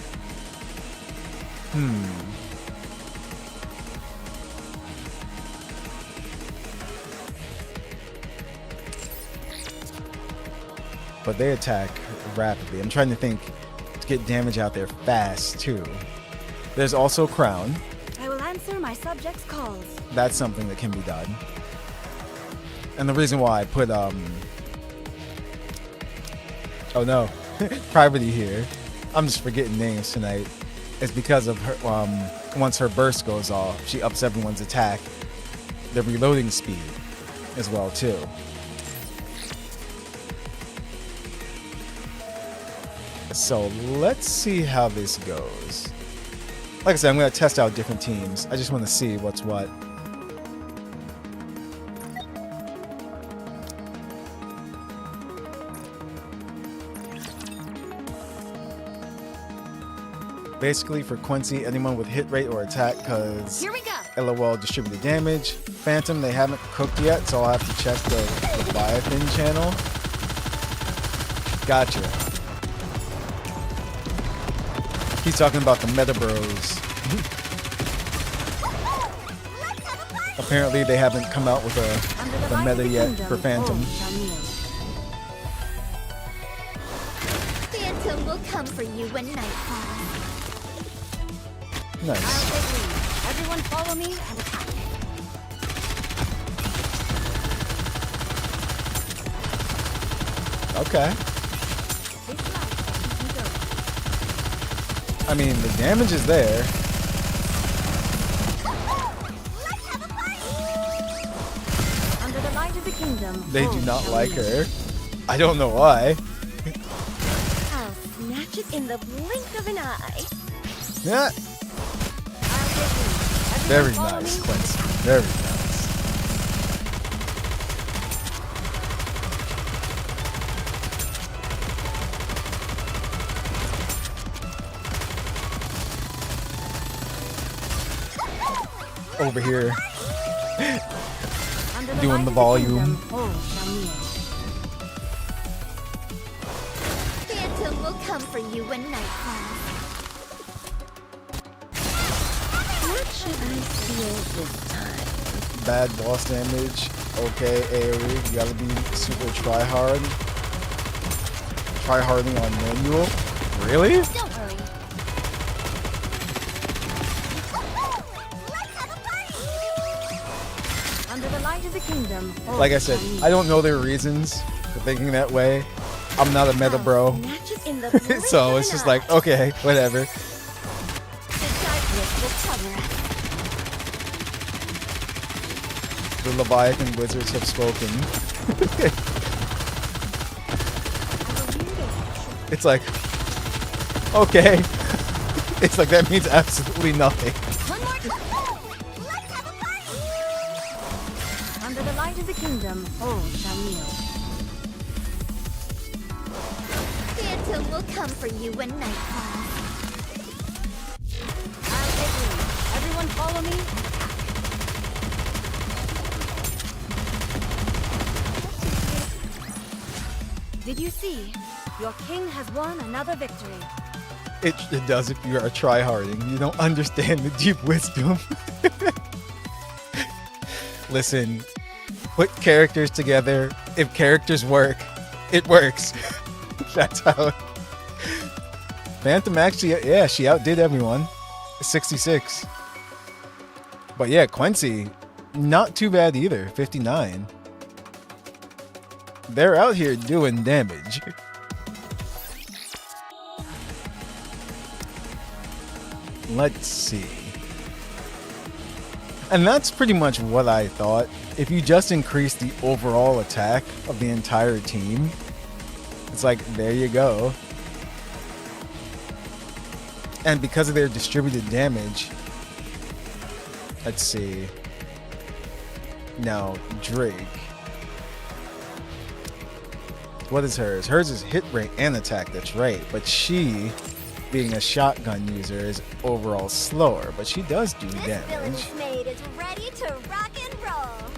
But they attack rapidly. I'm trying to think to get damage out there fast too. There's also Crown. I will answer my subjects' calls. That's something that can be done. And the reason why I put oh no, Privacy here. I'm just forgetting names tonight. It's because of her once her burst goes off, she ups everyone's attack, the reloading speed as well too. So let's see how this goes. Like I said, I'm going to test out different teams. I just want to see what's what. Basically for Quincy, anyone with hit rate or attack, because Here we go. LOL distributed damage. Phantom, they haven't cooked yet, so I'll have to check the Leviathan channel. Gotcha. He's talking about the Meta Bros. Apparently they haven't come out with the meta yet for Phantom. Phantom will come for you when night falls. Nice. Everyone follow me and attack. Okay. I mean, the damage is there. Under the light of the kingdom. They do not like her. I don't know why. I'll snatch it in the blink of an eye. Yeah. Very nice, Quincy. Very nice. Over here, doing the volume. Phantom will come for you when night falls. What should I steal this time? Bad boss damage. Okay, AoE. You gotta be super try-hard. Try-harding on manual. Really? Don't worry. Under the light of the kingdom. Like I said, I don't know their reasons for thinking that way. I'm not a meta bro. Snatch it in the blink So of it's an just eye. like, okay, whatever. The darkness will cover us. The Leviathan wizards have spoken. It's like, okay. It's like that means absolutely nothing. One more time. Let's have a fight. Under the light of the kingdom, all shall kneel. Phantom will come for you when night falls. I'll take you. Everyone follow me. Did you see? Your king has won another victory. It does if you are try-harding. You don't understand the deep wisdom. Listen, put characters together. If characters work, it works. That's how. Phantom actually, yeah, she outdid everyone. 66. But yeah, Quincy, not too bad either. 59. They're out here doing damage. Let's see. And that's pretty much what I thought. If you just increase the overall attack of the entire team, it's like, there you go. And because of their distributed damage, let's see. Now, Drake. What is hers? Hers is hit rate and attack, that's right. But she, being a shotgun user, is overall slower. But she does do This damage. villain's maid is ready to rock and roll.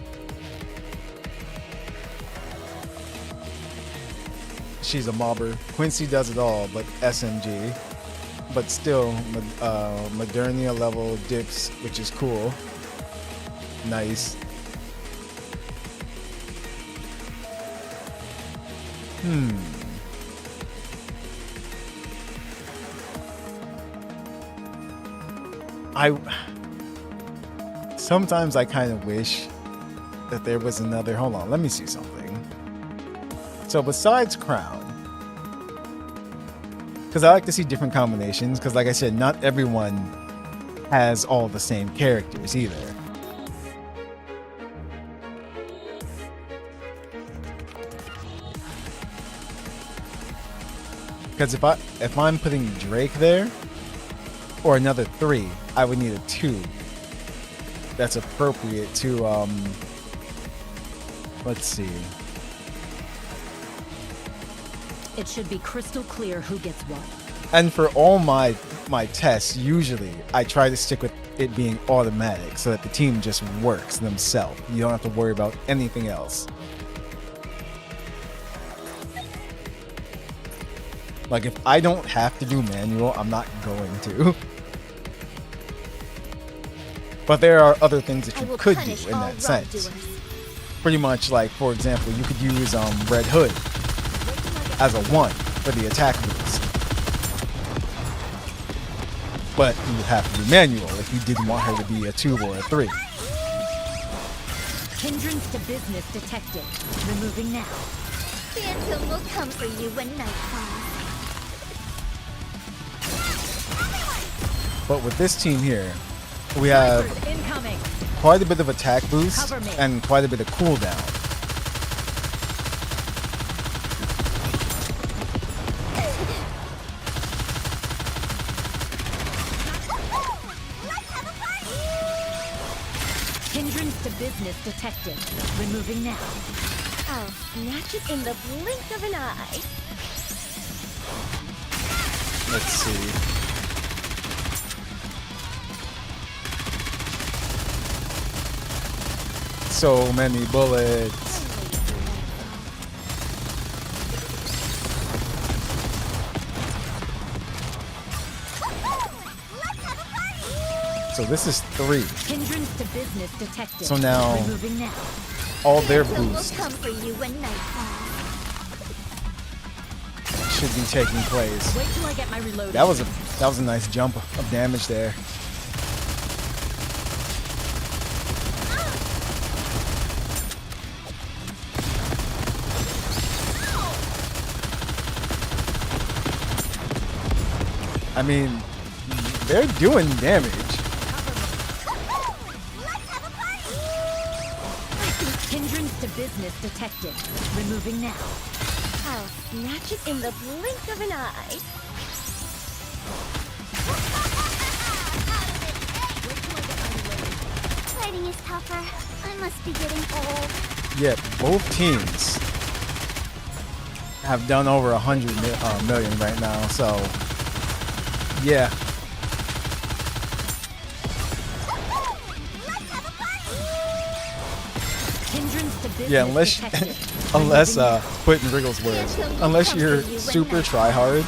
She's a mobber. Quincy does it all, but SMG. But still, Modernia level dips, which is cool. Nice. Sometimes I kind of wish that there was another. Hold on, let me see something. So besides Crown, because I like to see different combinations, because like I said, not everyone has all the same characters either. Because if I'm putting Drake there, or another 3, I would need a 2 that's appropriate to let's see. It should be crystal clear who gets what. And for all my tests, usually I try to stick with it being automatic so that the team just works themselves. You don't have to worry about anything else. Like, if I don't have to do manual, I'm not going to. But there are other things that I you will could do punish in all that sense. wrongdoers. Pretty much, like, for example, you could use Red Hood as a 1 for the attack boost. But you would have to do manual if you didn't want her to be a 2 or a 3. Hindrance to business detected. Removing now. Phantom will come for you when night falls. But with this team here, we have Snipers incoming. quite a bit of attack boost Cover me. and quite a bit of cooldown. Hindrance to business detected. Removing now. I'll snatch it in the blink of an eye. Let's see. So many bullets. So this is 3. Hindrance to business detected. So now- Removing now. All their Phantom will boosts come for you when night falls. should be taking place. Wait till I get my reloading. That was a nice jump of damage there. I mean, they're doing damage. Hindrance to business detected. Removing now. I'll snatch it in the blink of an eye. Fighting is tougher. I must be getting old. Yeah, both teams have done over 100 million right now, so yeah. Hindrance to business Yeah, unless detected. unless Removing now. put in Wriggle's words, unless you're super try hard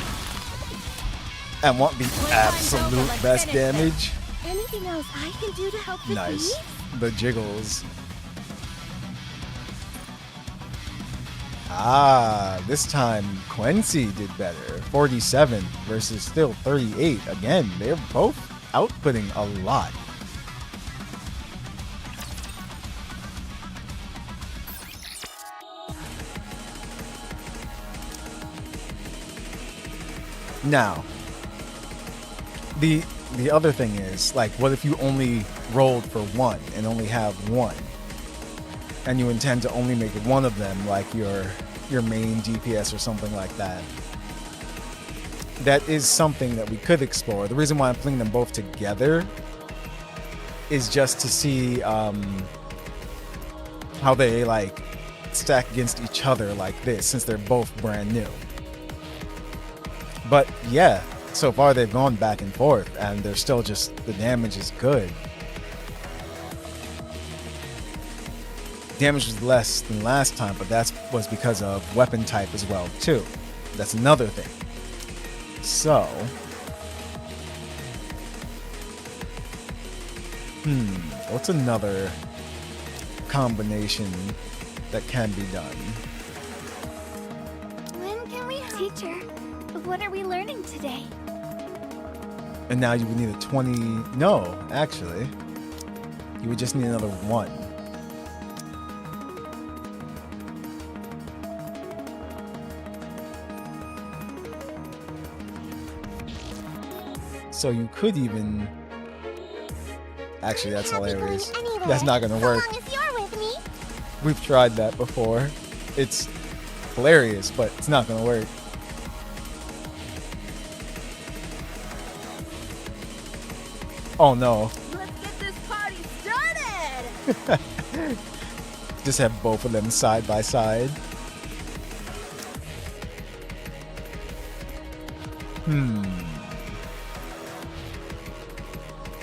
and want the absolute best damage. Anything else I can do to help the Nice. team? The jiggles. Ah, this time Quincy did better. 47 versus still 38. Again, they're both outputting a lot. Now, the other thing is, like, what if you only rolled for 1 and only have 1? And you intend to only make one of them like your main DPS or something like that. That is something that we could explore. The reason why I'm putting them both together is just to see how they like stack against each other like this since they're both brand new. But yeah, so far they've gone back and forth and they're still just, the damage is good. Damage was less than last time, but that was because of weapon type as well too. That's another thing. So, what's another combination that can be done? When can we... Teacher, what are we learning today? And now you would need a 20... No, actually. You would just need another 1. So you could even... Actually, that's hilarious. That's not gonna work. So long as you're with me. We've tried that before. It's hilarious, but it's not gonna work. Oh no. Let's get this party started! Just have both of them side by side.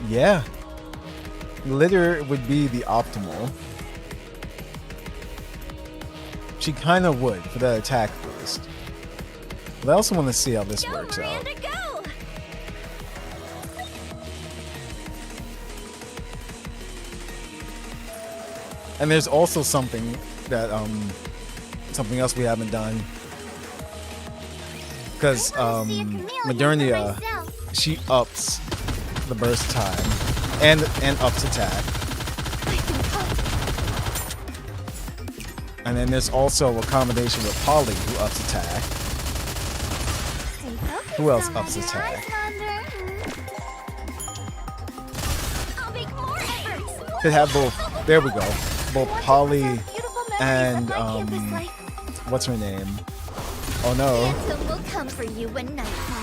Yeah. Litter would be the optimal. She kind of would for that attack boost. But I also want to see how this works out. Miranda, go! And there's also something that something else we haven't done. Because Modernia, she ups the burst time and ups attack. And then there's also a combination with Polly who ups attack. Who else ups attack? Could have both. There we go. Both Polly and what's her name? Oh no. Phantom will come for you when night comes.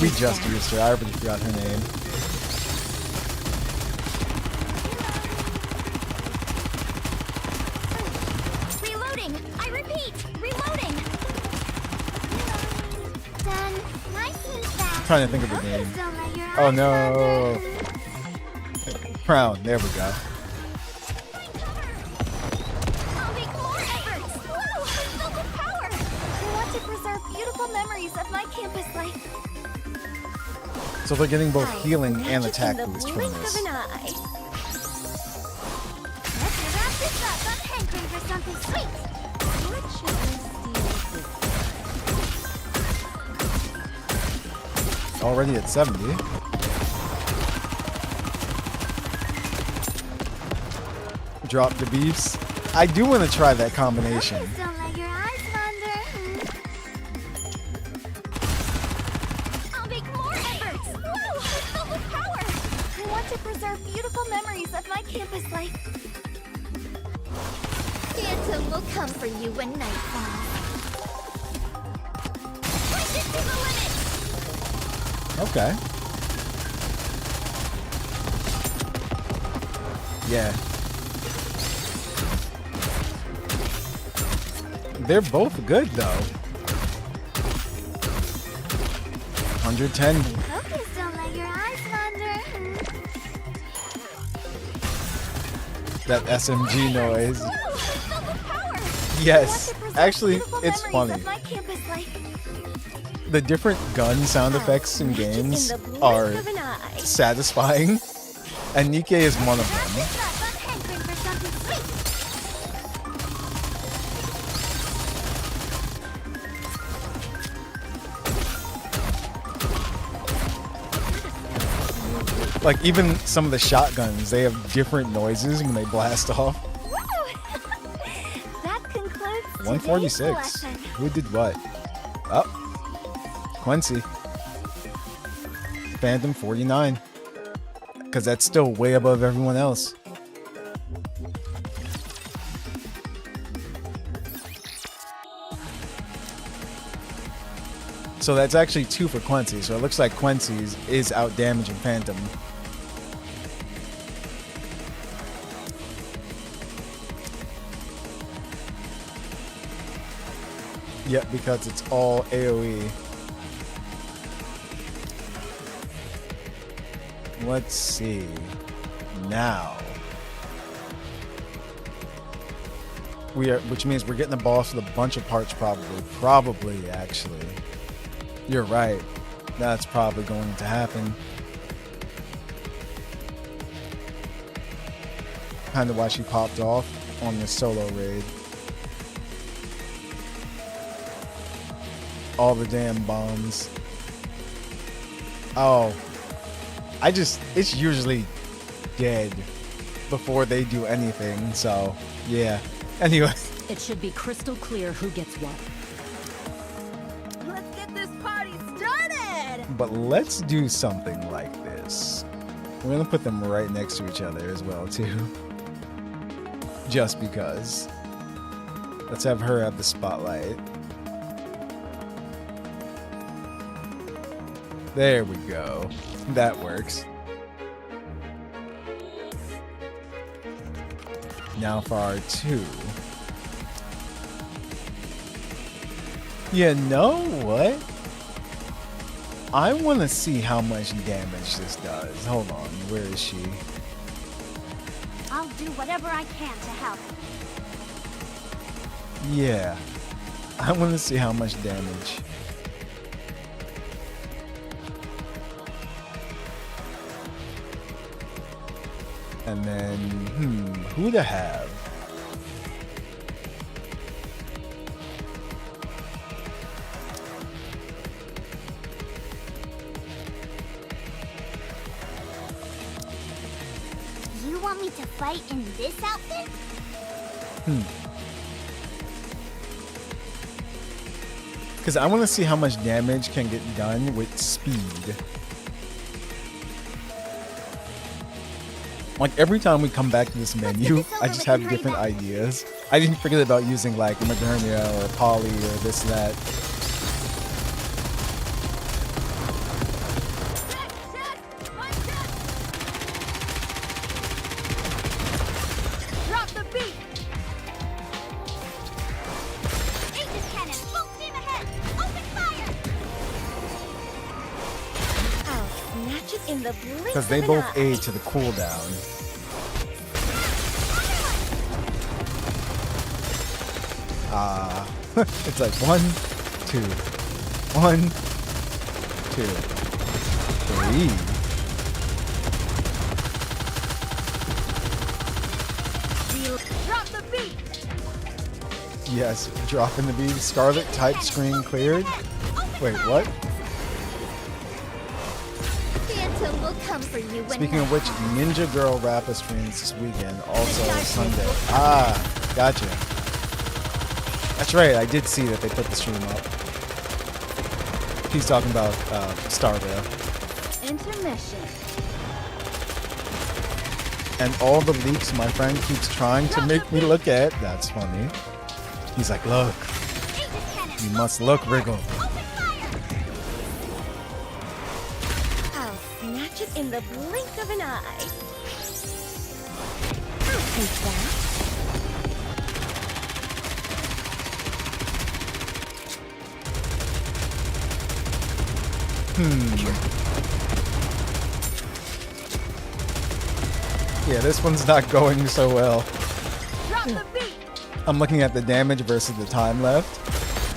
We just used her. I already forgot her name. Reloading! I repeat, reloading! Done. Nice and fast. Trying to think of her name. Don't let your Oh eyes no. wander. Crown. There we go. I'll make more efforts. Whoa, I'm filled with power. I want to preserve beautiful memories of my campus life. So they're getting both I'll healing and snatch attack in the boost from blink this. of an eye. Let's wrap this up. I'm hankering for something sweet. What should I steal? Already at 70. Drop the beefs. I do want to try that combination. Don't let your eyes wander. I'll make more efforts. Whoa, I'm filled with power. I want to preserve beautiful memories of my campus life. Phantom will come for you when night falls. Push it to the limit. Okay. Yeah. They're both good though. 110. Focus, don't let your eyes wander. That SMG noise. Whoa, I'm filled with power. Yes. I want to preserve Actually, beautiful it's memories funny. of my campus life. The different gun sound effects in games In the blink are of an eye. satisfying. And NIKKE is one of Wrap them. this up. I'm hankering for something sweet. Like even some of the shotguns, they have different noises when they blast off. Woo! That concludes 146. today's lesson. Who did what? Oh. Quincy. Phantom 49. Because that's still way above everyone else. So that's actually 2 for Quincy. So it looks like Quincy is out damaging Phantom. Yep, because it's all AoE. Let's see. Now. Which means we're getting the boss with a bunch of parts probably. Probably, actually. You're right. That's probably going to happen. Kinda why she popped off on the solo raid. All the damn bombs. Oh. It's usually dead before they do anything, so yeah. Anyway. It should be crystal clear who gets what. Let's get this party started! But let's do something like this. We're gonna put them right next to each other as well, too. Just because. Let's have her have the spotlight. There we go. That works. Now for our 2. You know what? I want to see how much damage this does. Hold on, where is she? I'll do whatever I can to help. Yeah, I want to see how much damage. And then, who to have? You want me to fight in this outfit? Because I want to see how much damage can get done with speed. Like every time we come back to this menu, I just have different ideas. I didn't forget about using like Modernia or Poly or this, that. Drop the beat! Aegis cannon, full steam ahead! Open fire! I'll snatch it in the blink Because of they an both eye. aid to the cooldown. It's like 1, 2, 1, 2, 3. Drop the beat! Yes, dropping the beat. Scarlet type screen cleared. Wait, what? Phantom will come for you when Speaking of which, Ninja Girl Rapper streams this weekend, also Sunday. Ah, gotcha. That's right, I did see that they put the stream up. He's talking about Starville. Intermission. And all the leaks my friend keeps trying to make me look at. That's funny. He's like, look, Aegis cannon, you must look, Wriggle. open fire! I'll snatch it in the blink of an eye. I'll take that. Yeah, this one's not going so well. Drop the beat! I'm looking at the damage versus the time left.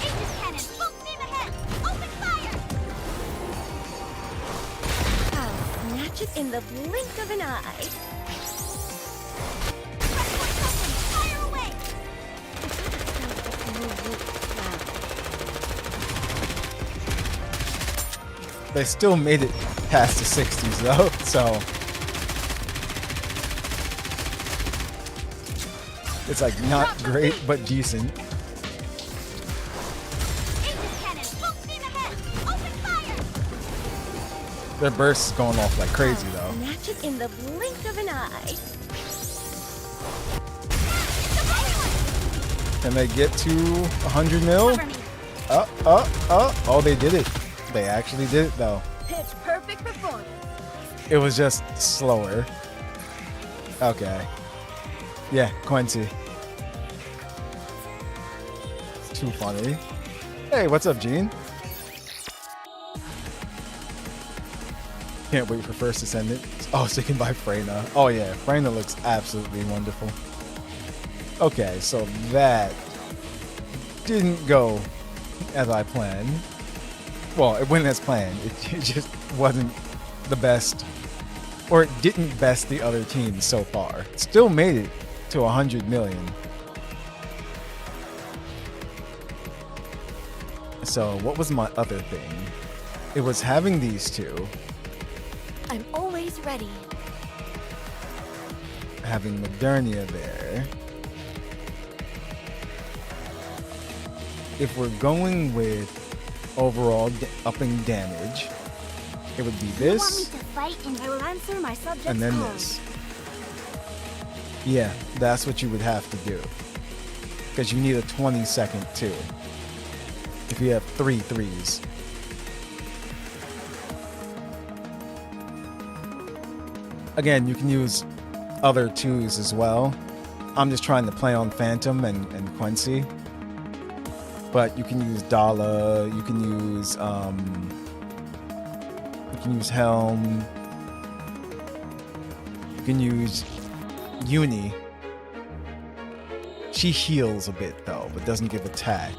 Aegis cannon, full steam ahead! Open fire! I'll snatch it in the blink of an eye. Fire away! They still made it past the 60s though, so it's like not great but decent. Aegis cannon, full steam ahead! Open fire! Their burst is going off like crazy though. Snatch it in the blink of an eye. Can they get to 100 mil? Cover me. Oh, they did it. They actually did it though. Pitch perfect performance. It was just slower. Okay. Yeah, Quincy. It's too funny. Hey, what's up, Gene? Can't wait for First Ascendant. Oh, so you can buy Freyna. Oh yeah, Freyna looks absolutely wonderful. Okay, so that didn't go as I planned. Well, it went as planned. It just wasn't the best, or it didn't best the other teams so far. Still made it to 100 million. So what was my other thing? It was having these two, I'm always ready. having Modernia there. If we're going with overall upping damage, it would be You want me this, to fight and I will answer my subject's and then call. this. Yeah, that's what you would have to do. Because you need a 20-second too. If you have 3 threes. Again, you can use other 2s as well. I'm just trying to play on Phantom and Quincy. But you can use Dala, you can use Helm, you can use Uni. She heals a bit though, but doesn't give attack.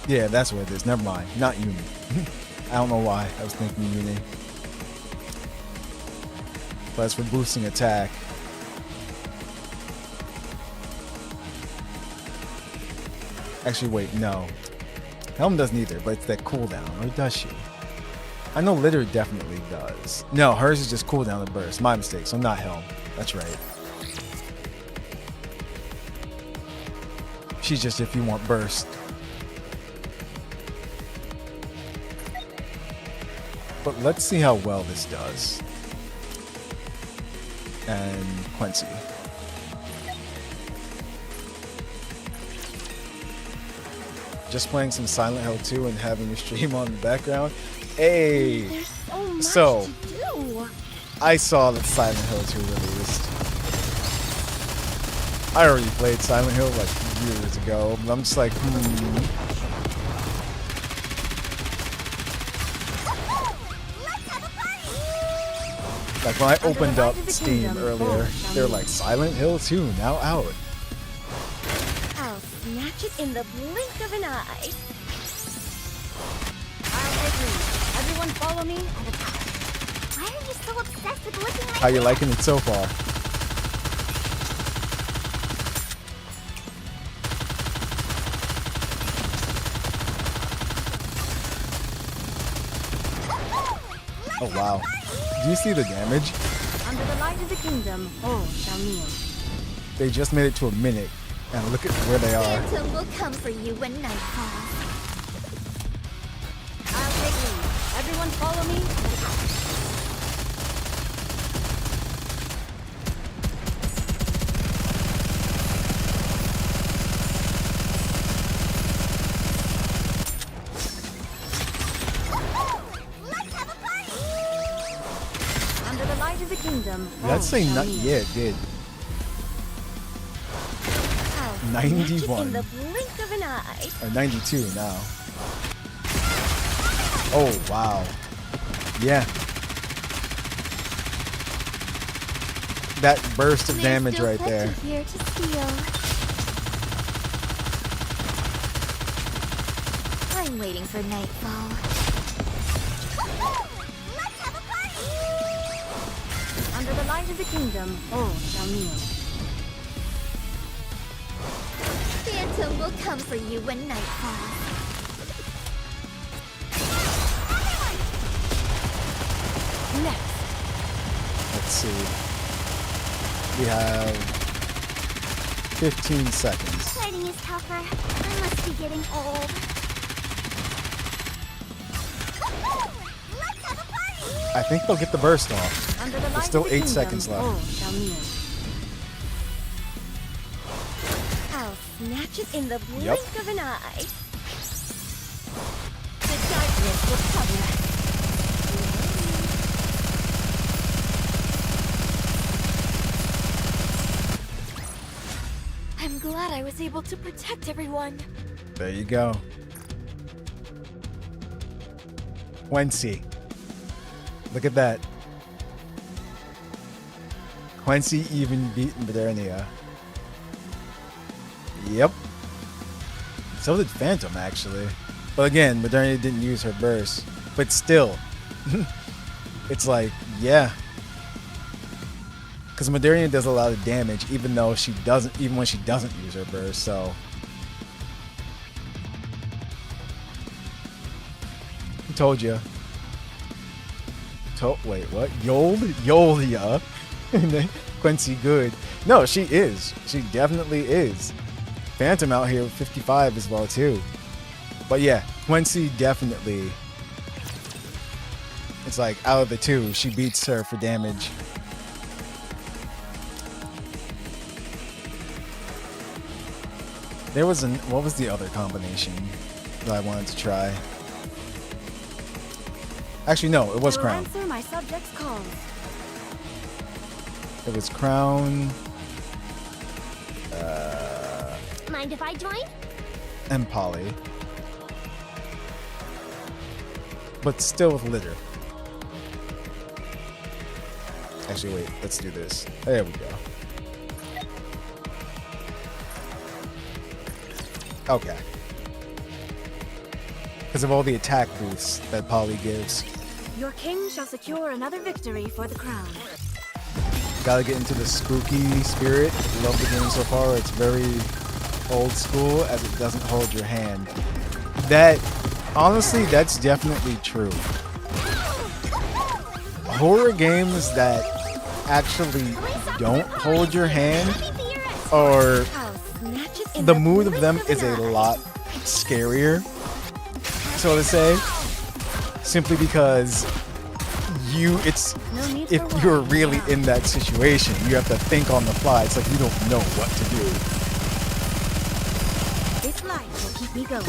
Yeah, that's what it is. Never mind. Not Uni. I don't know why I was thinking Uni. But it's for boosting attack. Actually, wait, no. Helm doesn't either, but it's that cooldown. Or does she? I know Litter definitely does. No, hers is just cooldown and burst. My mistake, so not Helm. That's right. She's just if you want burst. But let's see how well this does. And Quincy. Just playing some Silent Hill 2 and having a stream on in the background. Hey! There's so much So- to do. I saw that Silent Hill 2 released. I already played Silent Hill like years ago, but I'm just like, Like when I opened up Steam earlier, they were like, Silent Hill 2 now out. I'll snatch it in the blink of an eye. I'll take lead. Everyone follow me and attack. why are you so obsessed with licking my How you liking it so far? Oh wow. Do you see the damage? Under the light of the kingdom, all shall kneel. They just made it to a minute, and look at where they are. Phantom will come for you when night falls. I'll take lead. Everyone follow me and attack. Let's have a party! Under the light of the kingdom, all Let's say shall not. kneel. Yeah, it did. I'll snatch it 91. in the blink of an eye. Or 92 now. Oh wow. Yeah. That burst of There's damage still right plenty there. here to steal. I'm waiting for nightfall. Let's have a party! Under the light of the kingdom, all shall kneel. Phantom will come for you when night falls. Next. Let's see. We have 15 seconds. Fighting is tougher. I must be getting old. Let's have a party! I think they'll get the burst off. Under the light still of the 8 kingdom, seconds left. all shall kneel. I'll snatch it in the blink Yep. of an eye. The darkness will cover us. glad I was able to protect everyone. There you go. Quincy. Look at that. Quincy even beat Modernia. Yep. So did Phantom, actually. But again, Modernia didn't use her burst. But still, it's like, yeah. Because Modernia does a lot of damage, even though she doesn't, even when she doesn't use her burst. So, I told you. Wait, what? Yolia. Quincy good. No, she is. She definitely is. Phantom out here with 55 as well too. But yeah, Quincy definitely. It's like out of the two, she beats her for damage. There was what was the other combination that I wanted to try? Actually, no, it was I will Crown. answer my subject's calls. It was Crown. Mind if I join? And Polly. But still with litter. Actually, wait, let's do this. There we go. Okay. Because of all the attack boosts that Polly gives. Your king shall secure another victory for the crown. Gotta get into the spooky spirit. Love the game so far. It's very old school as it doesn't hold your hand. That, honestly, that's definitely true. Horror games that actually don't hold your hand, or the mood of them is a lot scarier, so to say, simply because if you're really in that situation, you have to think on the fly. It's like you don't know what to do. This light will keep me going.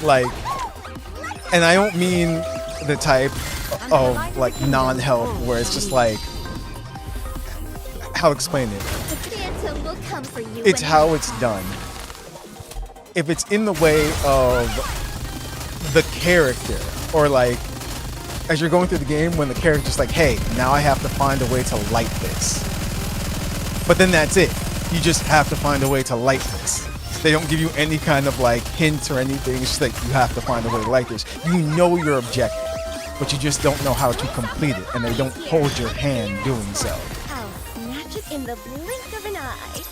Like, and I don't mean the type of like non-health where it's just like, how to explain it? The Phantom will come for you. It's how it's done. If it's in the way of the character, or like as you're going through the game when the character's like, hey, now I have to find a way to light this. But then that's it. You just have to find a way to light this. They don't give you any kind of like hint or anything. It's just like you have to find a way to light this. You know your objective, but you just don't know how to complete it, and they don't hold your hand doing so. I'll snatch it in the blink of an eye.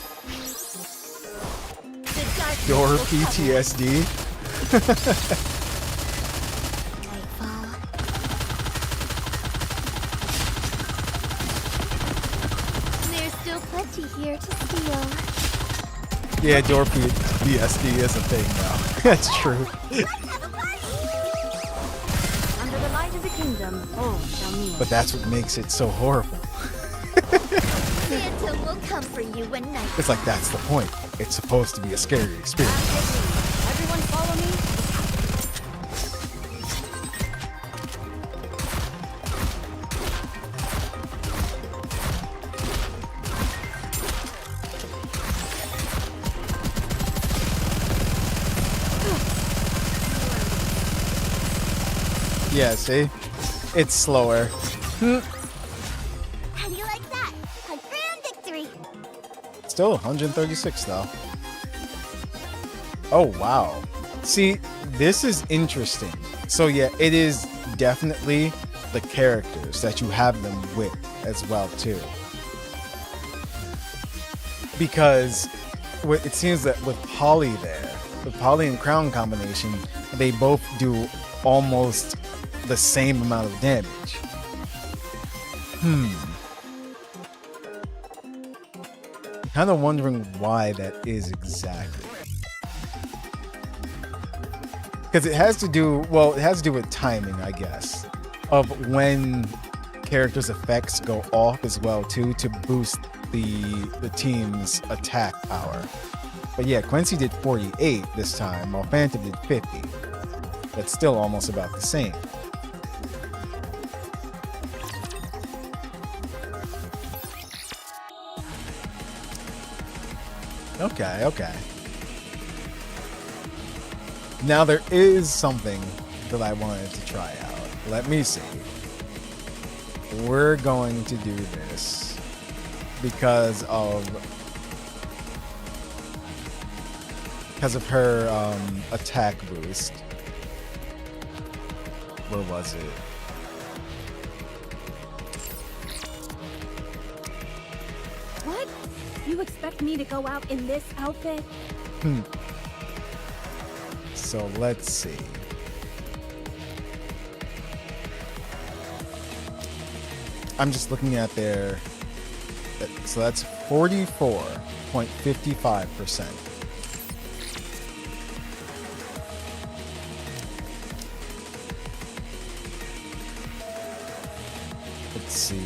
The darkness Your will cover PTSD. Nightfall. There's still plenty here to steal. Yeah, door PTSD is a thing now. That's true. Under the light of the kingdom, all shall kneel. But that's what makes it so horrible. Phantom will come for you when night. It's like that's the point. It's supposed to be a scary experience. Everyone follow me. Yeah, see? It's slower. How do you like that? A grand victory. Still 136 though. Oh, wow. See, this is interesting. So yeah, it is definitely the characters that you have them with as well too. Because it seems that with Polly there, the Polly and Crown combination, they both do almost the same amount of damage. Kind of wondering why that is exactly. Because it has to do, well, it has to do with timing, I guess, of when characters' effects go off as well too, to boost the team's attack power. But yeah, Quincy did 48 this time, while Phantom did 50. That's still almost about the same. Okay, okay. Now there is something that I wanted to try out. Let me see. We're going to do this because of her attack boost. Where was it? What? You expect me to go out in this outfit? So let's see. I'm just looking at their. So that's 44.55%. Let's see.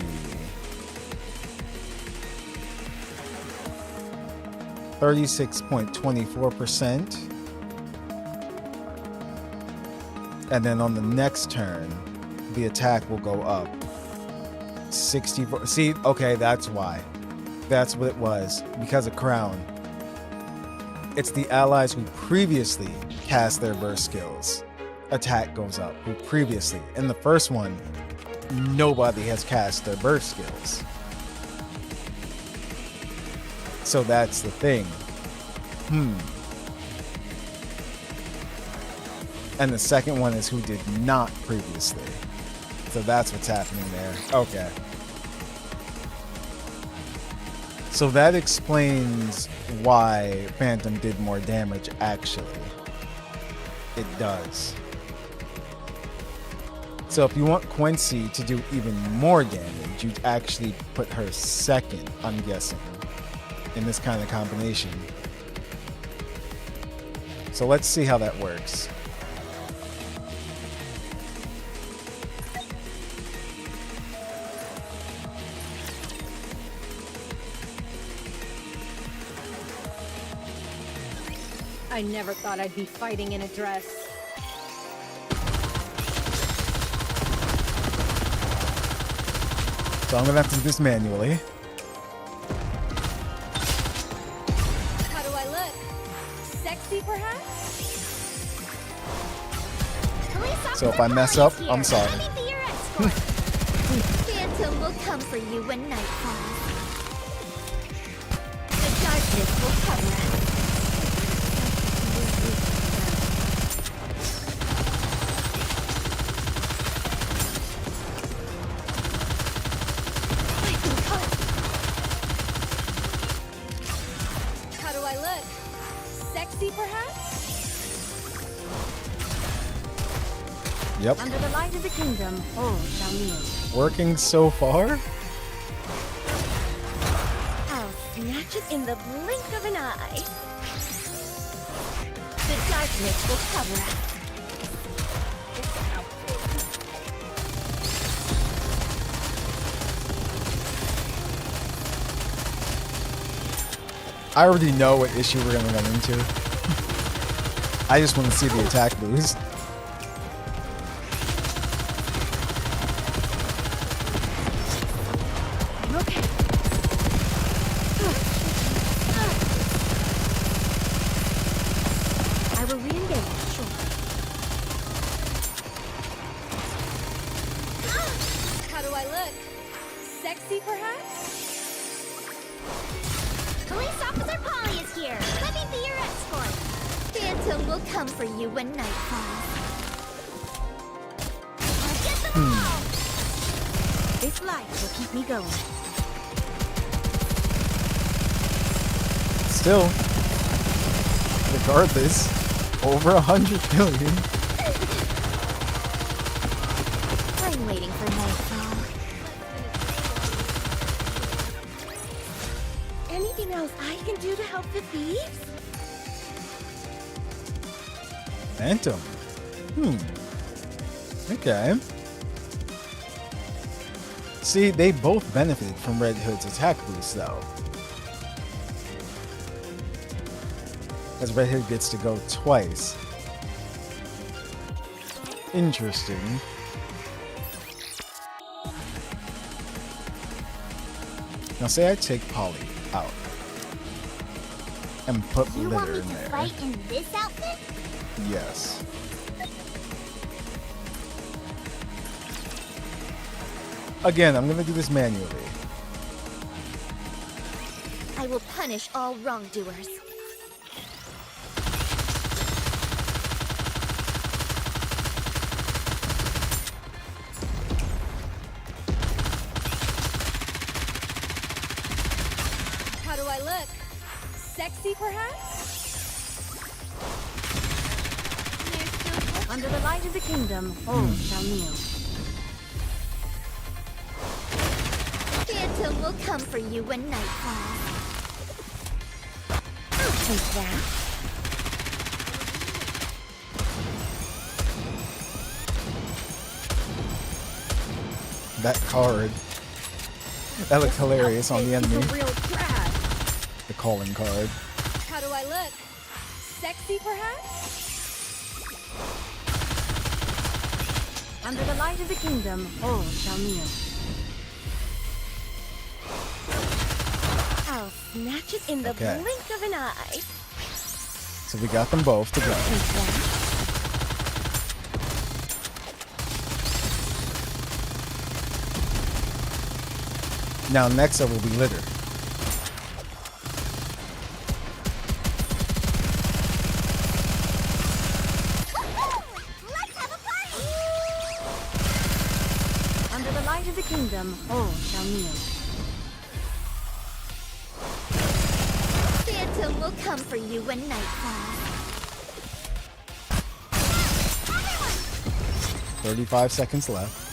(36.24%). And then on the next turn, the attack will go up 64. See, okay, that's why. That's what it was. Because of Crown. It's the allies who previously cast their burst skills. Attack goes up. Who previously. In the first one, nobody has cast their burst skills. So that's the thing. And the second one is who did not previously. So that's what's happening there. Okay. So that explains why Phantom did more damage, actually. It does. So if you want Quincy to do even more damage, you'd actually put her second, I'm guessing, in this kind of combination. So let's see how that works. I never thought I'd be fighting in a dress. So I'm gonna have to do this manually. How do I look? Sexy, perhaps? So if I mess up, I'm sorry. Let me be your escort. Phantom will come for you when night falls. The darkness will cover us. How do I look? Sexy, perhaps? Yep. Under the light of the kingdom, all shall kneel. Working so far? I'll snatch it in the blink of an eye. The darkness will cover us. I already know what issue we're gonna run into. I just want to see the attack boost. Okay. I will re-engage, sure. How do I look? Sexy, perhaps? Police Officer Polly is here. Let me be your escort. Phantom will come for you when night falls. I'll get them all. This light will keep me going. Still, regardless, over 100 billion. I'm waiting for nightfall. Anything else I can do to help the thieves? Phantom. Okay. See, they both benefited from Red Hood's attack boost, though. As Red Hood gets to go twice. Interesting. Now say I take Polly out. and put You want litter me in to there. fight in this outfit? Yes. Again, I'm gonna do this manually. I will punish all wrongdoers. How do I look? Sexy, perhaps? Under the light of the kingdom, all shall kneel. Phantom will come for you when night falls. I'll take that. That card. That looks hilarious on the enemy. It's a real trash. The calling card. How do I look? Sexy, perhaps? Under the light of the kingdom, all shall kneel. I'll snatch it in the Okay. blink of an eye. So we got them both to go. Take that. Now next up will be litter. Let's have a party! Under the light of the kingdom, all shall kneel. Phantom will come for you when night falls. 35 seconds left.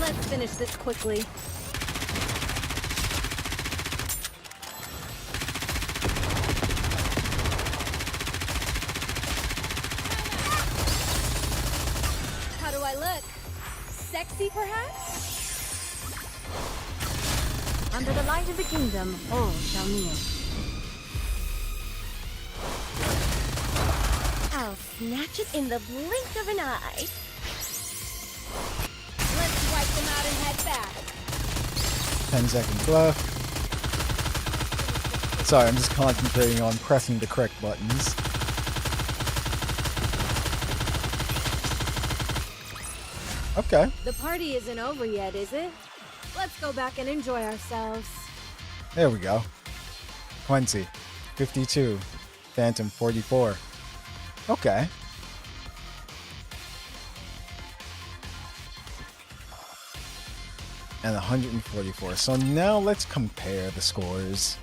Let's finish this quickly. How do I look? Sexy, perhaps? Under the light of the kingdom, all shall kneel. I'll snatch it in the blink of an eye. Let's wipe them out and head back. 10 seconds left. Sorry, I'm just concentrating on pressing the correct buttons. Okay. The party isn't over yet, is it? Let's go back and enjoy ourselves. There we go. Quincy, 52. Phantom, 44. Okay. And 144. So now let's compare the scores.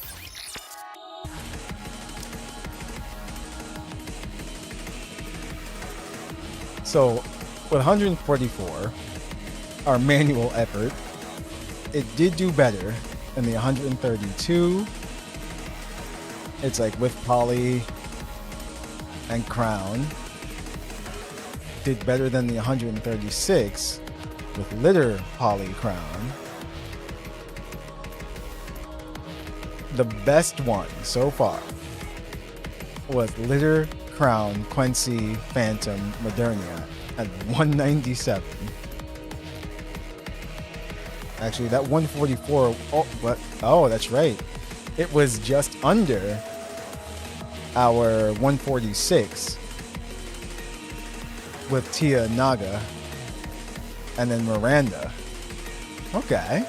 So with 144, our manual effort, it did do better than the 132. It's like with Poly and Crown. Did better than the 136 with Litter, Poly, Crown. The best one so far was Litter, Crown, Quincy, Phantom, Modernia at 197. Actually, that 144, that's right. It was just under our 146 with Tia Naga and then Miranda. Okay.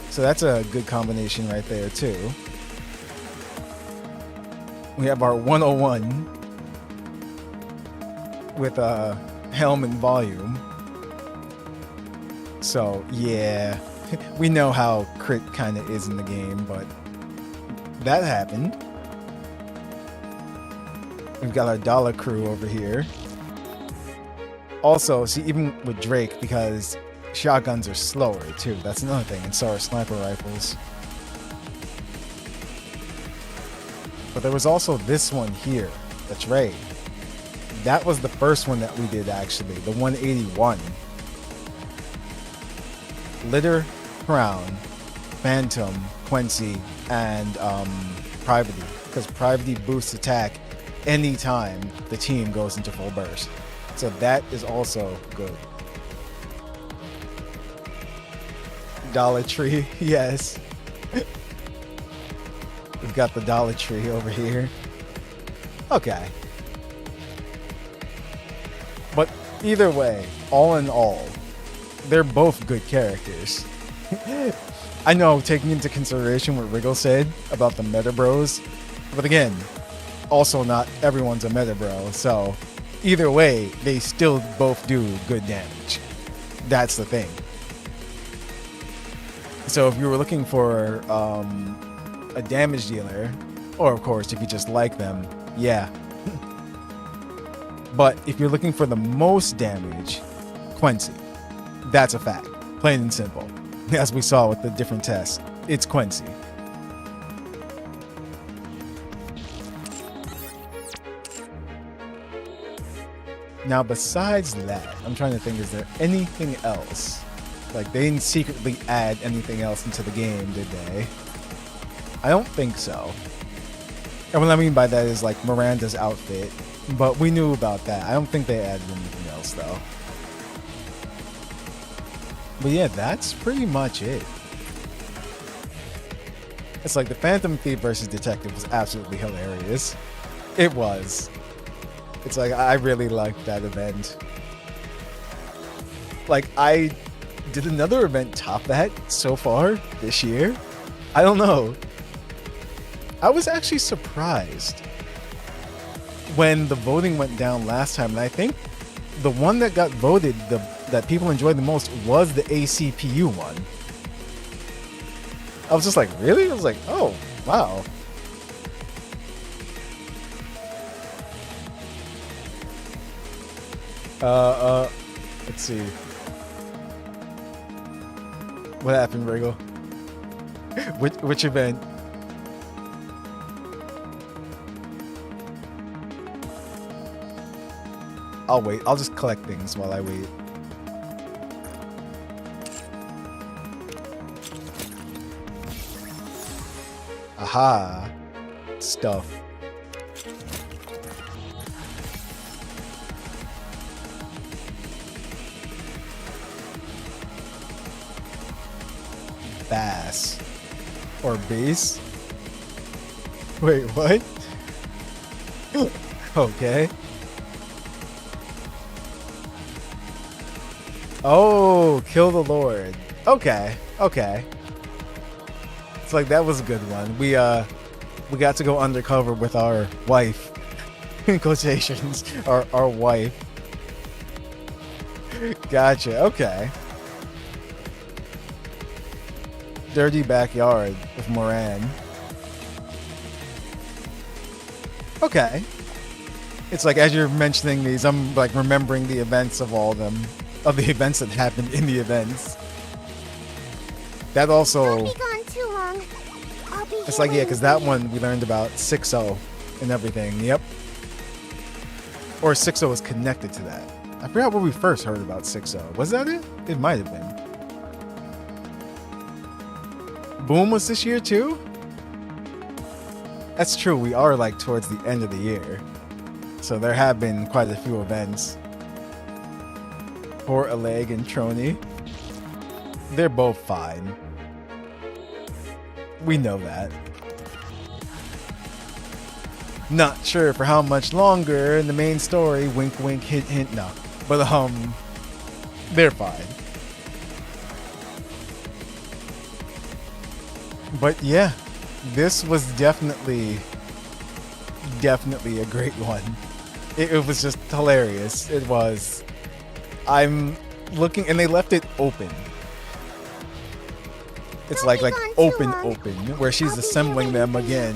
So that's a good combination right there too. We have our 101 with Helm and Volume. So yeah, we know how crit kind of is in the game, but that happened. We've got our Dollar crew over here. Also, see, even with Drake, because shotguns are slower too. That's another thing, and so are sniper rifles. But there was also this one here. That's right. That was the first one that we did actually, the 181. Litter, Crown, Phantom, Quincy, and Privity. Because Privity boosts attack anytime the team goes into full burst. So that is also good. Dollar Tree, yes. We've got the Dollar Tree over here. Okay. But either way, all in all, they're both good characters. I know, taking into consideration what Wriggle said about the Meta Bros, but again, also not everyone's a Meta Bro, so either way, they still both do good damage. That's the thing. So if you were looking for a damage dealer, or of course if you just like them, yeah. But if you're looking for the most damage, Quincy. That's a fact. Plain and simple. As we saw with the different tests, it's Quincy. Now besides that, I'm trying to think, is there anything else? Like, they didn't secretly add anything else into the game, did they? I don't think so. And what I mean by that is like Miranda's outfit, but we knew about that. I don't think they added anything else though. But yeah, that's pretty much it. It's like the Phantom Thief versus Detective was absolutely hilarious. It was. It's like, I really liked that event. Like, did another event top that so far this year? I don't know. I was actually surprised when the voting went down last time, and I think the one that got voted, that people enjoyed the most, was the ACPU one. I was just like, really? I was like, oh, wow. Let's see. What happened, Wriggle? Which event? I'll wait. I'll just collect things while I wait. Aha. Stuff. Bass. Or base? Wait, what? Okay. Oh, Kill the Lord. Okay, okay. It's like, that was a good one. We got to go undercover with our wife. In quotations. Our wife. Gotcha, okay. Dirty Backyard with Moran. Okay. It's like, as you're mentioning these, I'm like remembering the events of all of them. Of the events that happened in the events. That also... Don't be gone too long. I'll be It's here like, yeah, because that waiting for you. one we learned about 6-0 and everything. Yep. Or 6-0 is connected to that. I forgot where we first heard about 6-0. Was that it? It might have been. Boom was this year too? That's true. We are like towards the end of the year. So there have been quite a few events. Poor Alleg and Trony. They're both fine. We know that. Not sure for how much longer in the main story. Wink, wink, hint, hint. No, but they're fine. But yeah, this was definitely a great one. It was just hilarious. It was. I'm looking, and they left it open. It's like open, where she's assembling them again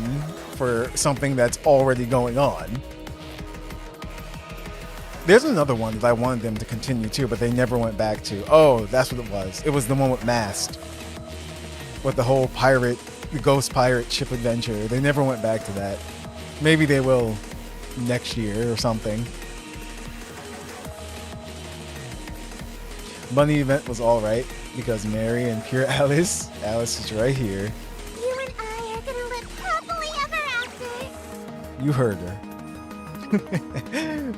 for something that's already going on. There's another one that I wanted them to continue too, but they never went back to. Oh, that's what it was. It was the one with Mast. With the whole the ghost pirate ship adventure. They never went back to that. Maybe they will next year or something. Bunny event was alright because Mary and Pure Alice is right here. You and I are gonna live happily ever after. You heard her.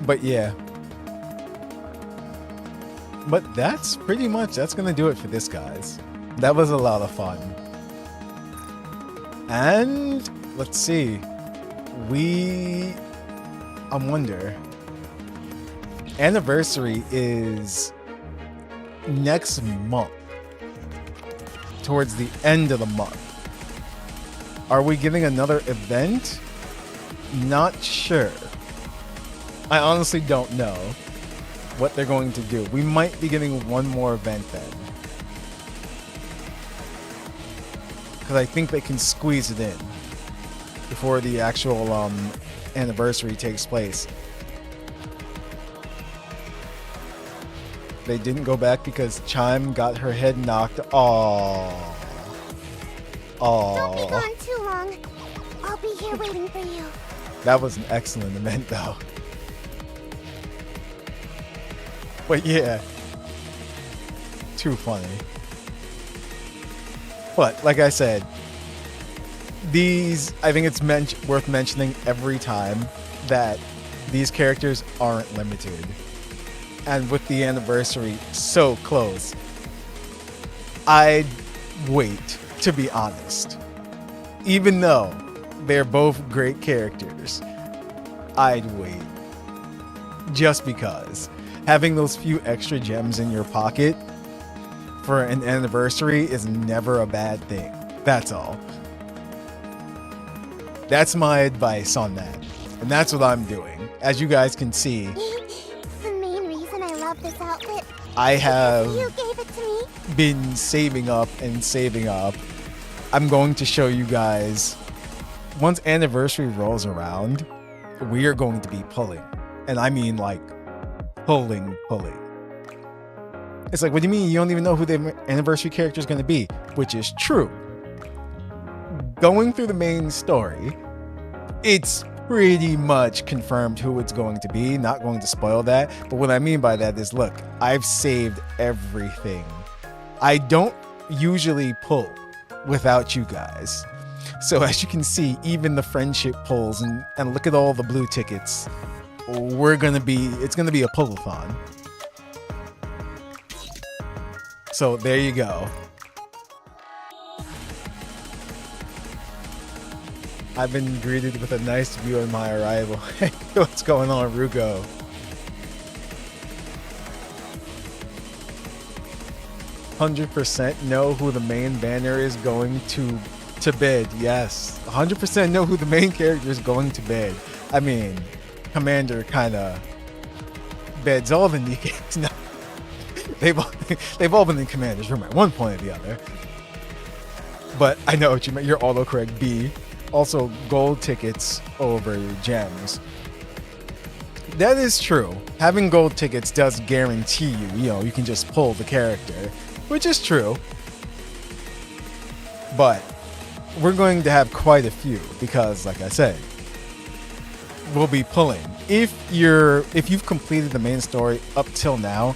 But yeah. But that's pretty much, that's gonna do it for this, guys. That was a lot of fun. And let's see. I wonder. Anniversary is next month. Towards the end of the month. Are we getting another event? Not sure. I honestly don't know what they're going to do. We might be getting one more event then. Because I think they can squeeze it in before the actual anniversary takes place. They didn't go back because Chime got her head knocked. Aww. Don't be Aww. gone too long. I'll be here waiting for you. That was an excellent event though. But yeah. Too funny. But like I said, I think it's worth mentioning every time that these characters aren't limited. And with the anniversary so close, I'd wait, to be honest. Even though they're both great characters, I'd wait. Just because having those few extra gems in your pocket for an anniversary is never a bad thing. That's all. That's my advice on that. And that's what I'm doing. As you guys can see, The main reason I love this outfit. I have You gave it to me. been saving up and saving up. I'm going to show you guys, once anniversary rolls around, we are going to be pulling. And I mean like pulling. It's like, what do you mean you don't even know who the anniversary character is going to be? Which is true. Going through the main story, it's pretty much confirmed who it's going to be. Not going to spoil that. But what I mean by that is, look, I've saved everything. I don't usually pull without you guys. So as you can see, even the friendship pulls and look at all the blue tickets. It's gonna be a pull-a-thon. So there you go. I've been greeted with a nice view on my arrival. Hey, what's going on, Rugo? "100% know who the main banner is going to bed." Yes, 100% know who the main character is going to bed. I mean, Commander kind of beds all the NIKKEs. No, they've all been in Commander's room at one point or the other. But I know what you meant. You're autocorrect, B. Also, gold tickets over gems. That is true. Having gold tickets does guarantee you can just pull the character, which is true. But we're going to have quite a few because, like I said, we'll be pulling. If you've completed the main story up till now,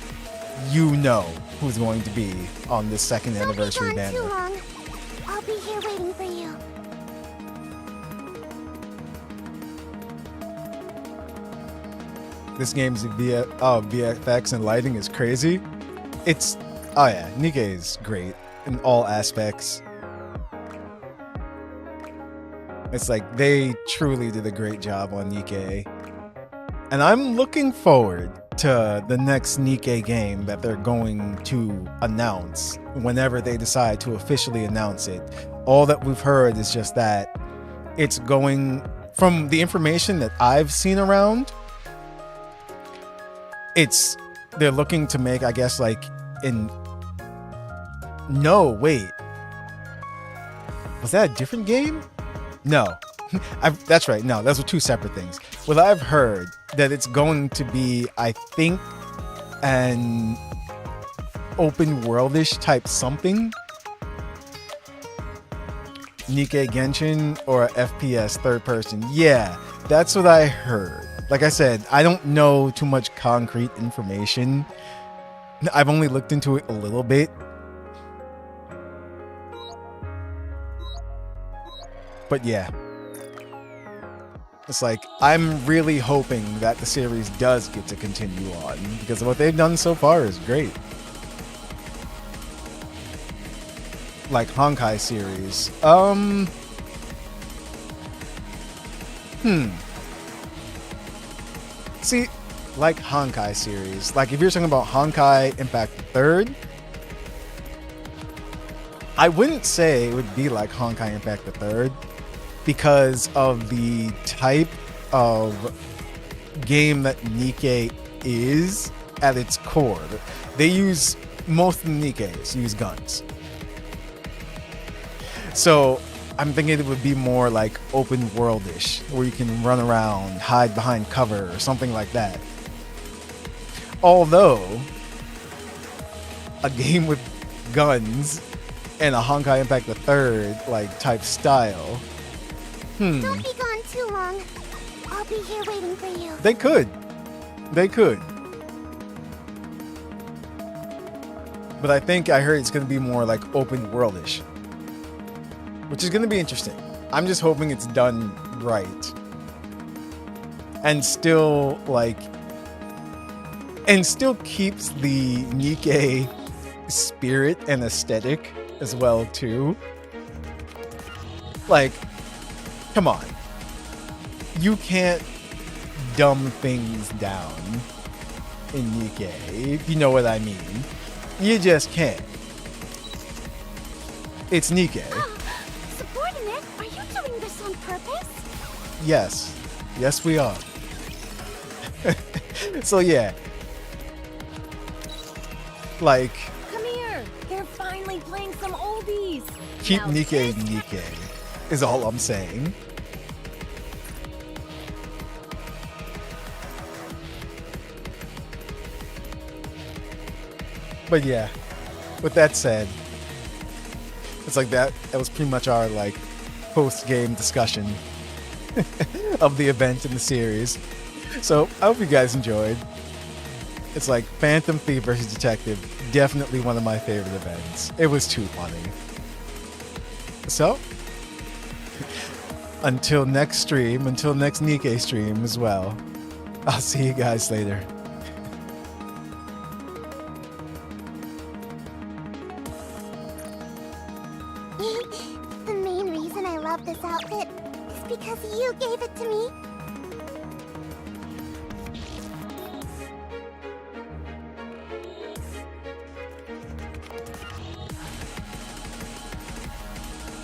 you know who's going to be on this second anniversary Don't be gone banner. too long. I'll be here waiting for you. This game's VFX and lighting is crazy. NIKKE is great in all aspects. It's like they truly did a great job on NIKKE. And I'm looking forward to the next NIKKE game that they're going to announce whenever they decide to officially announce it. All that we've heard is just that it's going, from the information that I've seen around, they're looking to make, I guess, like no, wait. Was that a different game? No. That's right. No, those are two separate things. Well, I've heard that it's going to be, I think, an open worldish type something. NIKKE Genshin or a FPS third person. Yeah, that's what I heard. Like I said, I don't know too much concrete information. I've only looked into it a little bit. But yeah. It's like, I'm really hoping that the series does get to continue on, because what they've done so far is great. like Honkai series. See, like Honkai series. Like if you're talking about Honkai Impact 3rd, I wouldn't say it would be like Honkai Impact 3rd because of the type of game that NIKKE is at its core. They use, most of the NIKKEs use guns. So I'm thinking it would be more like open world-ish, where you can run around, hide behind cover, or something like that. Although, a game with guns and a Honkai Impact 3rd like type style. Don't be gone too long. I'll be here waiting for you. They could. But I think I heard it's going to be more like open world-ish, which is going to be interesting. I'm just hoping it's done right. And still keeps the NIKKE spirit and aesthetic as well too. Like, come on. You can't dumb things down in NIKKE, if you know what I mean. You just can't. It's NIKKE. Subordinate, are you doing this on purpose? Yes. Yes, we are. So yeah. Like, Come here. They're finally playing some oldies. keep Now NIKKE this- NIKKE is all I'm saying. But yeah, with that said, it's like that was pretty much our like post-game discussion of the event in the series. So I hope you guys enjoyed. It's like Phantom Thief versus Detective, definitely one of my favorite events. It was too funny. So until next stream, until next NIKKE stream as well, I'll see you guys later. The main reason I love this outfit is because you gave it to me.